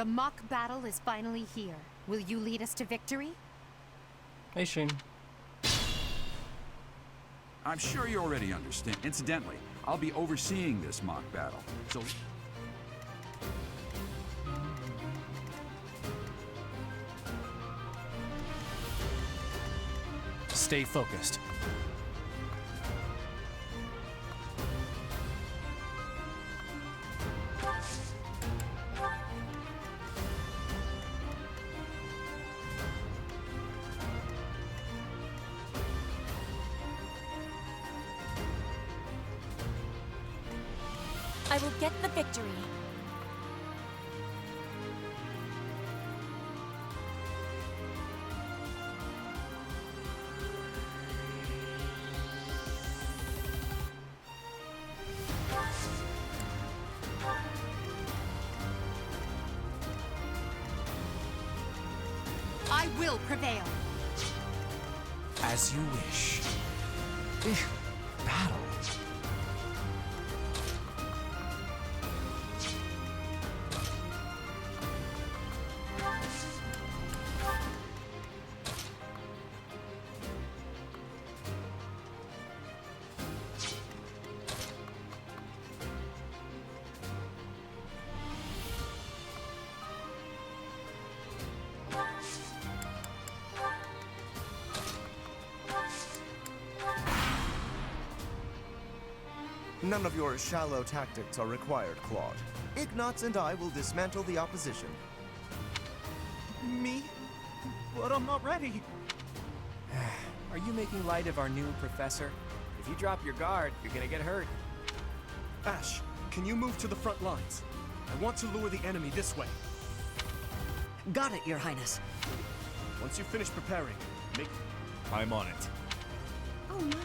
The mock battle is finally here. Will you lead us to victory? Hey, Shane. I'm sure you already understand. Incidentally, I'll be overseeing this mock battle, so... Stay focused. I will get the victory. I will prevail. As you wish. Battle. None of your shallow tactics are required, Claude. Ignatz and I will dismantle the opposition. Me? But I'm not ready. Are you making light of our new professor? If you drop your guard, you're gonna get hurt. Ash, can you move to the front lines? I want to lure the enemy this way. Got it, Your Highness. Once you finish preparing, make... I'm on it. Oh no.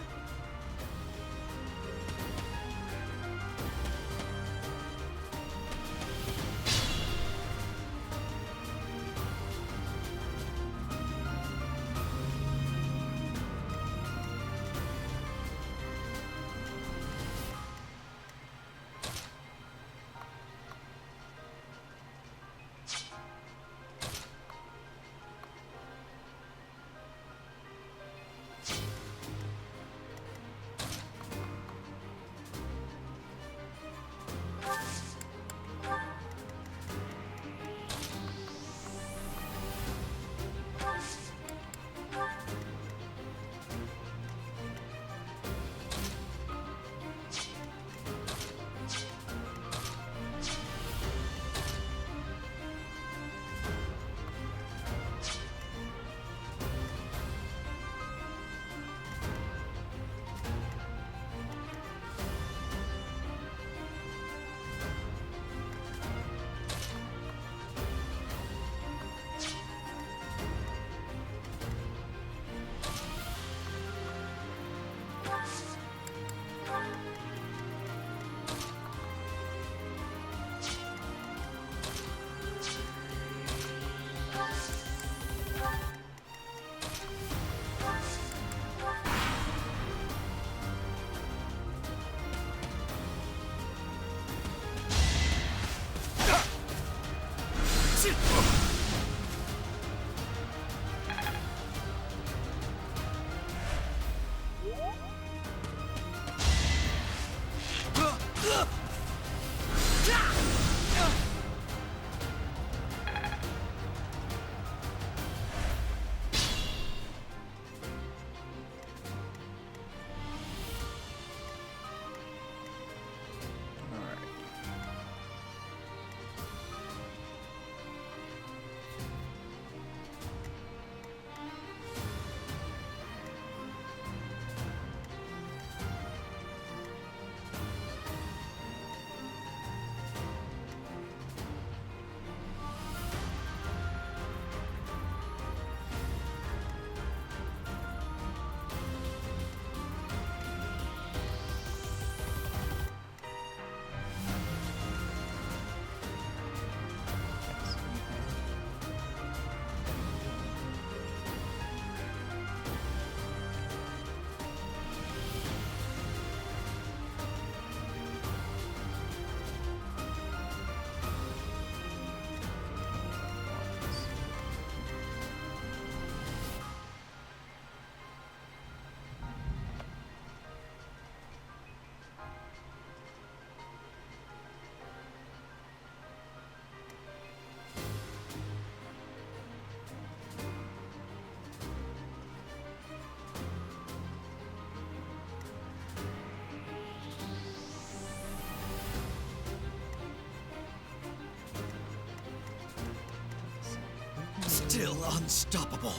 still unstoppable.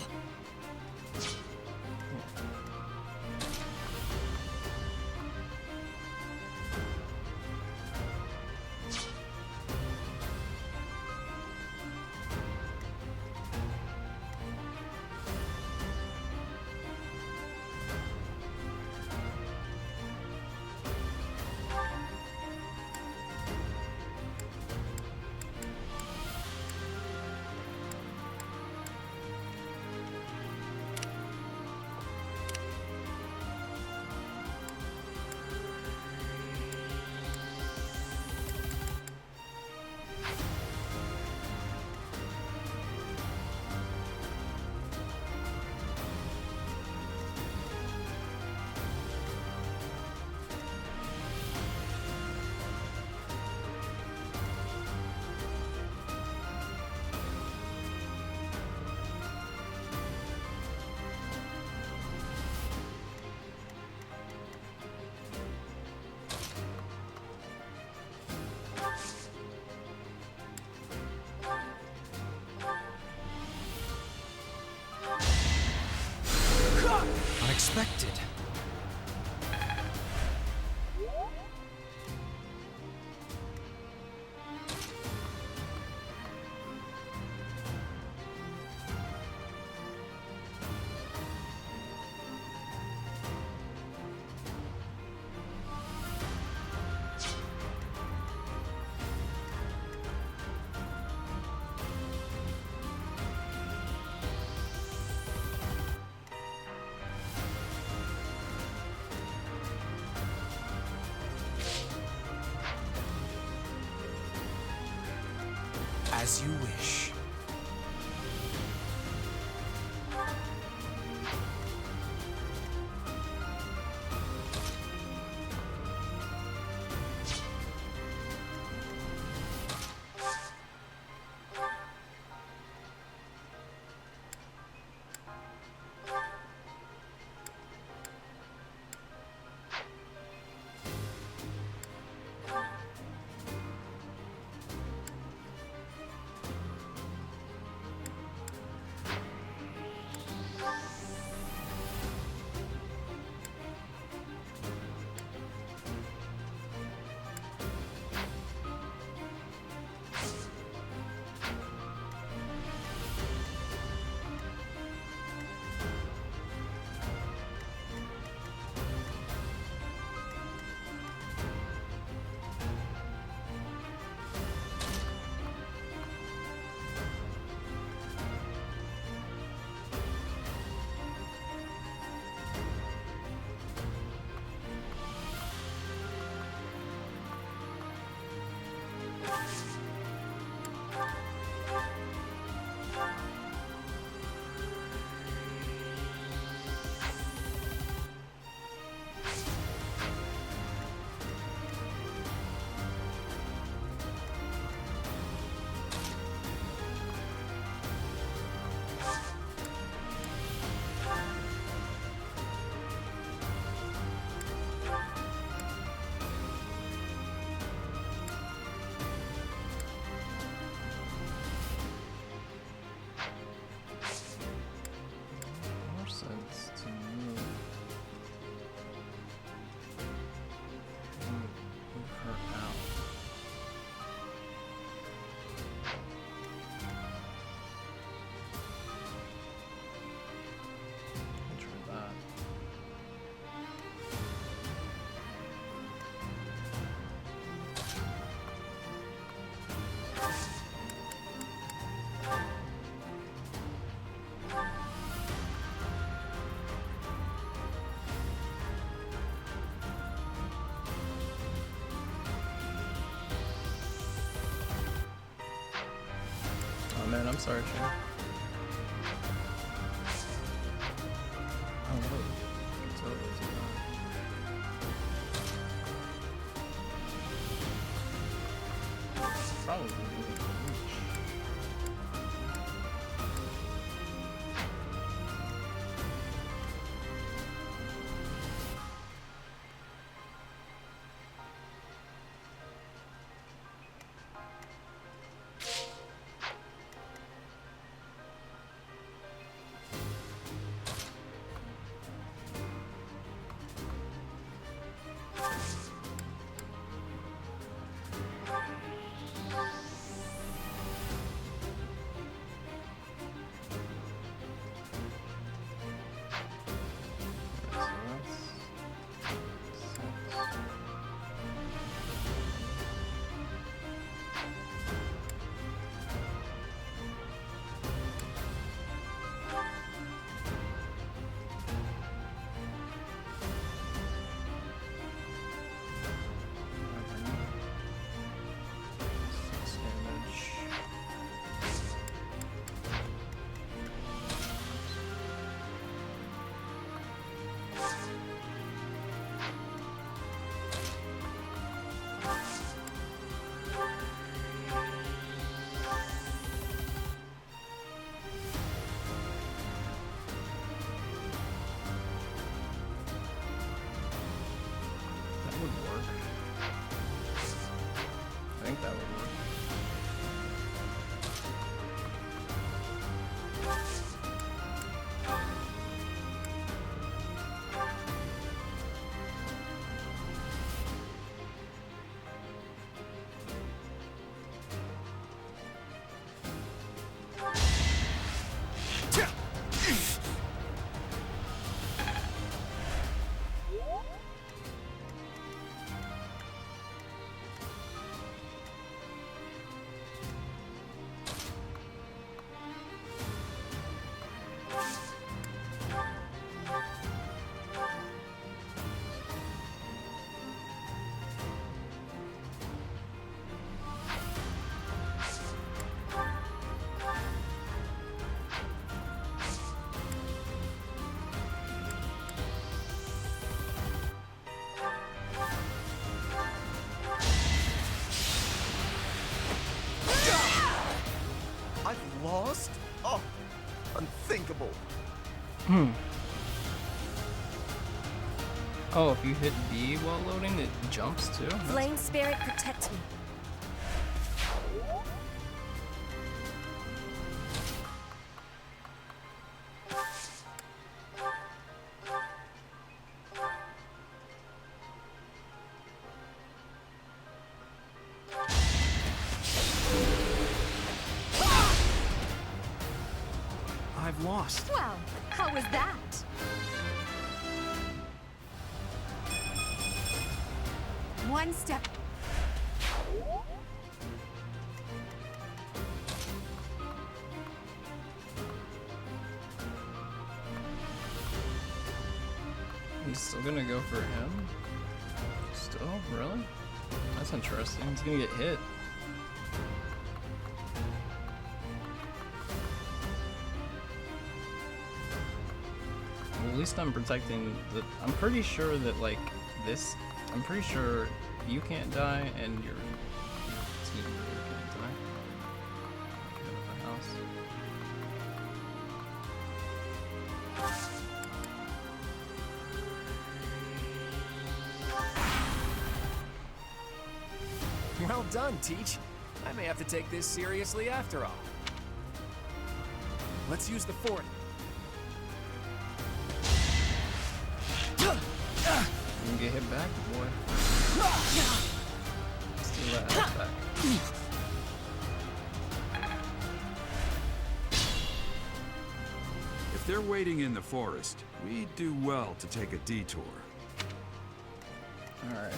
Unexpected. As you wish. More sense to move. Move her out. I'll try that. Oh man, I'm sorry, Shane. Oh wait, it's over to that. Probably really good. lost? Oh, unthinkable. Oh, if you hit B while loading, it jumps too? Flame spirit, protect me. I've lost. Well, how was that? One step. He's still gonna go for him? Still? Really? That's interesting. He's gonna get hit. Well, at least I'm protecting the... I'm pretty sure that, like, this... I'm pretty sure you can't die and your team leader can't die. Get out of the house. Well done, Teach. I may have to take this seriously after all. Let's use the fort. You can get hit back, boy. Steal that health back. If they're waiting in the forest, we do well to take a detour. Alright.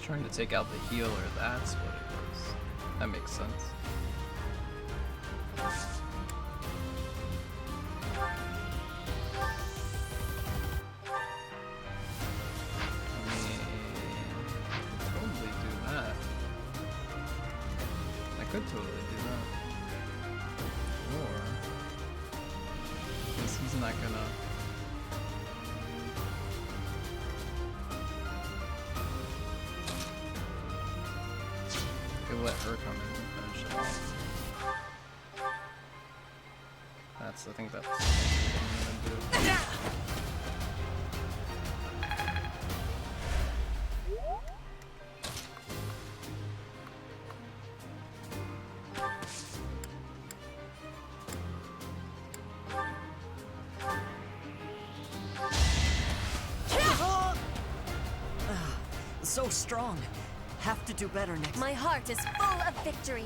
Trying to take out the healer, that's what it is. That makes sense. I could totally do that. Or... because he's not gonna... let her come in and finish it off. I think that's what I'm gonna do. So strong. Have to do better next. My heart is full of victory.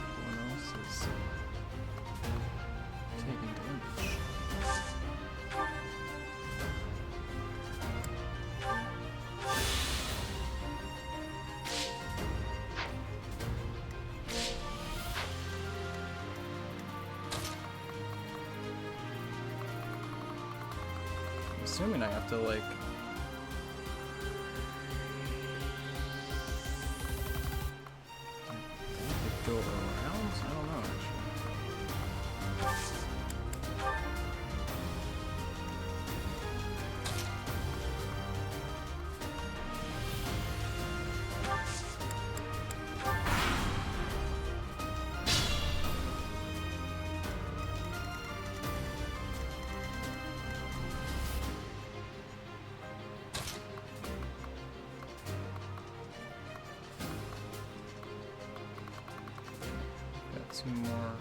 Everyone else is taking damage. Assuming I have to, like... go around? I don't know, actually. Got 2 more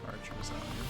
archers out here.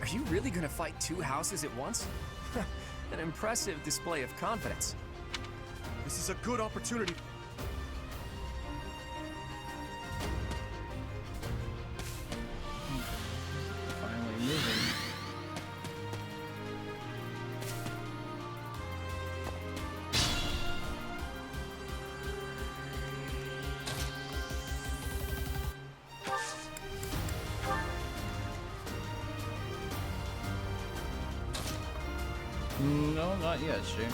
Are you really gonna fight two houses at once? An impressive display of confidence. This is a good opportunity. Finally moving. No, not yet, Shay.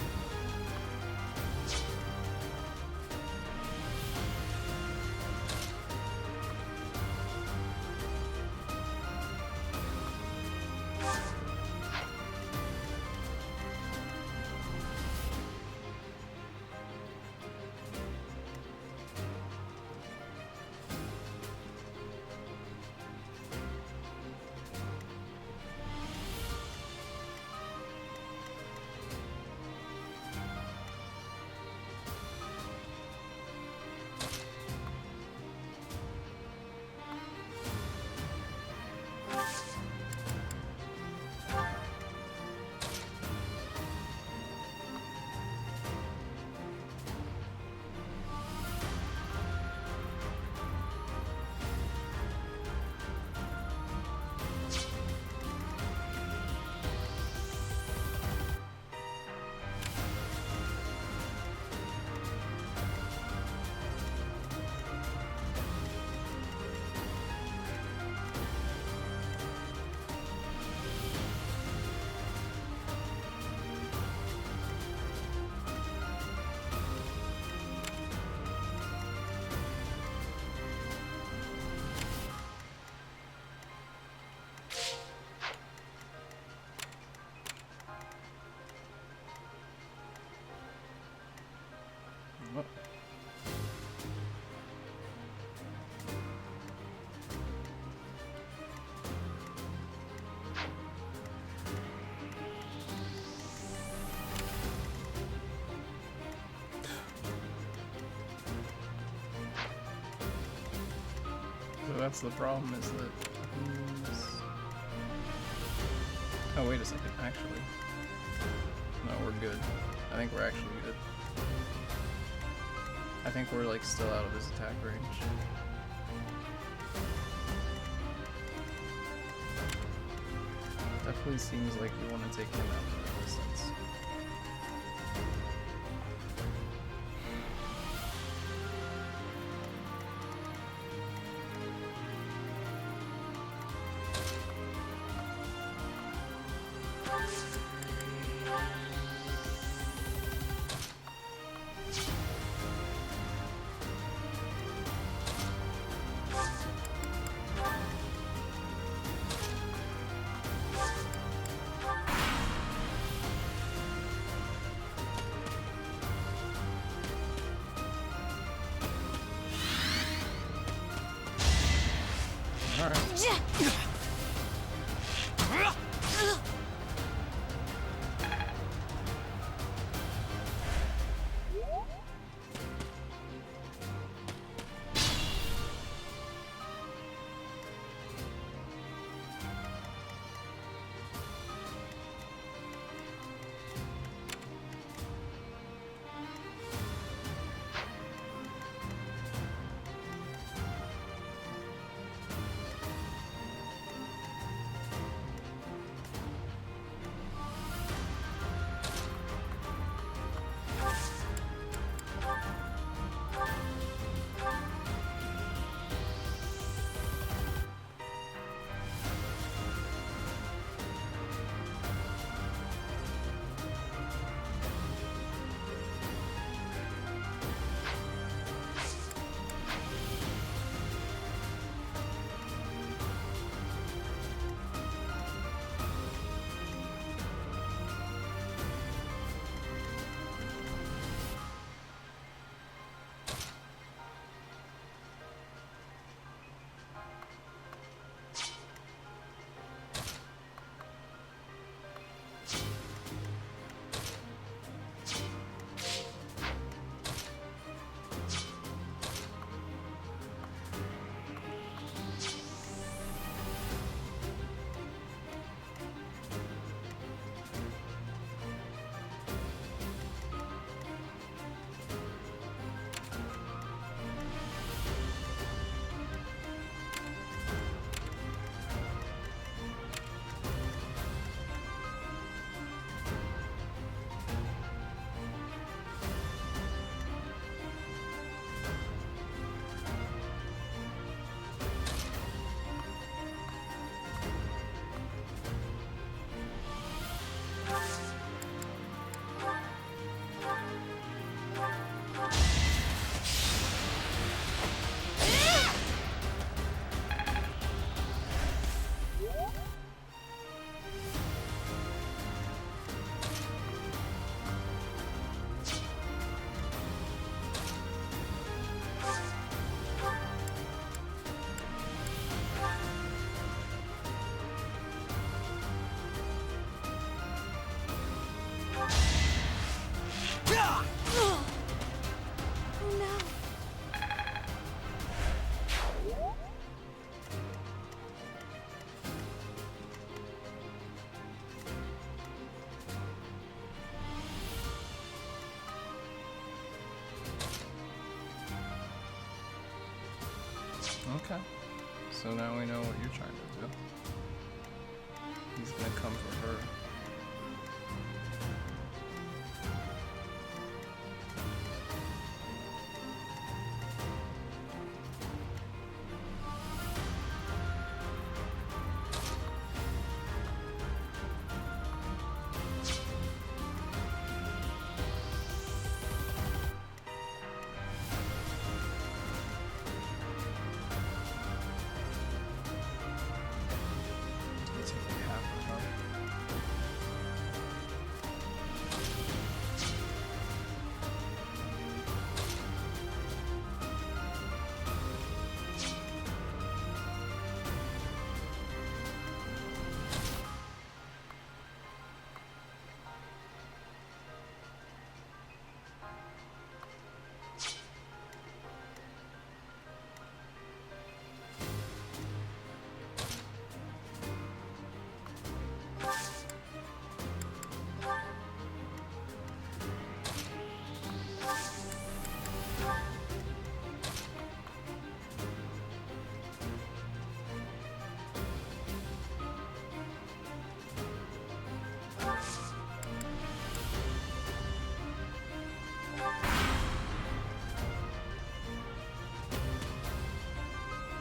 What? So that's the problem, is that oh, wait a second, actually. No, we're good. I think we're actually good. I think we're like still out of his attack range. Definitely seems like you want to take him out from a distance. Okay. So now we know what you're trying to do. He's gonna come for her.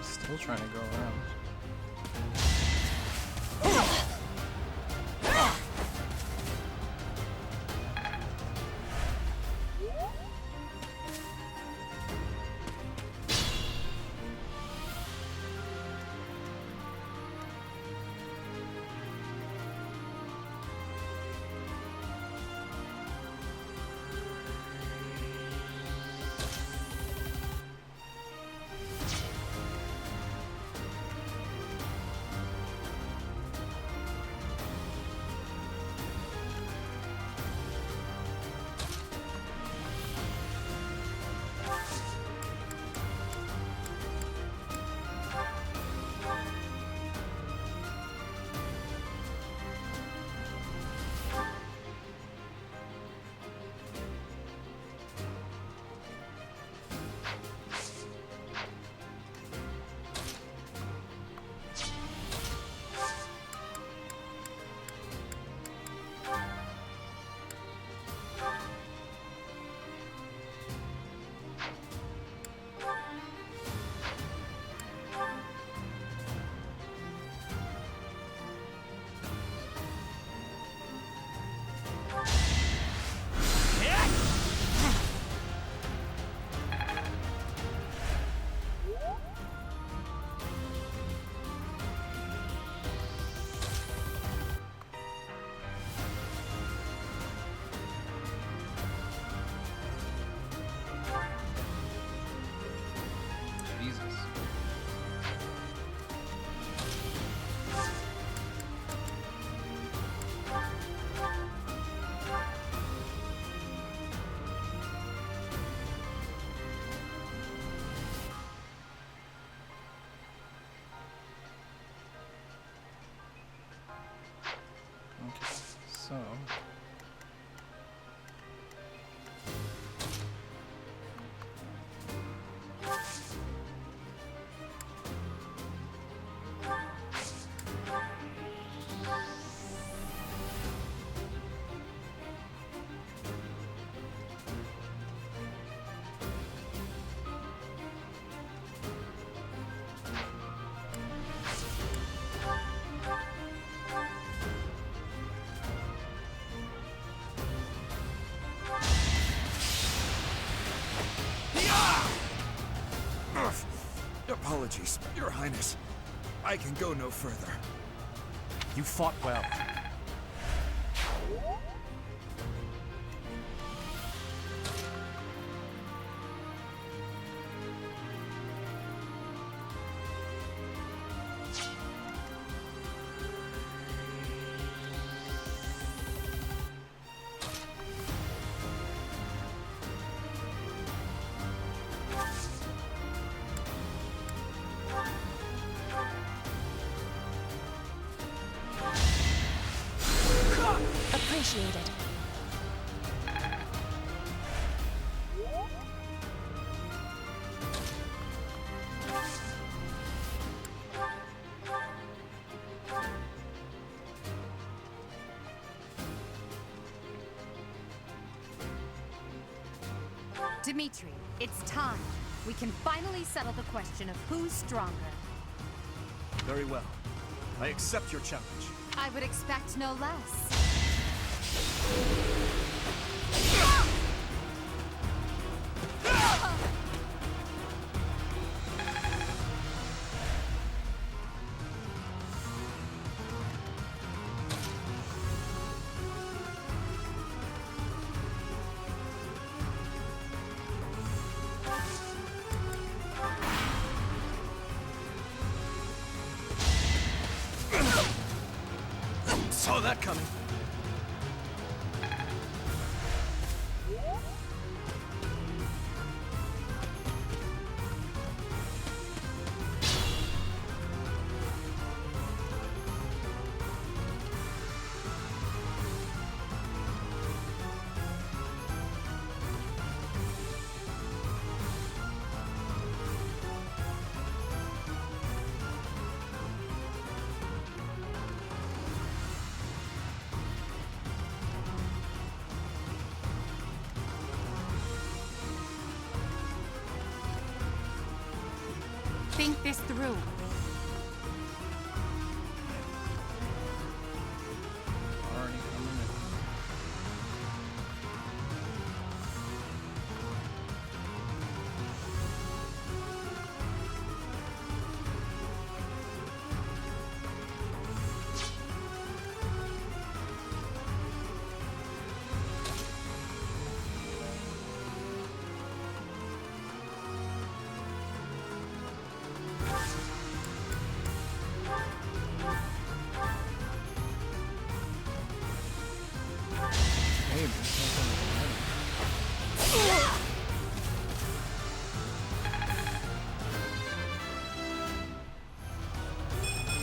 Still trying to go around. So Apologies, Your Highness. I can go no further. You fought well. Appreciated. Dimitri, it's time. We can finally settle the question of who's stronger. Very well. I accept your challenge. I would expect no less. Saw that coming. Think this through. Already coming in. Hey, there's something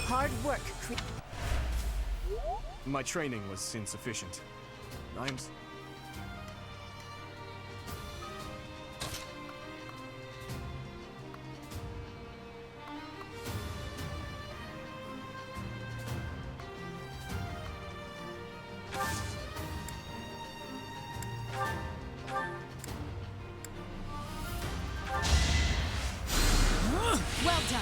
Hard work. My training was insufficient. I'm... Well done.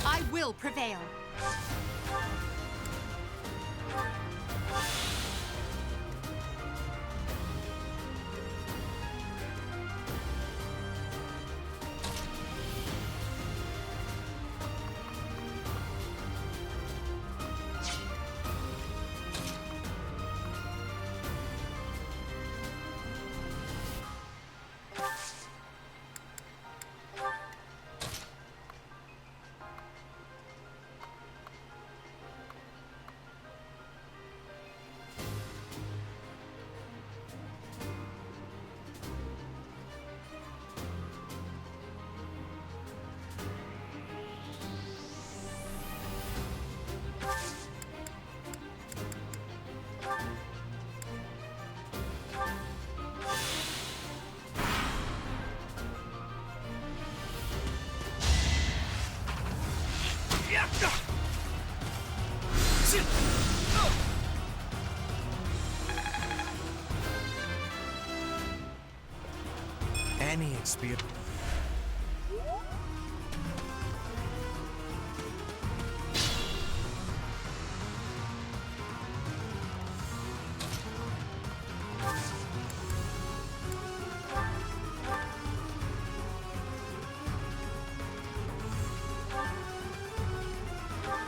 I will prevail. Any experience.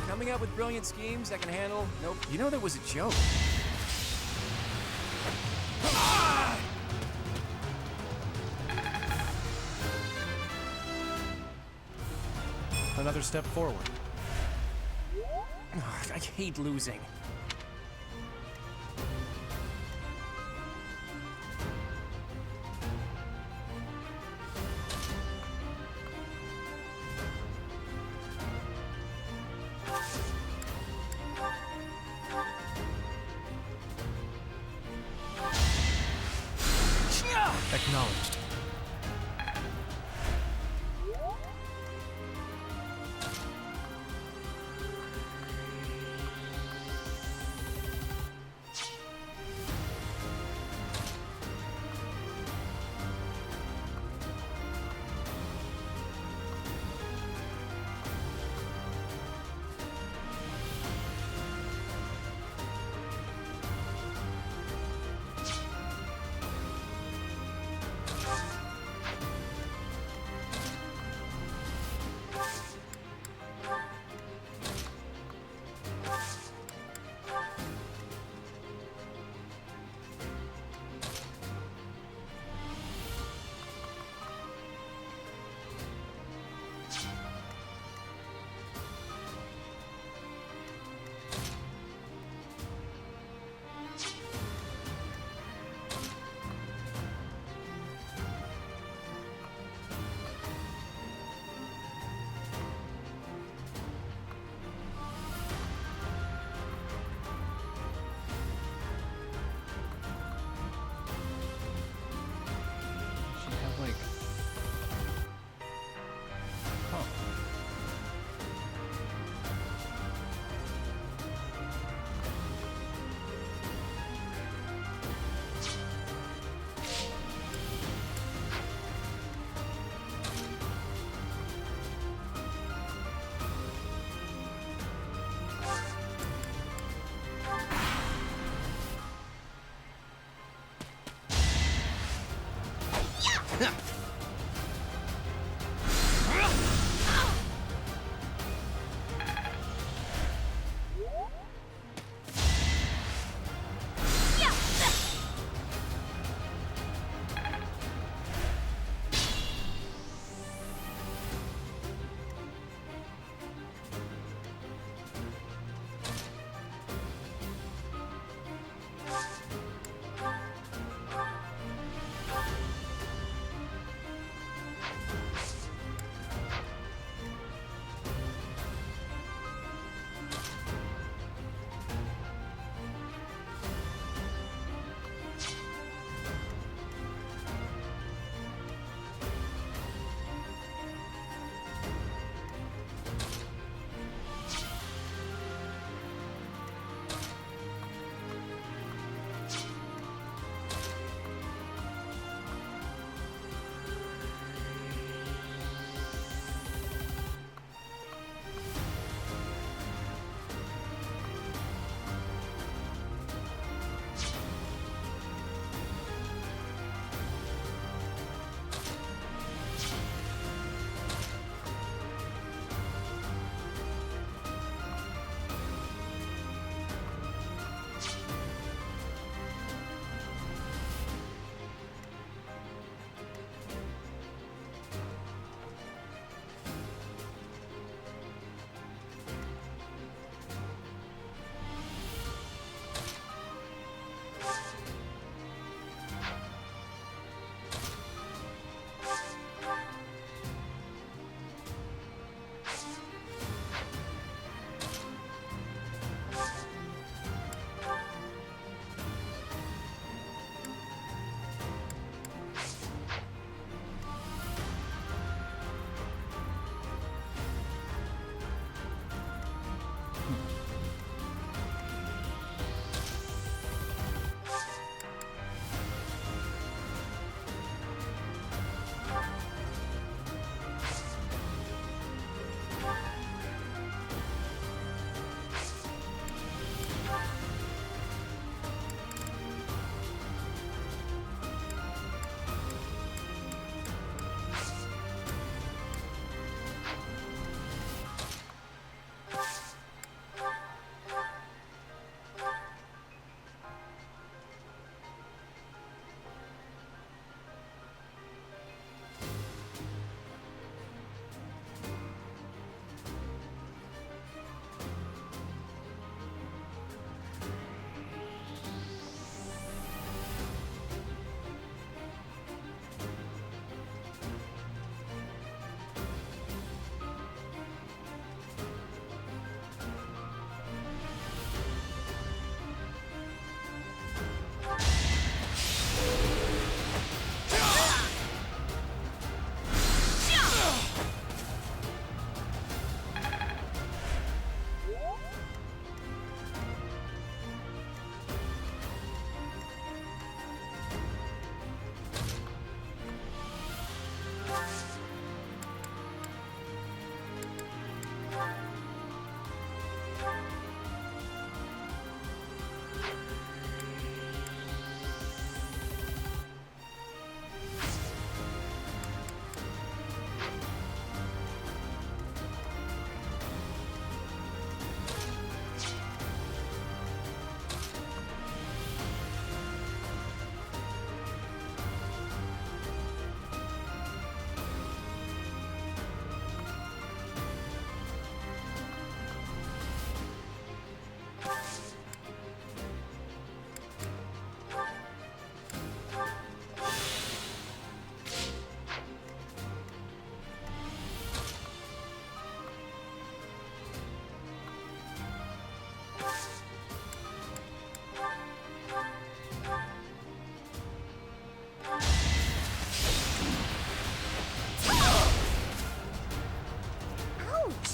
Coming up with brilliant schemes I can handle. Nope. You know that was a joke. Another step forward. Ugh, I hate losing. Acknowledged.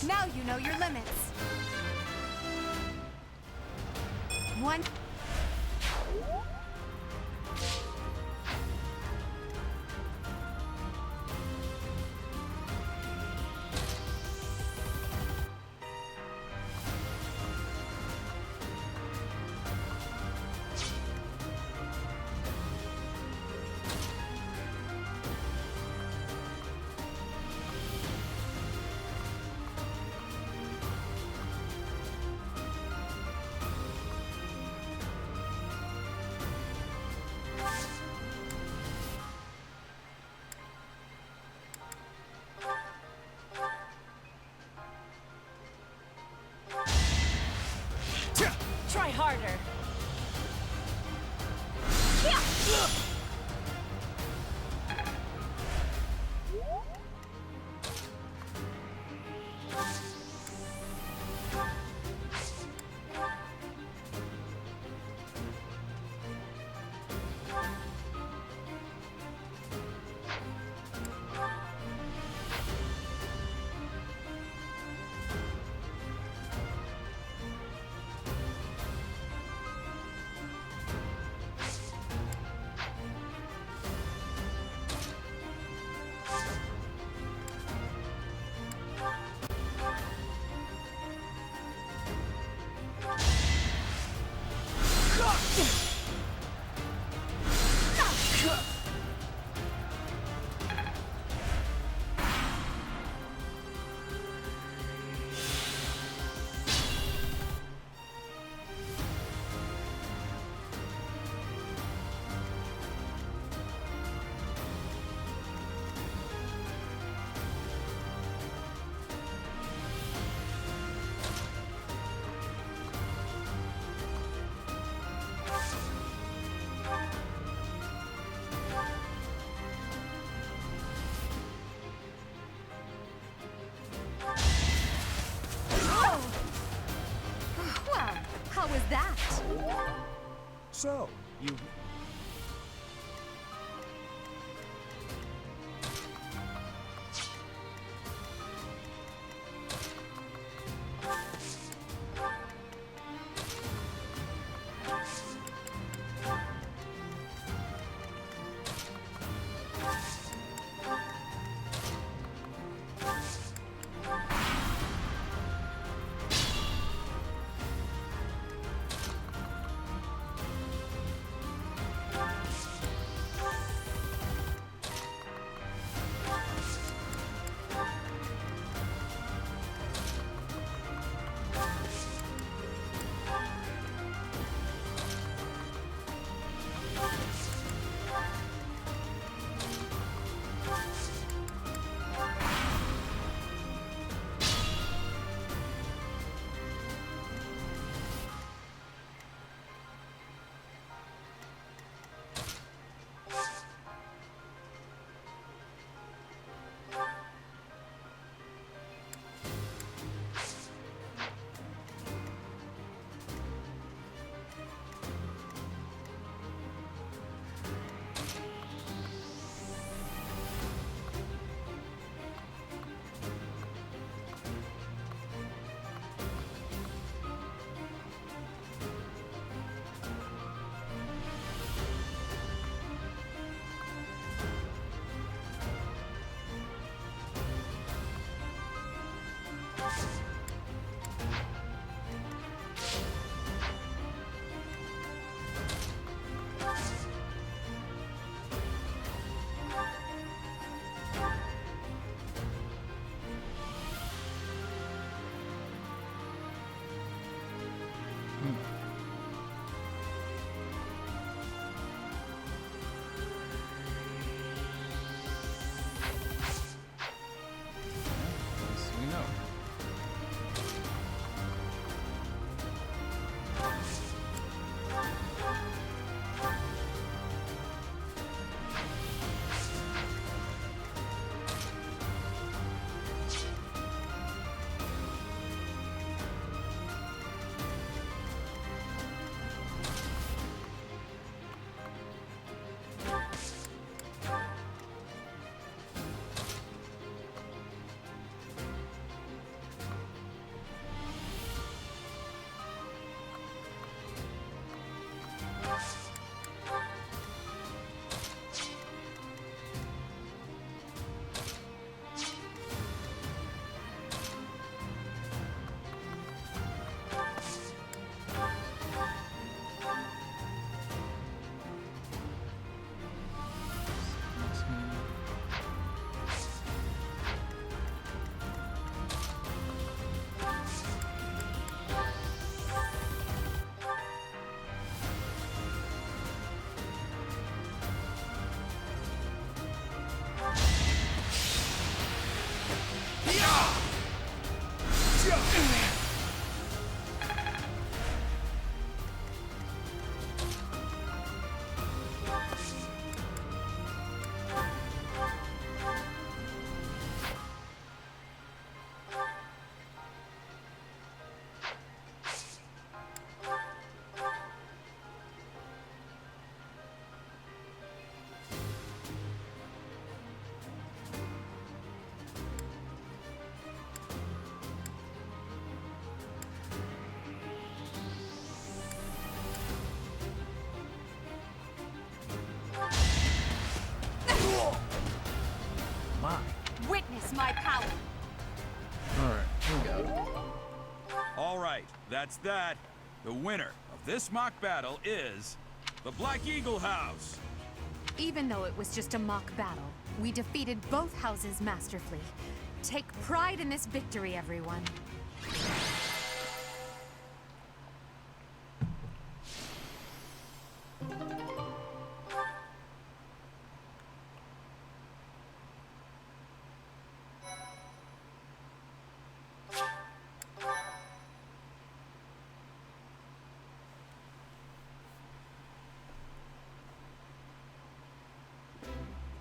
Now you know your limits. One. Try harder. Well, how was that? So, you... Witness my power. Alright, we got it. All right, that's that. The winner of this mock battle is the Black Eagle House. Even though it was just a mock battle, we defeated both houses masterfully. Take pride in this victory, everyone.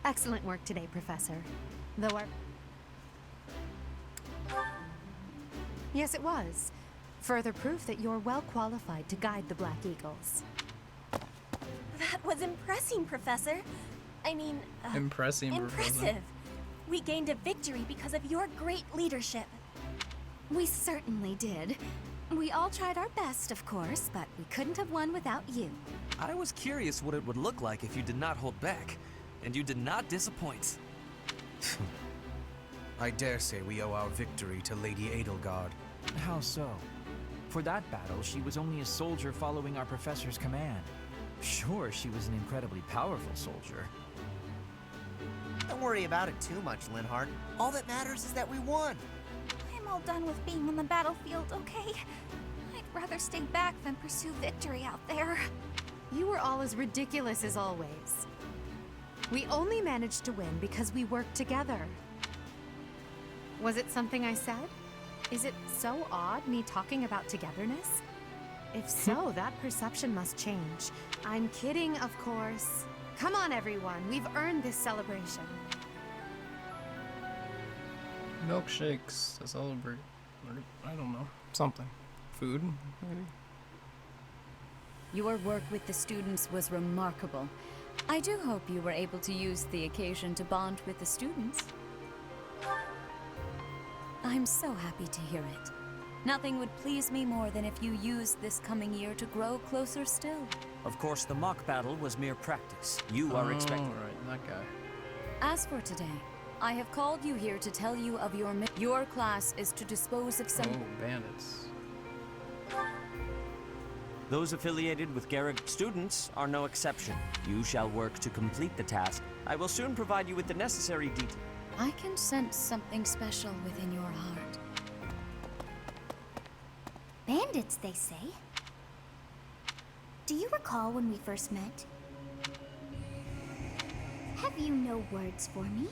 Excellent work today, Professor. Though our... Yes, it was. Further proof that you're well qualified to guide the Black Eagles. That was impressive, Professor. I mean, Impressive. We gained a victory because of your great leadership. We certainly did. We all tried our best, of course, but we couldn't have won without you. I was curious what it would look like if you did not hold back, and you did not disappoint. I dare say we owe our victory to Lady Edelgard. How so? For that battle, she was only a soldier following our professor's command. Sure, she was an incredibly powerful soldier. Don't worry about it too much, Linhardt. All that matters is that we won. I'm all done with being on the battlefield, okay? I'd rather stay back than pursue victory out there. You were all as ridiculous as always. We only managed to win because we worked together. Was it something I said? Is it so odd, me talking about togetherness? If so, that perception must change. I'm kidding, of course. Come on, everyone. We've earned this celebration. Milkshakes to celebrate. Or, I don't know. Something. Food, maybe? Your work with the students was remarkable. I do hope you were able to use the occasion to bond with the students. I'm so happy to hear it. Nothing would please me more than if you used this coming year to grow closer still. Of course, the mock battle was mere practice. You are expected. Right, that guy. As for today, I have called you here to tell you of your class is to dispose of some... Oh, bandits. Those affiliated with Garrick students are no exception. You shall work to complete the task. I will soon provide you with the necessary details. I can sense something special within your heart. Bandits, they say. Do you recall when we first met? Have you no words for me?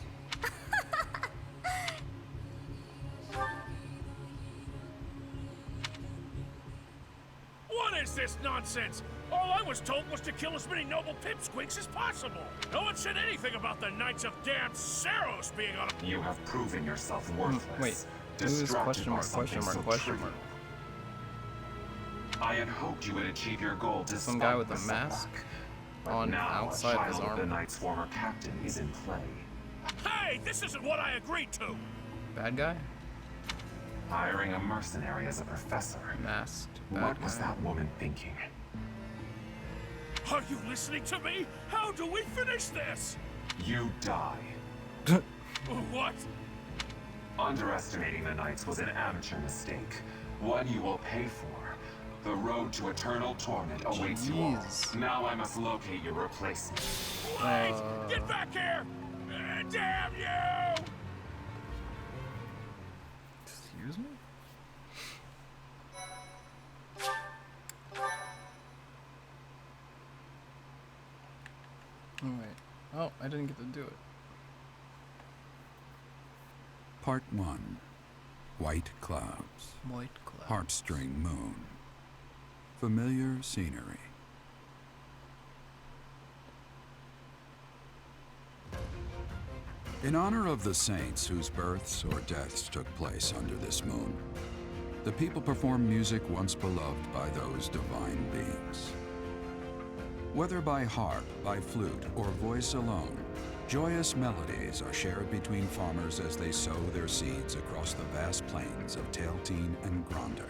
What is this nonsense? All I was told was to kill as many noble pipsqueaks as possible. No one said anything about the Knights of Damn Saros being on a... You have proven yourself worthless. Wait, who is question mark, question mark, question mark? I had hoped you would achieve your goal to some guy with a mask on outside of his armor. The Knight's former captain is in play. Hey, this isn't what I agreed to! Bad guy? Hiring a mercenary as a professor. Masked bad What was guy. that woman thinking? Are you listening to me? How do we finish this? You die. What? Underestimating the Knights was an amateur mistake. One you will pay for. The road to eternal torment awaits you all. Now I must locate your replacement. Wait! Get back here! Damn you! Excuse me? Oh, wait. Oh, I didn't get to do it. Part 1. White clouds. White clouds. Heartstring moon. Familiar scenery. In honor of the saints whose births or deaths took place under this moon, the people perform music once beloved by those divine beings. Whether by harp, by flute, or voice alone, joyous melodies are shared between farmers as they sow their seeds across the vast plains of Tailteen and Gronder.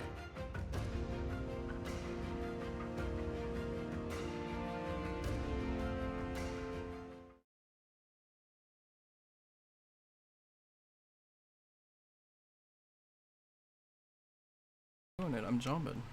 Doing it, I'm jumping.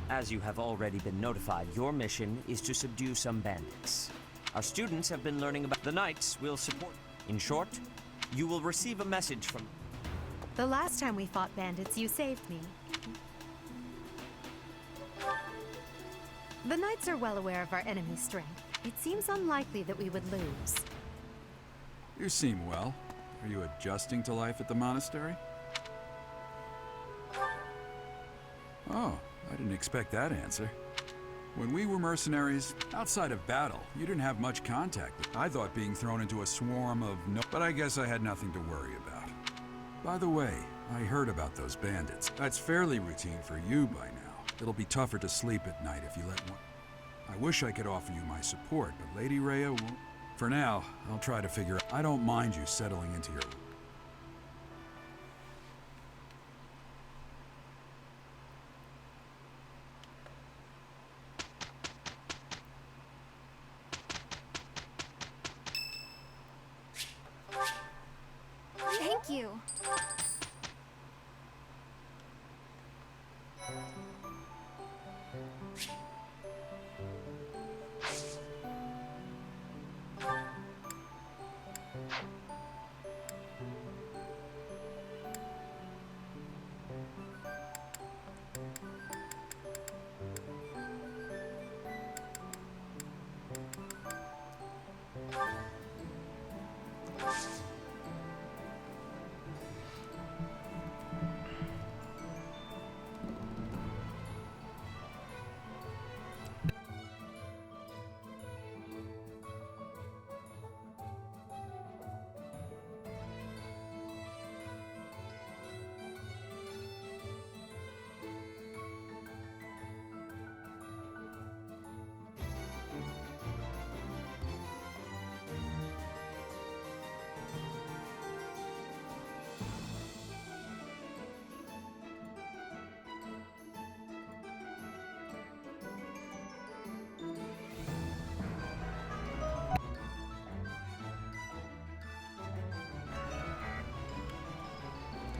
As you have already been notified, your mission is to subdue some bandits. Our students have been learning about the knights will support. In short, you will receive a message from... The last time we fought bandits, you saved me. The knights are well aware of our enemy's strength. It seems unlikely that we would lose. You seem well. Are you adjusting to life at the monastery? Oh, I didn't expect that answer. When we were mercenaries, outside of battle, you didn't have much contact with. I thought being thrown into a swarm of no... But I guess I had nothing to worry about. By the way, I heard about those bandits. That's fairly routine for you by now. It'll be tougher to sleep at night if you let one... I wish I could offer you my support, but Lady Rhea won't... For now, I'll try to figure out... I don't mind you settling into your... Thank you.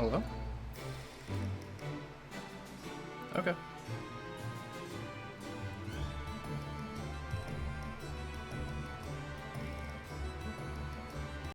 Hello? Okay.